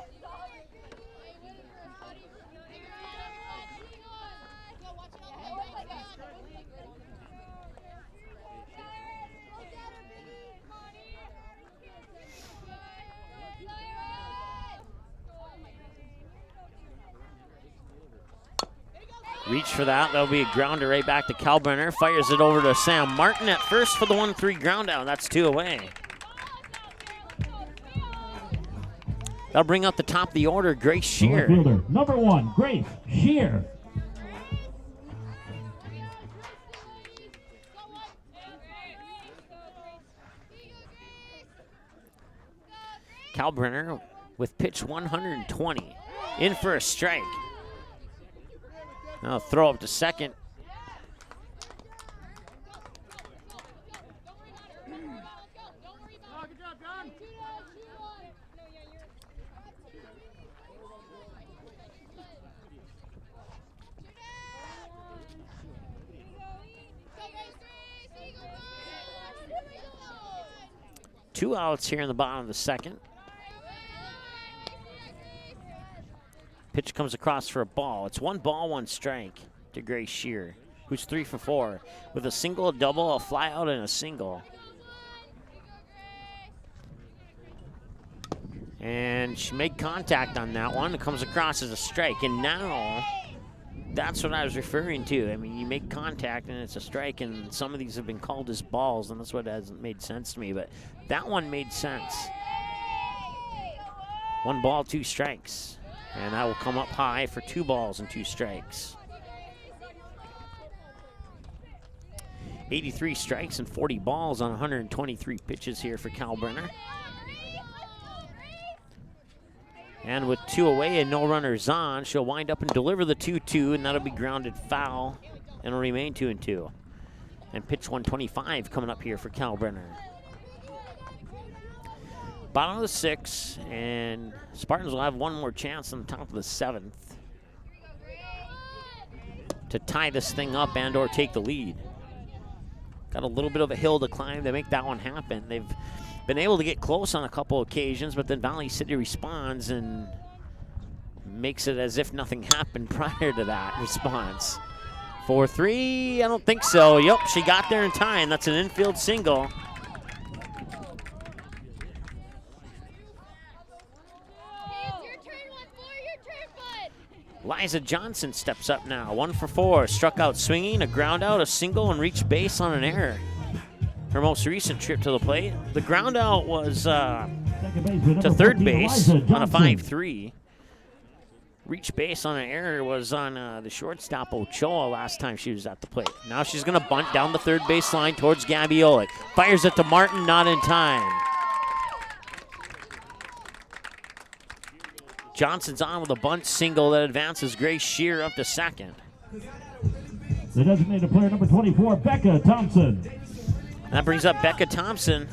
Reach for that. That'll be a grounder right back to Kalbrenner. Fires it over to Sam Martin at first for the 1-3 ground out. That's 2 away. That'll bring up the top of the order, Grace Shear.
Fielder, number 1, Grace Shear.
Kalbrenner with pitch 120. In for a strike. Now throw up to second. Two outs here in the bottom of the second. Pitch comes across for a ball. It's 1 ball, 1 strike to Grace Shear, who's 3 for 4 with a single, a double, a fly out, and a single. And she made contact on that one. It comes across as a strike. And now, that's what I was referring to. I mean, you make contact and it's a strike, and some of these have been called as balls, and that's what hasn't made sense to me. But that one made sense. 1 ball, 2 strikes. And that will come up high for 2 balls and 2 strikes. 83 strikes and 40 balls on 123 pitches here for Kalbrenner. And with 2 away and no runners on, she'll wind up and deliver the 2-2, and that'll be grounded foul, and it'll remain 2-2. And pitch 125 coming up here for Kalbrenner. Bottom of the 6th, and Spartans will have 1 more chance on the top of the 7th to tie this thing up and or take the lead. Got a little bit of a hill to climb to make that one happen. They've been able to get close on a couple occasions, but then Valley City responds and makes it as if nothing happened prior to that response. 4-3, I don't think so. Yep, she got there in time. That's an infield single. Liza Johnson steps up now, 1 for 4. Struck out swinging, a ground out, a single, and reached base on an error. Her most recent trip to the plate. The ground out was to third base on a 5-3. reach base on an error was on the shortstop Ochoa last time she was at the plate. Now she's going to bunt down the third base line towards Gabby Olick. Fires it to Martin, not in time. Johnson's on with a bunt single that advances Grace Shear up to second.
The designated player, number 24, Becca Thompson.
That brings up Becca Thompson.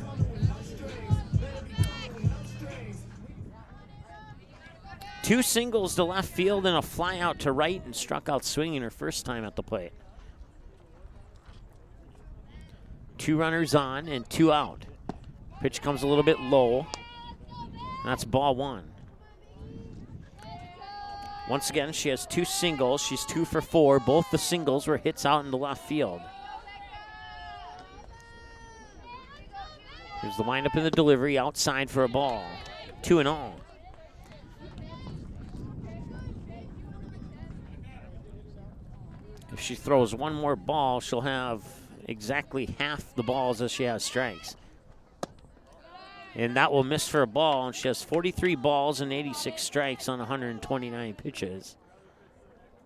Two singles to left field and a fly out to right, and struck out swinging her first time at the plate. 2 runners on and 2 out. Pitch comes a little bit low. That's ball 1. Once again, she has 2 singles. She's 2 for 4. Both the singles were hits out into left field. Here's the windup in the delivery, outside for a ball. 2-0. If she throws one more ball, she'll have exactly half the balls as she has strikes. And that will miss for a ball, and she has 43 balls and 86 strikes on 129 pitches,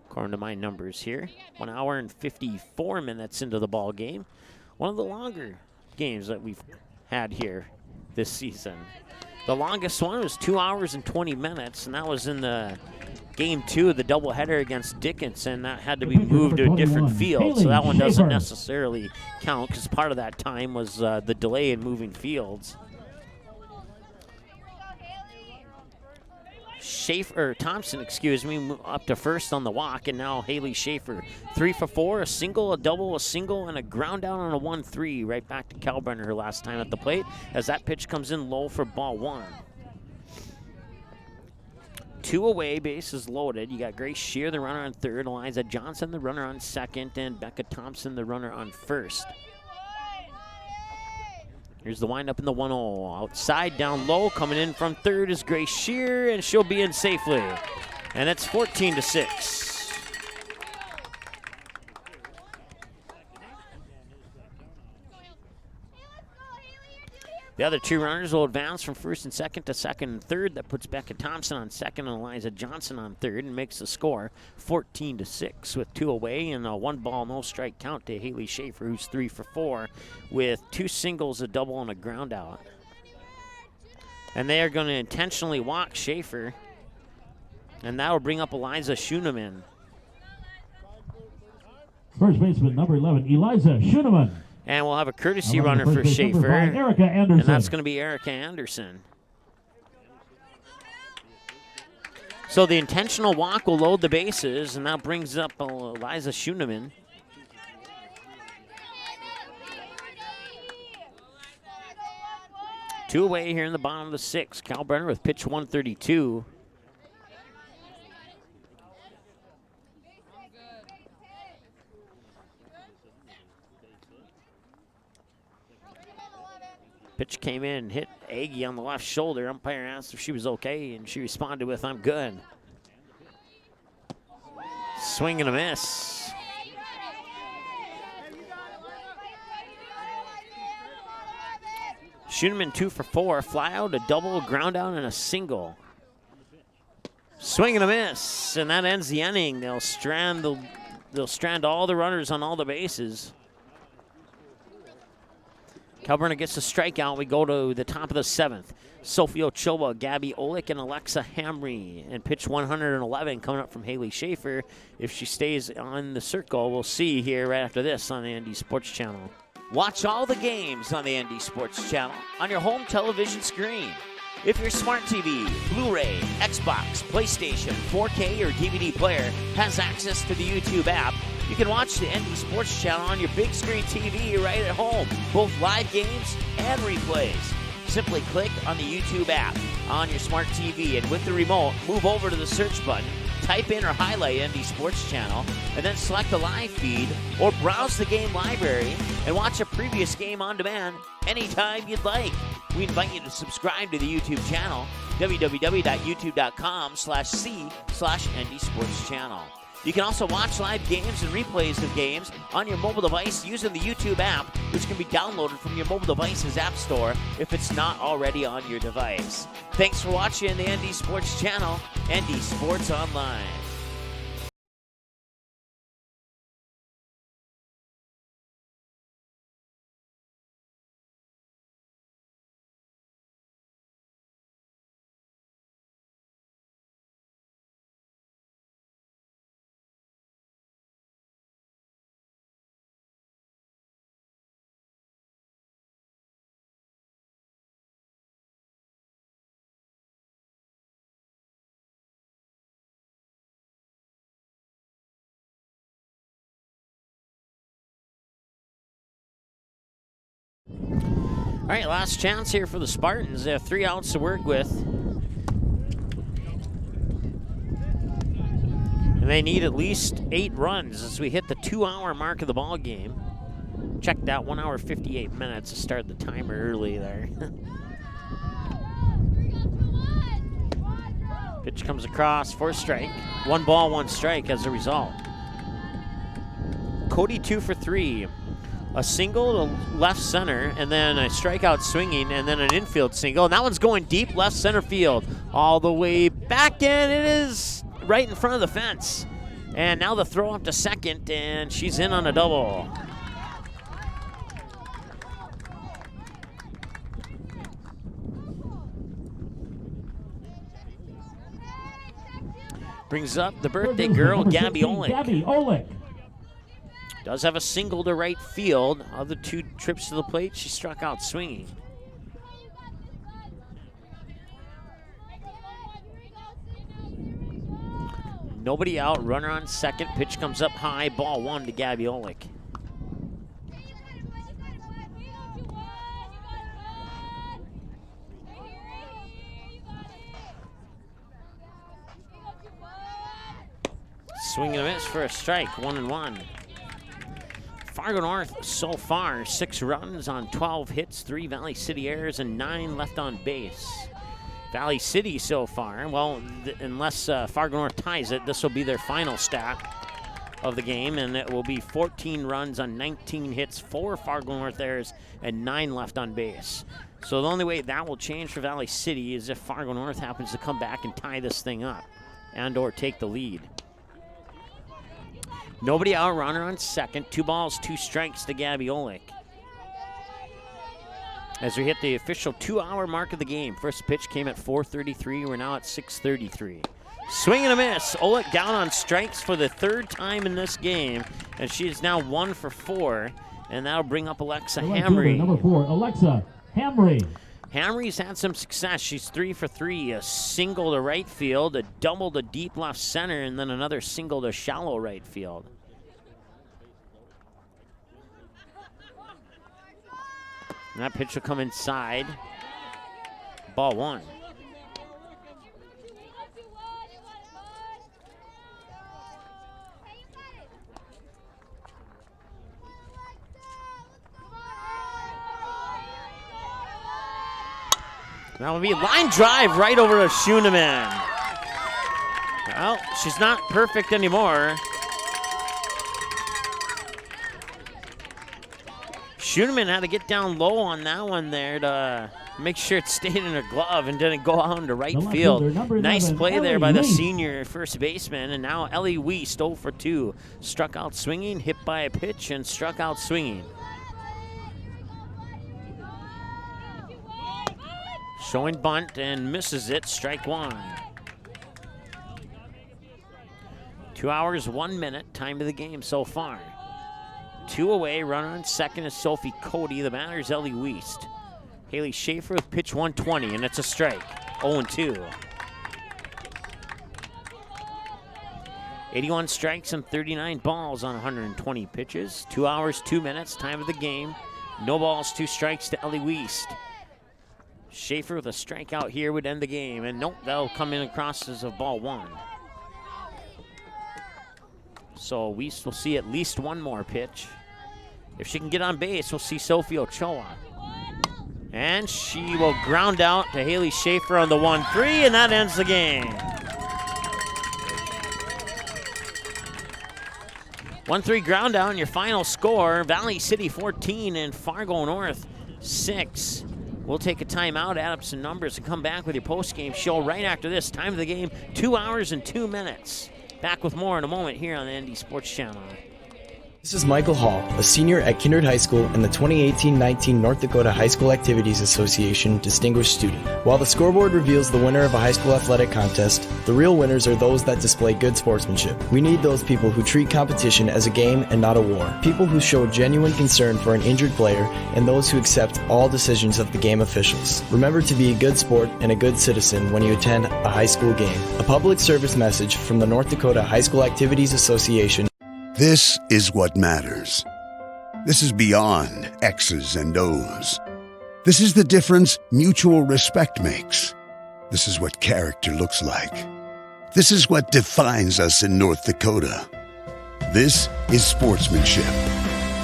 according to my numbers here. 1 hour and 54 minutes into the ball game. One of the longer games that we've had here this season. The longest one was 2 hours and 20 minutes, and that was in the Game 2 of the doubleheader against Dickinson. That had to be moved to a different field, so that one doesn't necessarily count because part of that time was the delay in moving fields. Thompson, up to first on the walk, and now Haley Schaefer. 3 for 4, a single, a double, a single, and a ground down on a 1-3. Right back to Kalbrenner her last time at the plate as that pitch comes in low for ball 1. 2 away, bases loaded. You got Grace Shear, the runner on third, Eliza Johnson, the runner on second, and Becca Thompson, the runner on first. Here's the windup in the 1-0. Outside, down low, coming in from third is Grace Shear, and she'll be in safely. And it's 14-6. The other 2 runners will advance from first and second to second and third. That puts Becca Thompson on second and Eliza Johnson on third and makes the score 14-6 with 2 away and a 1 ball, no strike count to Haley Schaefer, who's 3 for 4 with 2 singles, a double, and a ground out. And they are going to intentionally walk Schaefer, and that will bring up Eliza Schoeneman.
First baseman, number 11, Eliza Schoeneman.
And we'll have a courtesy runner for Schaefer, and that's going to be Erica Anderson. So the intentional walk will load the bases, and that brings up Eliza Schoeneman. Two away here in the bottom of the 6th. Kalbrenner with pitch 132. Pitch came in, hit Aggie on the left shoulder. Umpire asked if she was okay, and she responded with, "I'm good." Swing and a miss. Schoeneman 2 for 4, fly out, a double, a ground down, and a single. Swing and a miss, and that ends the inning. They'll strand all the runners on all the bases. Kalbrenner gets a strikeout. We go to the top of the 7th. Sophie Ochoa, Gabby Olick, and Alexa Hamry. And pitch 111 coming up from Haley Schaefer. If she stays on the circle, we'll see here right after this on the ND Sports Channel. Watch all the games on the ND Sports Channel on your home television screen. If your smart TV, Blu-ray, Xbox, PlayStation, 4K, or DVD player has access to the YouTube app, you can watch the ND Sports Channel on your big screen TV right at home, both live games and replays. Simply click on the YouTube app on your smart TV, and with the remote, move over to the search button, type in or highlight ND Sports Channel, and then select the live feed or browse the game library and watch a previous game on demand anytime you'd like. We invite you to subscribe to the YouTube channel, www.youtube.com/c/ND Sports Channel. You can also watch live games and replays of games on your mobile device using the YouTube app, which can be downloaded from your mobile device's app store if it's not already on your device. Thanks for watching the ND Sports channel, ND Sports Online. All right, last chance here for the Spartans. They have 3 outs to work with. And they need at least 8 runs as we hit the 2-hour mark of the ball game. Checked out 1 hour 58 minutes to start the timer early there. Pitch comes across for a strike. 1 ball, 1 strike as a result. Cody 2 for 3. A single to left center, and then a strikeout swinging, and then an infield single. And that one's going deep left center field. All the way back in. It is right in front of the fence. And now the throw up to second, and she's in on a double. Brings up the birthday girl, Gabby Olick.
Gabby Olick.
Does have a single to right field. Other 2 trips to the plate, she struck out swinging. Nobody out, runner on second. Pitch comes up high, ball 1 to Gabby Olick. Swing and a miss for a strike, 1-1. Fargo North so far, 6 runs on 12 hits, 3 Valley City errors, and 9 left on base. Valley City so far, well, unless Fargo North ties it, this will be their final stat of the game, and it will be 14 runs on 19 hits, 4 Fargo North errors, and 9 left on base. So the only way that will change for Valley City is if Fargo North happens to come back and tie this thing up and or take the lead. Nobody out, runner on second. 2 balls, 2 strikes to Gabby Olick. As we hit the official 2-hour mark of the game. First pitch came at 4:33. We're now at 6:33. Swing and a miss. Olick down on strikes for the 3rd time in this game. And she is now 1 for 4. And that'll bring up Alexa Hamry.
Number 4, Alexa Hamry.
Hamry's had some success. She's 3 for 3. A single to right field, a double to deep left center, and then another single to shallow right field. And that pitch will come inside. Ball 1. That would be a line drive right over to Schoenemann. Well, she's not perfect anymore. Schoenemann had to get down low on that one there to make sure it stayed in her glove and didn't go out into right field. Nice play there by the senior first baseman. And now Ellie Wiest 0 for 2. Struck out swinging, hit by a pitch, and struck out swinging. Showing bunt and misses it, strike 1. 2 hours, 1 minute, time of the game so far. 2 away, runner on second is Sophie Cody. The batter is Ellie Wiest. Haley Schaefer with pitch 120, and it's a strike, 0-2. 81 strikes and 39 balls on 120 pitches. 2 hours, 2 minutes, time of the game. No balls, 2 strikes to Ellie Wiest. Schaefer with a strikeout here would end the game. And nope, that'll come in across as a ball 1. So Wiest will see at least 1 more pitch. If she can get on base, we'll see Sophie Ochoa. And she will ground out to Haley Schaefer on the 1-3, and that ends the game. 1-3 ground down, your final score, Valley City 14 and Fargo North 6. We'll take a timeout, add up some numbers, and come back with your post-game show right after this. Time of the game, 2 hours and 2 minutes. Back with more in a moment here on the ND Sports Channel.
This is Michael Hall, a senior at Kindred High School and the 2018-19 North Dakota High School Activities Association Distinguished Student. While the scoreboard reveals the winner of a high school athletic contest, the real winners are those that display good sportsmanship. We need those people who treat competition as a game and not a war. People who show genuine concern for an injured player and those who accept all decisions of the game officials. Remember to be a good sport and a good citizen when you attend a high school game. A public service message from the North Dakota High School Activities Association.
This is what matters. This is beyond X's and O's. This is the difference mutual respect makes. This is what character looks like. This is what defines us in North Dakota. This is sportsmanship.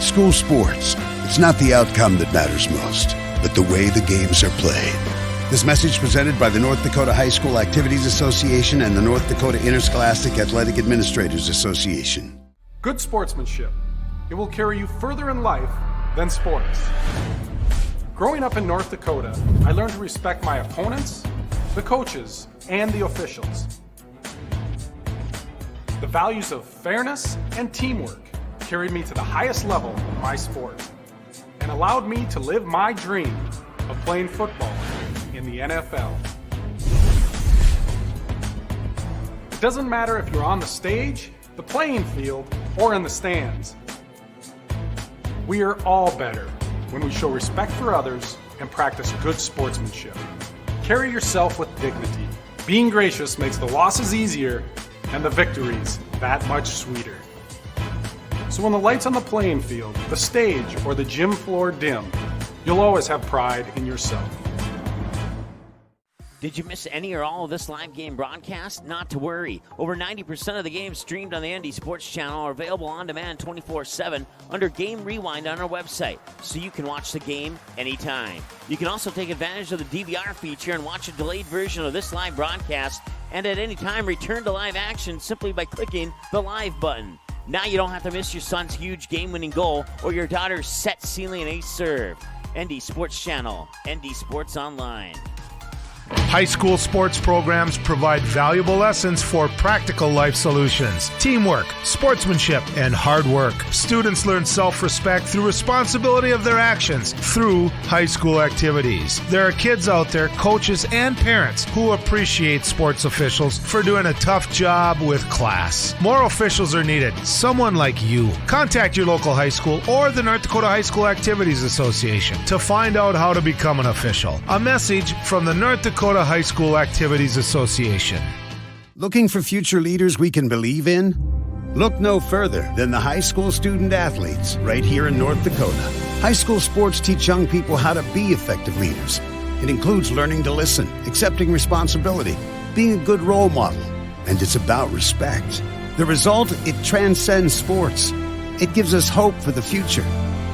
School sports, it's not the outcome that matters most, but the way the games are played. This message presented by the North Dakota High School Activities Association and the North Dakota Interscholastic Athletic Administrators Association.
Good sportsmanship. It will carry you further in life than sports. Growing up in North Dakota, I learned to respect my opponents, the coaches, and the officials. The values of fairness and teamwork carried me to the highest level of my sport and allowed me to live my dream of playing football in the NFL. It doesn't matter if you're on the stage, the playing field, or in the stands. We are all better when we show respect for others and practice good sportsmanship. Carry yourself with dignity. Being gracious makes the losses easier and the victories that much sweeter. So when the lights on the playing field, the stage, or the gym floor dim, you'll always have pride in yourself.
Did you miss any or all of this live game broadcast? Not to worry. Over 90% of the games streamed on the ND Sports Channel are available on demand 24/7 under Game Rewind on our website, so you can watch the game anytime. You can also take advantage of the DVR feature and watch a delayed version of this live broadcast, and at any time return to live action simply by clicking the live button. Now you don't have to miss your son's huge game-winning goal or your daughter's set-sealing ace serve. ND Sports Channel, ND Sports Online.
High school sports programs provide valuable lessons for practical life solutions, teamwork, sportsmanship, and hard work. Students learn self-respect through responsibility of their actions through high school activities. There are kids out there, coaches and parents, who appreciate sports officials for doing a tough job with class. More officials are needed, someone like you. Contact your local high school or the North Dakota High School Activities Association to find out how to become an official. A message from the North Dakota High School Activities Association.
Looking for future leaders we can believe in? Look no further than the high school student athletes right here in North Dakota. High school sports teach young people how to be effective leaders. It includes learning to listen, accepting responsibility, being a good role model, and it's about respect. The result, it transcends sports. It gives us hope for the future.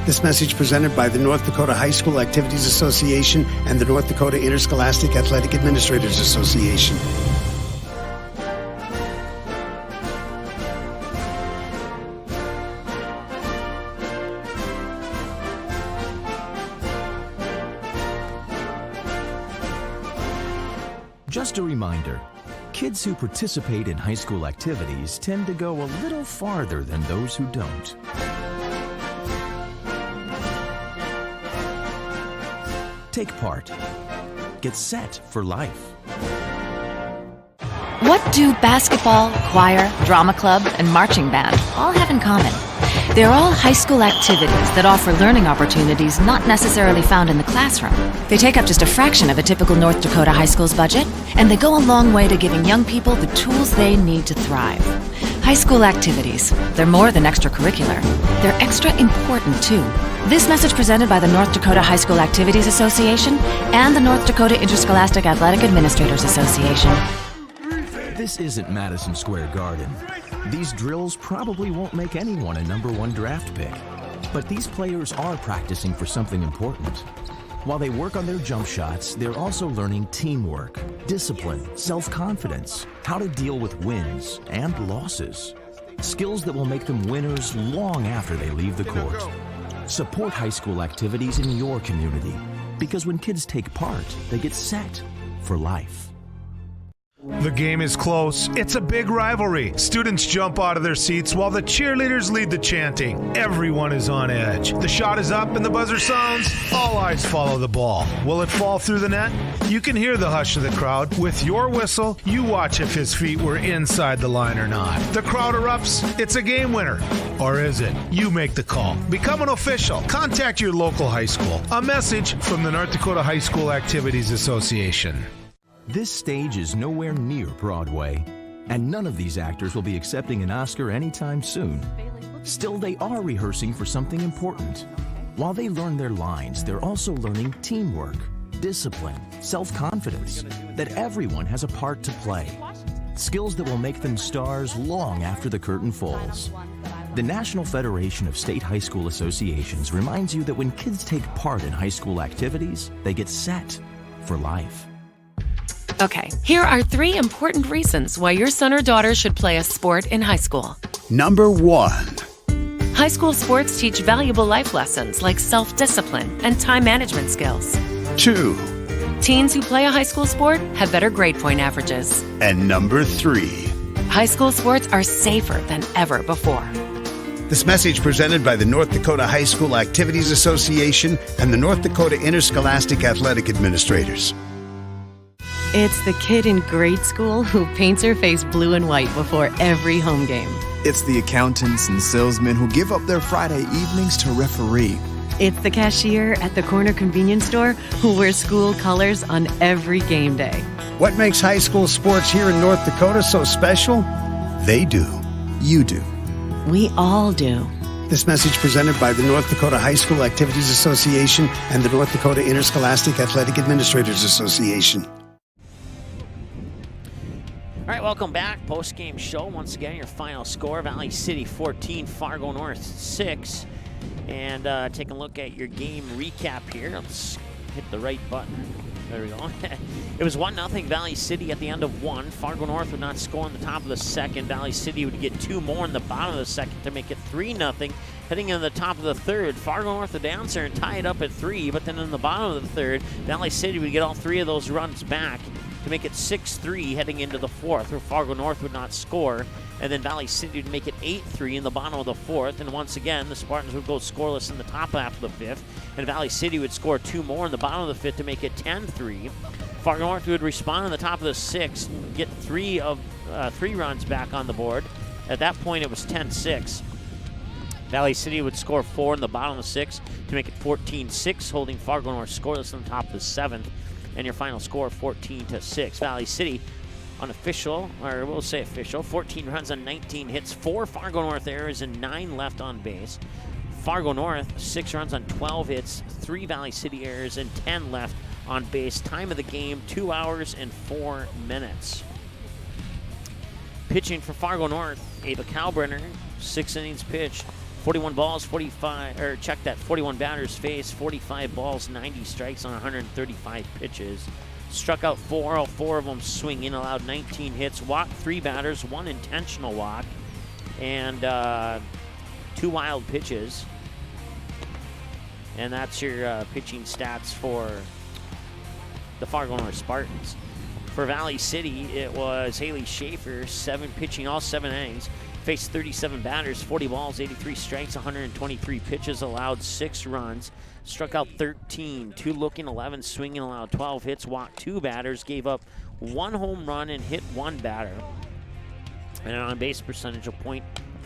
This message presented by the North Dakota High School Activities Association and the North Dakota Interscholastic Athletic Administrators Association.
Just a reminder, kids who participate in high school activities tend to go a little farther than those who don't. Take part. Get set for life.
What do basketball, choir, drama club, and marching band all have in common? They're all high school activities that offer learning opportunities not necessarily found in the classroom. They take up just a fraction of a typical North Dakota high school's budget, and they go a long way to giving young people the tools they need to thrive. High school activities, they're more than extracurricular. They're extra important, too. This message presented by the North Dakota High School Activities Association and the North Dakota Interscholastic Athletic Administrators Association.
This isn't Madison Square Garden. These drills probably won't make anyone a #1 draft pick. But these players are practicing for something important. While they work on their jump shots, they're also learning teamwork, discipline, self-confidence, how to deal with wins and losses. skills that will make them winners long after they leave the court. Support high school activities in your community, because when kids take part, they get set for life.
The game is close. It's a big rivalry. Students jump out of their seats while the cheerleaders lead the chanting. Everyone is on edge. The shot is up and the buzzer sounds. All eyes follow the ball. Will it fall through the net? You can hear the hush of the crowd. With your whistle, you watch if his feet were inside the line or not. The crowd erupts. It's a game winner. Or is it? You make the call. Become an official. Contact your local high school. A message from the North Dakota High School Activities Association.
This stage is nowhere near Broadway, and none of these actors will be accepting an Oscar anytime soon. Still, they are rehearsing for something important. While they learn their lines, they're also learning teamwork, discipline, self-confidence, that everyone has a part to play. Skills that will make them stars long after the curtain falls. The National Federation of State High School Associations reminds you that when kids take part in high school activities, they get set for life.
Okay, here are 3 important reasons why your son or daughter should play a sport in high school.
Number 1.
High school sports teach valuable life lessons like self-discipline and time management skills.
2.
Teens who play a high school sport have better grade point averages.
And number 3.
High school sports are safer than ever before.
This message presented by the North Dakota High School Activities Association and the North Dakota Interscholastic Athletic Administrators.
It's the kid in grade school who paints her face blue and white before every home game.
It's the accountants and salesmen who give up their Friday evenings to referee.
It's the cashier at the corner convenience store who wears school colors on every game day.
What makes high school sports here in North Dakota so special? They do. You do.
We all do.
This message presented by the North Dakota High School Activities Association and the North Dakota Interscholastic Athletic Administrators Association.
All right, welcome back. Post-game show. Once again, your final score, Valley City 14, Fargo North 6. And take a look at your game recap here. Let's hit the right button. There we go. It was 1-0 Valley City at the end of 1. Fargo North would not score in the top of the second. Valley City would get 2 more in the bottom of the second to make it 3-0. Heading into the top of the third, Fargo North would answer and tie it up at 3. But then in the bottom of the third, Valley City would get all 3 of those runs back to make it 6-3 heading into the fourth, where Fargo North would not score. And then Valley City would make it 8-3 in the bottom of the fourth. And once again, the Spartans would go scoreless in the top half of the fifth. And Valley City would score 2 more in the bottom of the fifth to make it 10-3. Fargo North would respond in the top of the sixth, get 3 runs back on the board. At that point, it was 10-6. Valley City would score 4 in the bottom of the sixth to make it 14-6, holding Fargo North scoreless in the top of the seventh. And your final score, 14-6. Valley City, unofficial, or we'll say official, 14 runs on 19 hits, 4 Fargo North errors, and 9 left on base. Fargo North, 6 runs on 12 hits, 3 Valley City errors, and 10 left on base. Time of the game, 2 hours and 4 minutes. Pitching for Fargo North, Ava Kalbrenner, 6 innings pitched, 41 balls, 41 batters faced, 45 balls, 90 strikes on 135 pitches. Struck out 4, all 4 of them swinging, allowed 19 hits, walked 3 batters, 1 intentional walk, and 2 wild pitches. And that's your pitching stats for the Fargo North Spartans. For Valley City, it was Haley Schaefer, 7 pitching all 7 innings. Faced 37 batters, 40 balls, 83 strikes, 123 pitches, allowed 6 runs. Struck out 13, 2 looking, 11 swinging, allowed 12 hits, walked 2 batters, gave up 1 home run and hit 1 batter. And an on-base percentage of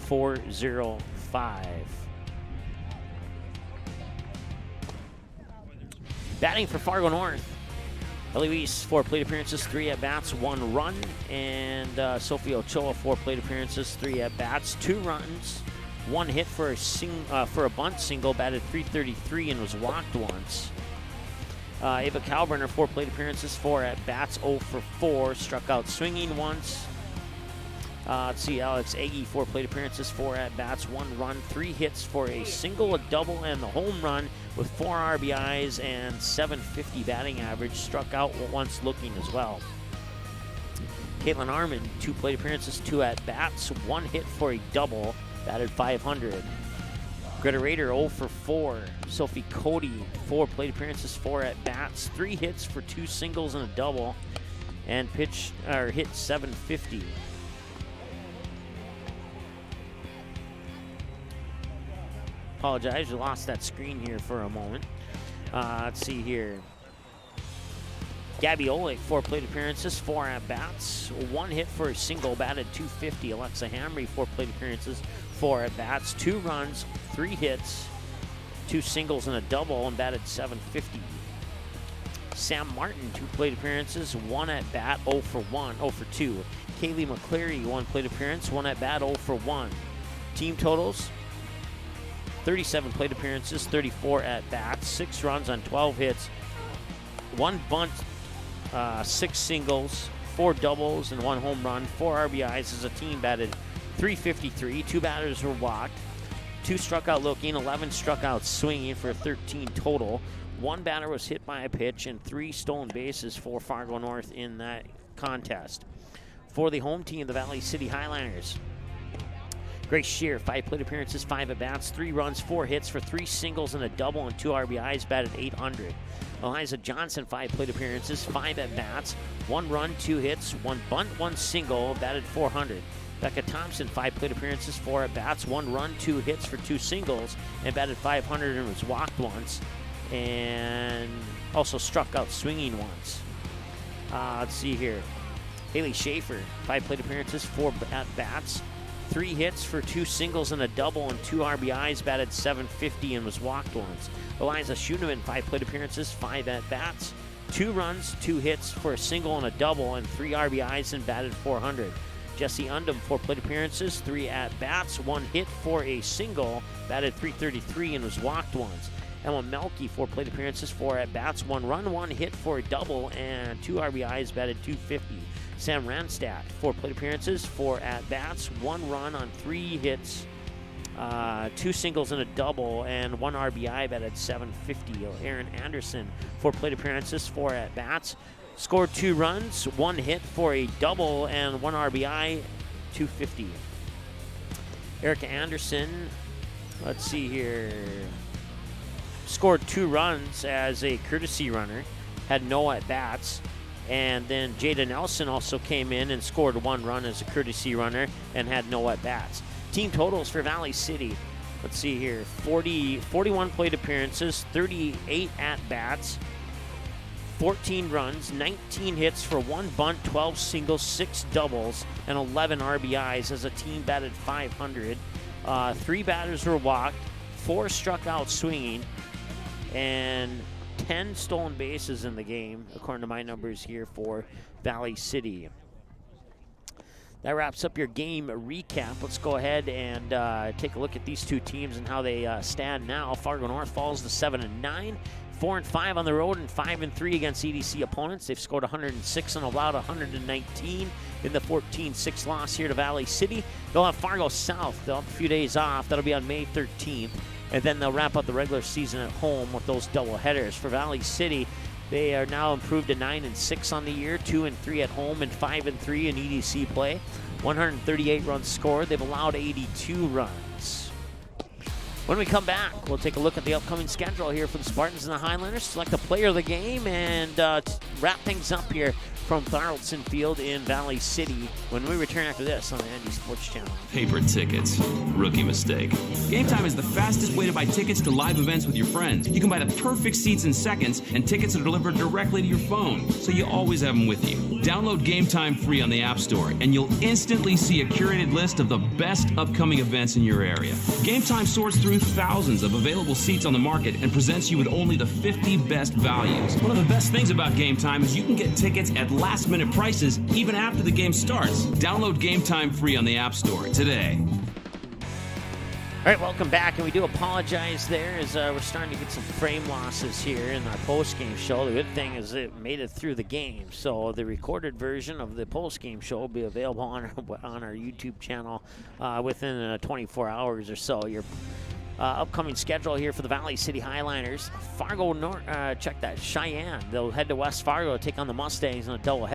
.405. Batting for Fargo North, Eloise, 4 plate appearances, 3 at-bats, 1 run. And Sophie Ochoa, 4 plate appearances, 3 at-bats, 2 runs, 1 hit for a bunt single, batted .333 and was walked once. Ava Kalbrenner, 4 plate appearances, 4 at-bats, 0 for 4, struck out swinging once. Let's see, Alex Agee, 4 plate appearances, 4 at-bats, 1 run, 3 hits for a single, a double, and the home run with 4 RBIs and .750 batting average. Struck out once looking as well. Caitlin Armin, 2 plate appearances, 2 at-bats, 1 hit for a double, batted .500. Greta Rader 0 for 4. Sophie Cody, 4 plate appearances, 4 at-bats, 3 hits for 2 singles and a double, and hit .750. Apologize, we lost that screen here for a moment. Let's see here. Gabby Olick, 4 plate appearances, 4 at-bats, 1 hit for a single, batted .250. Alexa Hamry, 4 plate appearances, 4 at-bats, 2 runs, 3 hits, 2 singles and a double, and batted .750. Sam Martin, 2 plate appearances, 1 at-bat, 0 for 2. Kaylee McCleary, 1 plate appearance, 1 at-bat, 0 for 1. Team totals: 37 plate appearances, 34 at-bats, 6 runs on 12 hits, 1 bunt, 6 singles, 4 doubles, and 1 home run, 4 RBIs as a team, batted .353. 2 batters were walked, 2 struck out looking, 11 struck out swinging for 13 total. 1 batter was hit by a pitch, and 3 stolen bases for Fargo North in that contest. For the home team, the Valley City Highlanders, Grace Shear, 5 plate appearances, 5 at-bats, 3 runs, 4 hits for 3 singles and a double, and 2 RBIs, batted .800. Eliza Johnson, 5 plate appearances, 5 at-bats, 1 run, 2 hits, 1 bunt, 1 single, batted .400. Becca Thompson, 5 plate appearances, 4 at-bats, 1 run, 2 hits for 2 singles, and batted .500 and was walked once, and also struck out swinging once. Let's see here. Haley Schaefer, 5 plate appearances, 4 at-bats, 3 hits for 2 singles and a double, and 2 RBIs, batted .750 and was walked once. Eliza Schoenemann, 5 plate appearances, 5 at-bats, 2 runs, 2 hits for a single and a double, and 3 RBIs and batted .400. Jesse Undum, 4 plate appearances, 3 at-bats, 1 hit for a single, batted .333 and was walked once. Emma Melke, 4 plate appearances, 4 at-bats, 1 run, 1 hit for a double, and 2 RBIs, batted .250. Sam Ranstadt, 4 plate appearances, 4 at-bats, 1 run on 3 hits, 2 singles and a double, and 1 RBI, batted .750. Aaron Anderson, 4 plate appearances, 4 at-bats, scored 2 runs, 1 hit for a double, and 1 RBI, .250. Erica Anderson, let's see here, scored 2 runs as a courtesy runner, had no at-bats. And then Jada Nelson also came in and scored 1 run as a courtesy runner and had no at-bats. Team totals for Valley City, let's see here, 41 plate appearances, 38 at-bats, 14 runs, 19 hits for 1 bunt, 12 singles, 6 doubles, and 11 RBIs as a team, batted .500. 3 batters were walked, 4 struck out swinging, and 10 stolen bases in the game, according to my numbers here for Valley City. That wraps up your game recap. Let's go ahead and take a look at these 2 teams and how they stand now. Fargo North falls to 7-9, 4-5 on the road, and 5-3 against EDC opponents. They've scored 106 and allowed 119 in the 14-6 loss here to Valley City. They'll have Fargo South. They'll have a few days off. That'll be on May 13th. And then they'll wrap up the regular season at home with those double headers. For Valley City, they are now improved to 9-6 on the year, 2-3 at home, and 5-3 in EDC play. 138 runs scored. They've allowed 82 runs. When we come back, we'll take a look at the upcoming schedule here for the Spartans and the Highlanders, select a player of the game, and wrap things up here from Thoraldson Field in Valley City when we return after this on the Andy Sports Channel.
Paper tickets. Rookie mistake. Game Time is the fastest way to buy tickets to live events with your friends. You can buy the perfect seats in seconds, and tickets are delivered directly to your phone, so you always have them with you. Download Game Time free on the App Store, and you'll instantly see a curated list of the best upcoming events in your area. Game Time sorts through thousands of available seats on the market and presents you with only the 50 best values. One of the best things about Game Time is you can get tickets at last-minute prices even after the game starts. Download Game Time free on the App Store today.
All right, welcome back, and we do apologize there as we're starting to get some frame losses here in our post-game show. The good thing is it made it through the game, so the recorded version of the post-game show will be available on our YouTube channel within 24 hours or so. Your upcoming schedule here for the Valley City Highlanders. Fargo North, check that, Cheyenne. They'll head to West Fargo to take on the Mustangs in a doubleheader.